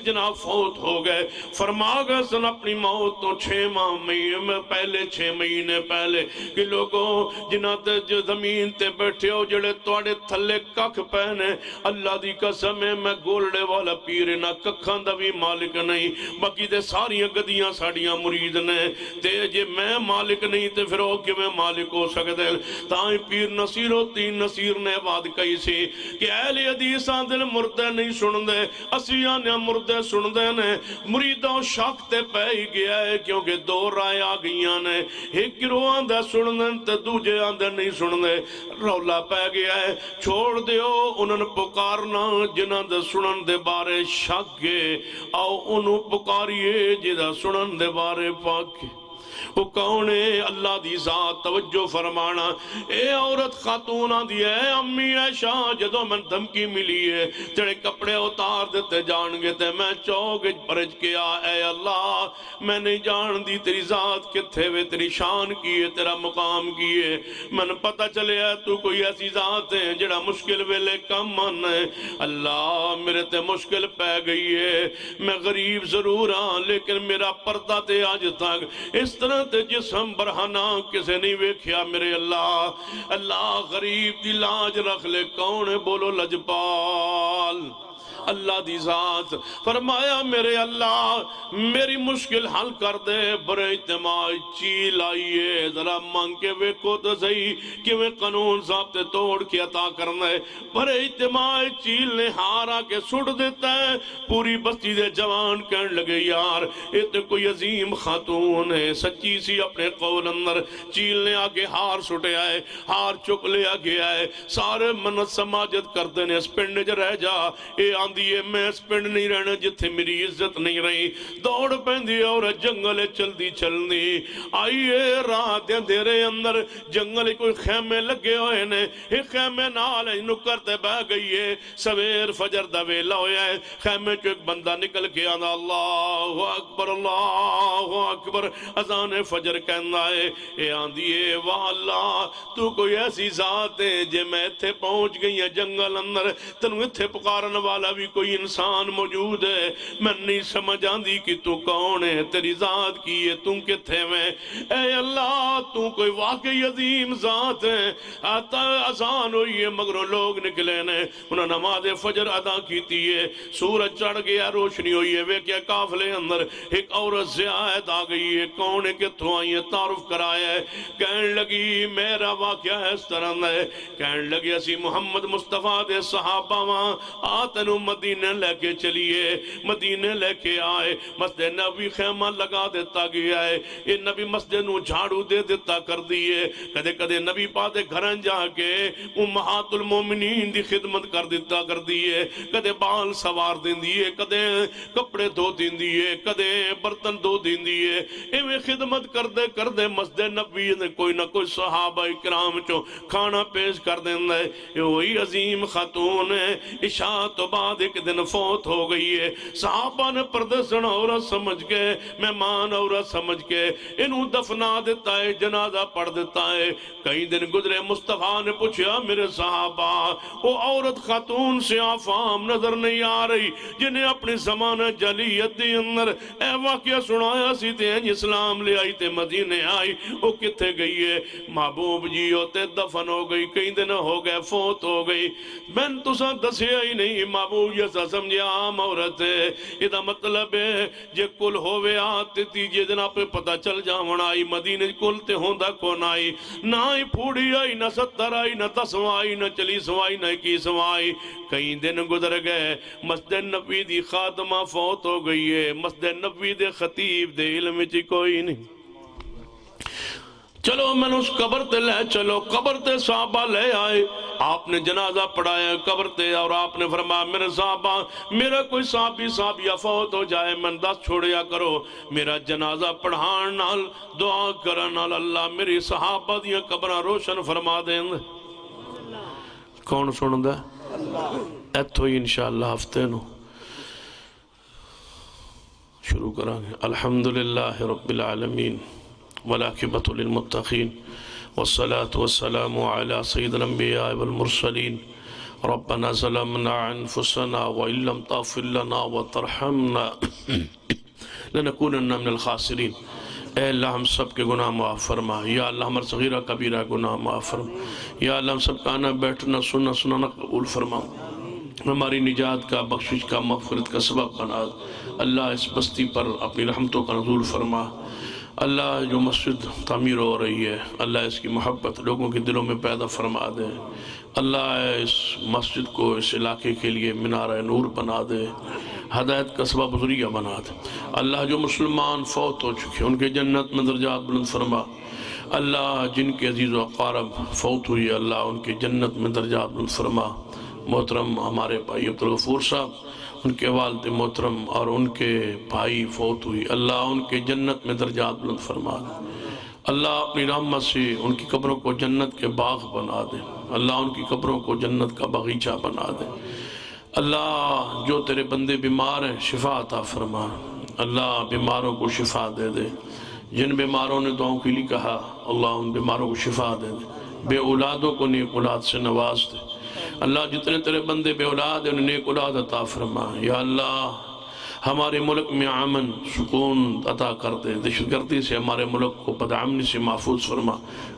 جناب فوت ہو گئے فرما گئے سن اپنی موت تو 6 مہینے پہلے 6 مہینے پہلے کہ لوگوں جنہاں تے جو زمین تے بیٹھے ہو جڑے توڑے تھلے ککھ پہنے اللہ دی قسم ہے میں گولڑے والا پیر نہ ککھاں دا بھی مالک نہیں باقی تے ساریاں گدیاں ساڑیاں مرید نے تے جے میں مالک نہیں تے پھر او کہ میں مالک ہو سکتے تائیں پیر نصیر الدین نصیر نے بات کہی سی کہ اہل حدیثاں دل مردے نہیں سن دے اسیاں نے مردے سن دے نے مریدوں شک تے پہ ہی گیا ہے کیونکہ 2 رائے آ گئیاں نے ایک گروہ آندے سن دے تے دوجے آندے نہیں سن دے رولا پہ گیا ہے چھوڑ دیو انہوں نے پکارنا جنہاں دے سنن دے بارے شک گئے آؤ انہوں پکاریے جدہ سنن دے بارے پاک وہ کون ہے اللہ دی ذات توجہ فرمانا اے عورت خاتونہ دی ہے امی عائشہ جدو میں دھمکی ملی ہے تیرے کپڑے اتار دیتے جان گے تے میں چوک پرج کیا اے اللہ میں نہیں جان دی تیری ذات کتھے وے تیری شان کیے تیرا مقام کیے میں نے پتہ چلے ہے تو کوئی ایسی ذات ہے جڑا مشکل ویلے کم من ہے اللہ میرے تے مشکل پہ گئی ہے میں غریب ضرور ہاں لیکن میرا پردہ تے آج تک اس طرح تے جسم برہنہ کسے نہیں ویکھیا میرے اللہ اللہ غریب دی لاج رکھ لے کون ہے بولو لجپال اللہ دی ذات فرمایا میرے اللہ میری مشکل حل کر دے برے اجتماع چیل آئیے ذرا مانگ کے ویکو تو صحیح کہ میں قانون ضابطے توڑ کے عطا کرنا ہے برے اجتماع چیل نے ہارا کے سڑ دیتا ہے پوری بستی دے جوان کہنے لگے یار یہ تو کوئی عظیم خاتون ہے سچی سی اپنے قول اندر چیل نے آگے ہار سٹے آئے ہار چک لے آگے آئے سارے منت سماجت کرتے نے اس پنڈ جو رہ جا اے دیئے میں اس پنڈ نہیں رہنا جتھے میری عزت نہیں رہی دوڑ پہندی اور جنگل چل دی آئیے رات اندھیرے اندر جنگل کوئی خیمے لگے ہوئے نے ایک خیمے نال نکرتے بہ گئی ہے سویر فجر دا ویلا ہویا ہے خیمے چو ایک بندہ نکل کے آنا اللہ اکبر اذان فجر کہنا ہے اے آندیے واہ اللہ تو کوئی ایسی ذات ہے جے میں تھے پہنچ گئی ہیں جنگل اندر تنو تھے پکارن والا بھی کوئی انسان موجود ہے میں نہیں سمجھ آندی کہ تو کون ہے تیری ذات کی ہے تم کتھے میں اے اللہ تو کوئی واقعی عظیم ذات ہے آتا اذان ہوئی ہے مگر لوگ نکلے نے انہوں نماز فجر ادا کیتی ہے سورج چڑھ گیا روشنی ہوئی ہے وہ کیا قافلے اندر ایک عورت زیاد آ گئی ہے کون ہے کتھوں آئی ہے تعارف کرایا ہے کہنے لگی میرا واقعہ ہے اس طرح ہے کہنے لگی اسی محمد مصطفیٰ دے صحابہ وہاں آتنو مدینہ لے کے چلیے مدینہ لے کے آئے مسجد نبی خیمہ لگا دیتا گیا ہے یہ نبی مسجد نو جھاڑو دے دیتا کر دیئے کدے کدے نبی پاتے گھرن جا کے امہات المومنین دی خدمت کر دیتا کر دیئے کدے بال سوار دین دیئے کدے کپڑے دو دین دیئے کدے برتن دو دین دیئے ایویں خدمت کر دے مسجد نبی نے کوئی نہ کوئی صحابہ اکرام چو کھانا پیش کر دین دے یہ وہی عظیم خاتون ہے عشاء تو بعد ایک دن فوت ہو گئی ہے صحابہ نے پردسن عورت سمجھ کے مہمان عورت سمجھ کے انہوں دفنا دیتا ہے جنازہ پڑھ دیتا ہے کئی دن گزرے مصطفیٰ نے پوچھا میرے صحابہ وہ عورت خاتون سے آفام نظر نہیں آ رہی جنہیں اپنی زمانہ جلیت دی اندر اے واقعہ سنایا سی تے اسلام لے آئی تے مدینے آئی وہ کتھے گئی ہے محبوب جی ہوتے دفن ہو گئی کئی دن ہو گئے فوت ہو گئی میں تو سا دسیا ہی نہیں محبوب یہ سا سمجھے عام عورت ہے یہ مطلب ہے جے کل ہوئے آتے تیجے دن آپ پتہ چل جاون آئی مدینے کل تے ہوندہ کون آئی نہ ہی پھوڑی آئی نہ 70 آئی نہ 10 آئی نہ 40 آئی نہ 21 آئی کئی دن گزر گئے مسجد نبی دی خاتمہ فوت ہو گئی ہے مسجد نبی دے خطیب دے علم چی کوئی نہیں چلو میں نے اس قبر تے لے چلو قبر تے صحابہ لے آئے آپ نے جنازہ پڑھایا قبر تے اور آپ نے فرمایا میرے صحابہ میرا کوئی صحابیہ فوت ہو جائے من 10 چھوڑیا کرو میرا جنازہ پڑھان نال دعا کرن نال اللہ میری صحابہ دیا قبرہ روشن فرما دیں کون سن دے ایتھو ہی انشاءاللہ ہفتے نو شروع کرانگے الحمدللہ رب العالمین والعاقبۃ للمتقین والصلاة والسلام على سید الانبیاء والمرسلین ربنا ظلمنا انفسنا وان لم تغفر لنا وترحمنا لنکونن من الخاسرین۔ اے اللہ ہم سب کے گناہ معاف فرما، یا اللہ ہمارا صغیرہ کبیرہ گناہ معاف فرما، یا اللہ ہم سب کا آنا بیٹھنا سننا سنانا قبول فرما، ہماری نجات کا بخشش کا مغفرت کا سبب بنا۔ اللہ اس بستی پر اپنی رحمتوں کا نزول فرما۔ اللہ جو مسجد تعمیر ہو رہی ہے اللہ اس کی محبت لوگوں کے دلوں میں پیدا فرما دے۔ اللہ اس مسجد کو اس علاقے کے لیے منارہ نور بنا دے، ہدایت کا سبب ذریعہ بنا دے۔ اللہ جو مسلمان فوت ہو چکے ان کے جنت میں درجات بلند فرما۔ اللہ جن کے عزیز و اقارب فوت ہوئی اللہ ان کے جنت میں درجات بلند فرما۔ محترم ہمارے بھائی عبدالغفور صاحب ان کے والد محترم اور ان کے بھائی فوت ہوئی اللہ ان کے جنت میں درجات بلند فرما دے۔ اللہ اپنی رحمت سے ان کی قبروں کو جنت کے باغ بنا دے، اللہ ان کی قبروں کو جنت کا باغیچہ بنا دے۔ اللہ جو تیرے بندے بیمار ہیں شفا عطا فرما، اللہ بیماروں کو شفا دے دے۔ جن بیماروں نے دعاؤں کے لیے کہا اللہ ان بیماروں کو شفا دے دے، بے اولادوں کو نیک اولاد سے نواز دے۔ اللہ جتنے تیرے بندے بے اولاد ہیں انہیں نیک اولاد عطا فرما۔ یا اللہ ہمارے ملک میں امن سکون عطا کر دے، دہشت گردی سے ہمارے ملک کو بدامنی سے محفوظ فرما۔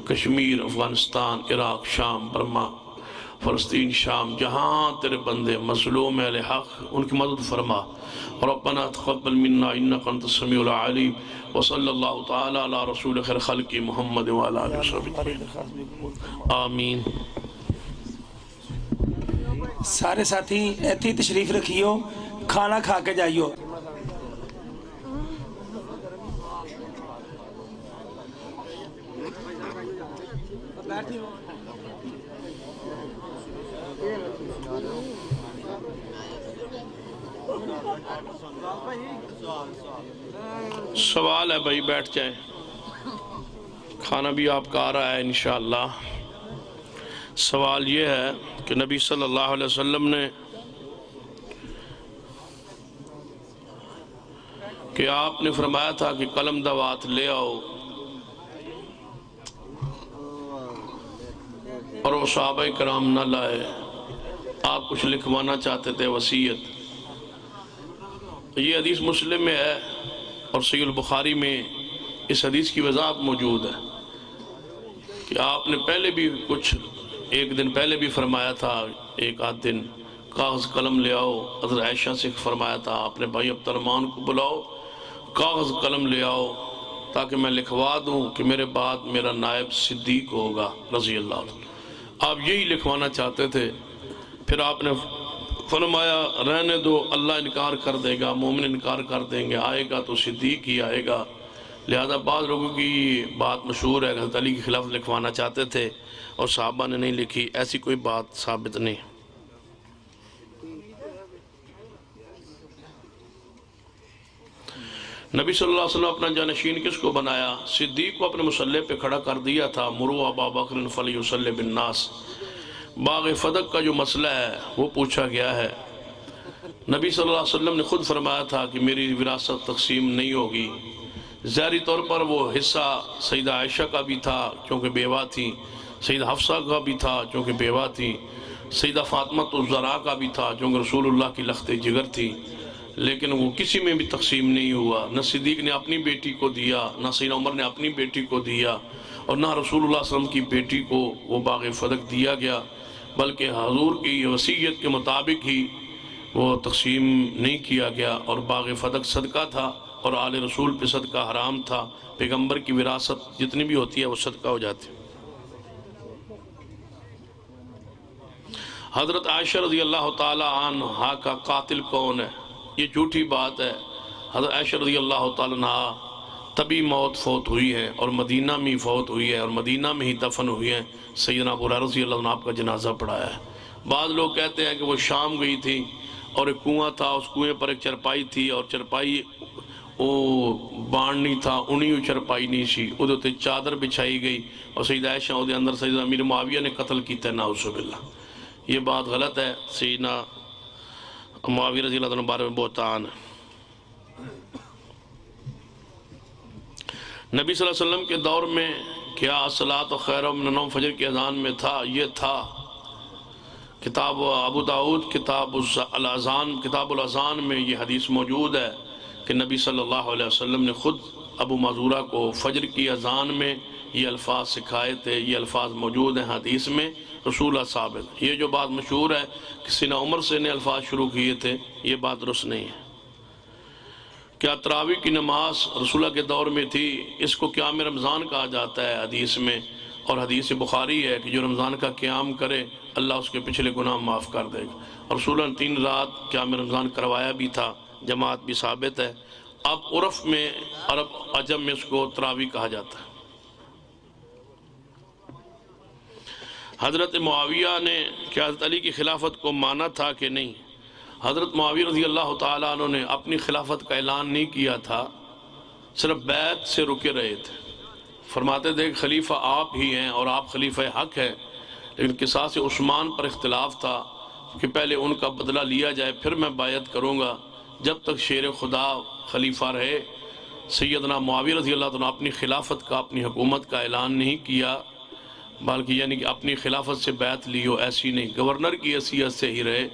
کشمیر، افغانستان، عراق، شام، برما، فلسطین، شام جہاں تیرے بندے مظلوم اہل حق ان کی مدد فرما۔ ربنا تقبل منا انک انت السمیع العلیم، وصلی اللہ تعالی علی رسول خیر خلق محمد وعلی آلہ وصحبہ آمین۔ سارے ساتھی ایتھی تشریف رکھیو، کھانا کھا کے جائیو۔ سوال ہے بھائی بیٹھ جائیں، کھانا بھی آپ کا آ رہا ہے انشاءاللہ۔ سوال یہ ہے کہ نبی صلی اللہ علیہ وسلم نے کہ آپ نے فرمایا تھا کہ قلم دوات لے آؤ اور وہ صحابہ کرام نہ لائے، آپ کچھ لکھوانا چاہتے تھے وصیت۔ یہ حدیث مسلم میں ہے اور صحیح البخاری میں اس حدیث کی وضاحت موجود ہے کہ آپ نے پہلے بھی کچھ ایک دن پہلے بھی فرمایا تھا، ایک آدھ دن کاغذ قلم لے آؤ۔ حضرت عائشہ سے فرمایا تھا اپنے بھائی عبد الرحمن کو بلاؤ، کاغذ قلم لے آؤ تاکہ میں لکھوا دوں کہ میرے بعد میرا نائب صدیق ہوگا رضی اللہ عنہ۔ آپ یہی لکھوانا چاہتے تھے، پھر آپ نے فرمایا رہنے دو، اللہ انکار کر دے گا، مومن انکار کر دیں گے، آئے گا تو صدیق ہی آئے گا۔ لہذا بعض لوگوں کی بات مشہور ہے کہ حضرت علی کے خلاف لکھوانا چاہتے تھے اور صحابہ نے نہیں لکھی، ایسی کوئی بات ثابت نہیں۔ نبی صلی اللہ علیہ وسلم اپنا جانشین کس کو بنایا؟ صدیق کو اپنے مصلی پہ کھڑا کر دیا تھا، مروا ابا بکر فلیصلی بالناس۔ باغ فدق کا جو مسئلہ ہے وہ پوچھا گیا ہے، نبی صلی اللہ علیہ وسلم نے خود فرمایا تھا کہ میری وراثت تقسیم نہیں ہوگی۔ ظاہری طور پر وہ حصہ سیدہ عائشہ کا بھی تھا کیونکہ بیوہ تھی، سیدہ حفصہ کا بھی تھا چونکہ بیوہ تھی، سیدہ فاطمہ الزہرا کا بھی تھا چونکہ رسول اللہ کی لخت جگر تھی، لیکن وہ کسی میں بھی تقسیم نہیں ہوا۔ نہ صدیق نے اپنی بیٹی کو دیا، نہ سیدہ عمر نے اپنی بیٹی کو دیا، اور نہ رسول اللہ صلی اللہ علیہ وسلم کی بیٹی کو وہ باغ فدق دیا گیا، بلکہ حضور کی وصیت کے مطابق ہی وہ تقسیم نہیں کیا گیا، اور باغ فدق صدقہ تھا اور آل رسول پہ صدقہ حرام تھا۔ پیغمبر کی وراثت جتنی بھی ہوتی ہے وہ صدقہ ہو جاتی ہے۔ حضرت عائشہ رضی اللہ تعالی عنہا کا قاتل کون ہے؟ یہ جھوٹی بات ہے۔ حضرت عائشہ رضی اللہ تعالی عنہ تبھی فوت ہوئی ہے اور مدینہ میں ہی فوت ہوئی ہے اور مدینہ میں ہی دفن ہوئی ہے۔ سیدنا ابو ہریرہ رضی اللہ عنہ آپ کا جنازہ پڑھایا ہے۔ بعض لوگ کہتے ہیں کہ وہ شام گئی تھی اور ایک کنواں تھا، اس کنویں پر ایک چرپائی تھی اور چرپائی وہ بانڈ نہیں تھا، انہی وہ چرپائی نہیں سی، ادھے تے چادر بچھائی گئی اور سیدہ عائشہ ادھے اندر سیدنا امیر معاویہ نے قتل کیتا ہے، نعوذ باللہ۔ یہ بات غلط ہے، سیدنا معاویہ رضی اللہ عنہ بارے میں بہتان ہے۔ نبی صلی اللہ علیہ وسلم کے دور میں کیا الصلاۃ خیر من النوم فجر کی اذان میں تھا؟ یہ تھا۔ کتاب ابو داؤد کتاب الاذان میں یہ حدیث موجود ہے کہ نبی صلی اللہ علیہ وسلم نے خود ابو معذورہ کو فجر کی اذان میں یہ الفاظ سکھائے تھے. یہ الفاظ موجود ہیں حدیث میں رسول اللہ ثابت. یہ جو بات مشہور ہے کہ سیدنا عمر سے نے الفاظ شروع کیے تھے، یہ بات درست نہیں ہے. کیا تراویح کی نماز رسول اللہ کے دور میں تھی؟ اس کو قیام رمضان کہا جاتا ہے حدیث میں، اور حدیث بخاری ہے کہ جو رمضان کا قیام کرے اللہ اس کے پچھلے گناہ معاف کر دے گا. رسول اللہ نے 3 رات قیام رمضان کروایا بھی تھا، جماعت بھی ثابت ہے. اب عرف میں عرب عجم میں اس کو تراویح کہا جاتا ہے. حضرت معاویہ نے کیا حضرت علی کی خلافت کو مانا تھا کہ نہیں؟ حضرت معاویہ رضی اللہ تعالیٰ عنہ نے اپنی خلافت کا اعلان نہیں کیا تھا، صرف بیعت سے رکے رہے تھے. فرماتے تھے کہ خلیفہ آپ ہی ہیں اور آپ خلیفہ حق ہیں، لیکن قصاص عثمان پر اختلاف تھا کہ پہلے ان کا بدلہ لیا جائے پھر میں بیعت کروں گا. جب تک شیر خدا خلیفہ رہے سیدنا معاویہ رضی اللہ عنہ اپنی خلافت کا، اپنی حکومت کا اعلان نہیں کیا، بلکہ یعنی کہ اپنی خلافت سے بیعت لی ہو ایسی نہیں، گورنر کی حیثیت سے ہی رہے.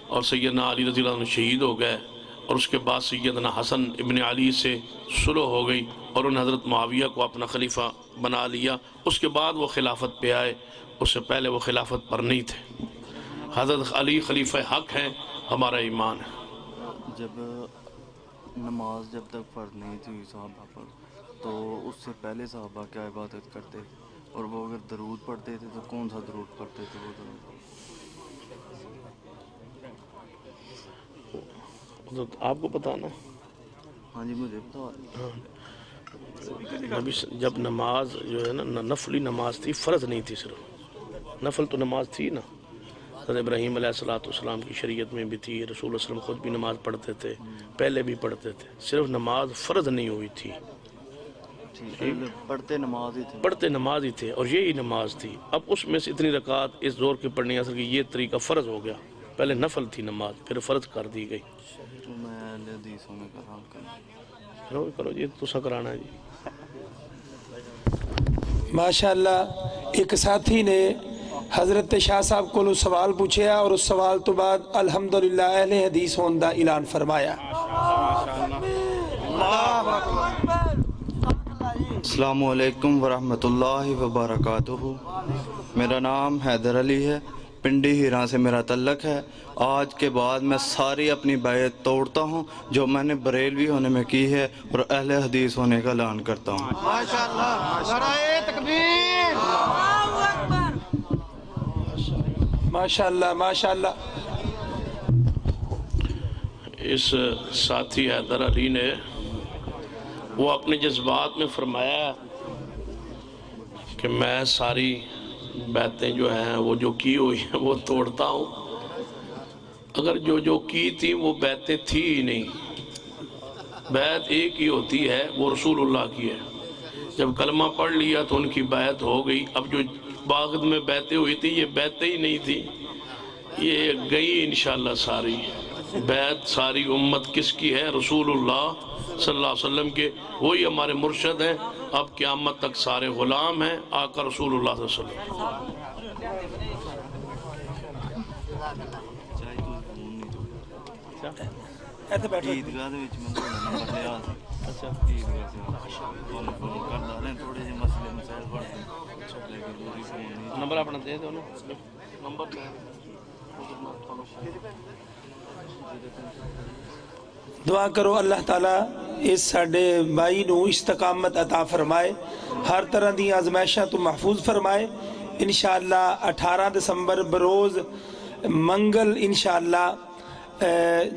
اور سیدنا علی رضی اللہ عنہ شہید ہو گئے، اور اس کے بعد سیدنا حسن ابن علی سے صلح ہو گئی اور انہوں نے حضرت معاویہ کو اپنا خلیفہ بنا لیا. اس کے بعد وہ خلافت پہ آئے، اس سے پہلے وہ خلافت پر نہیں تھے. حضرت علی خلیفہ حق ہیں، ہمارا ایمان ہے. جب نماز جب تک فرض نہیں تھی صحابہ پر، تو اس سے پہلے صحابہ کیا عبادت کرتے تھے؟ اور وہ اگر درود پڑھتے تھے تو کون سا درود پڑھتے تھے وہ درود؟ آپ کو پتہ نا؟ ہاں جی مجھے بتا. نبی جب نماز جو ہے نا نفلی نماز تھی، فرض نہیں تھی. صرف نفل تو نماز تھی نا، حضرت ابراہیم علیہ السلام کی شریعت میں بھی تھی، رسول اللہ صلی اللہ علیہ وسلم خود بھی نماز پڑھتے تھے، پہلے بھی پڑھتے تھے. صرف نماز فرض نہیں ہوئی تھی، پڑھتے نماز ہی تھے، پڑھتے نماز ہی تھے، اور یہی نماز تھی. اب اس میں سے اتنی رکعات اس زور کی پڑھنی اصل کی یہ طریقہ فرض ہو گیا. پہلے نفل تھی نماز، پھر فرض کر دی گئی. تو میں اہل حدیثوں میں کرام کروں. کرو کرو جی، تسا کرانا ہے جی. ماشاءاللہ ایک ساتھی نے حضرت شاہ صاحب کو سوال پوچھا اور اس سوال تو بعد الحمدللہ اہل حدیث ہون دا اعلان فرمایا. السلام علیکم ورحمۃ اللہ وبرکاتہ. میرا نام حیدر علی ہے، پنڈی ہیراں سے میرا تعلق ہے. آج کے بعد میں ساری اپنی بیعت توڑتا ہوں جو میں نے بریلوی ہونے میں کی ہے، اور اہل حدیث ہونے کا اعلان کرتا ہوں. ماشاءاللہ ماشاءاللہ. اس ساتھی حیدر علی نے وہ اپنے جذبات میں فرمایا کہ میں ساری بیعتیں جو ہیں وہ جو کی ہوئی ہیں وہ توڑتا ہوں. اگر جو کی تھی وہ بیعتیں تھی ہی نہیں. بیعت ایک ہی ہوتی ہے، وہ رسول اللہ کی ہے. جب کلمہ پڑھ لیا تو ان کی بیعت ہو گئی. اب جو باغ میں بیعتیں ہوئی تھی یہ بیعتیں ہی نہیں تھی، یہ گئی انشاءاللہ ساری. بیعت ساری امت کس کی ہے؟ رسول اللہ صلی اللہ علیہ وسلم کے. وہی ہمارے مرشد ہیں. اب قیامت تک سارے غلام ہیں آقا رسول اللہ صلی اللہ علیہ وسلم. عیدگاہ دے وچ میں نمبر لیا سی. اچھا عیدگاہ سے فون کردا رہے تھوڑے جے مسئلے مسائل پڑھتے، لیکن پوری فون نہیں. نمبر اپنا دے دو نا. نمبر دعا کرو اللہ تعالیٰ اس ساڈے بھائی نو استقامت عطا فرمائے، ہر طرح دی آزمائشاں تو محفوظ فرمائے. انشاءاللہ 18 دسمبر بروز منگل انشاءاللہ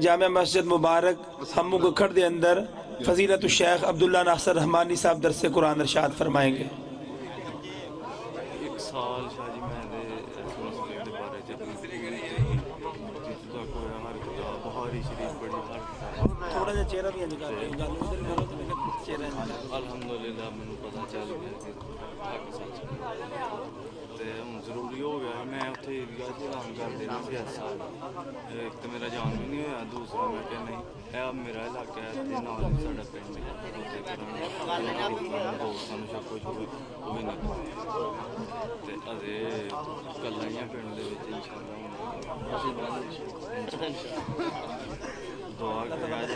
جامع مسجد مبارک ہمو گکھڑ دے اندر فضیلت الشیخ عبداللہ ناصر رحمانی صاحب درس قرآن ارشاد فرمائیں گے. ایک سال شاہ جی میں دے اس مسئلے دے بارے جب ہر کتاب بخاری شریف پڑھی، ہر کتاب تھوڑا جا چہرہ بھی نکال رہے ہیں. الحمدللہ میں پتہ چل گیا کہ حق سچ ہے. تے ہن ضروری ہو گیا میں ਉੱਥੇ ਈਦਗਾਹ 'ਚ ਐਲਾਨ ਕਰ ਦੇਣਾ ਸੀ ਇਸ ਸਾਲ। ਇੱਕ ਤਾਂ ਮੇਰਾ ਜਾਣ ਵੀ ਨਹੀਂ ਹੋਇਆ, ਦੂਸਰਾ ਮੈਂ ਕਿਹਾ ਨਹੀਂ ਇਹ ਮੇਰਾ ਇਲਾਕਾ ਹੈ ਤੇ ਨਾਲ ਹੀ ਸਾਡਾ ਪਿੰਡ ਹੈ, ਉੱਥੇ ਕਰਾਂਗੇ ਦੋਸਤਾਂ ਨੂੰ ਸਭ ਕੁਝ ਹੋਵੇ ਉਹ ਵੀ ਨਹੀਂ ਤੇ ਅਜੇ ਇਕੱਲਾ ਹੀ ਆ ਪਿੰਡ ਦੇ ਵਿੱਚ ਇਨਸ਼ਾਅੱਲਾ ਦੁਆ ਕਰਿਆ ਜੇ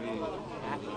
ਵੀ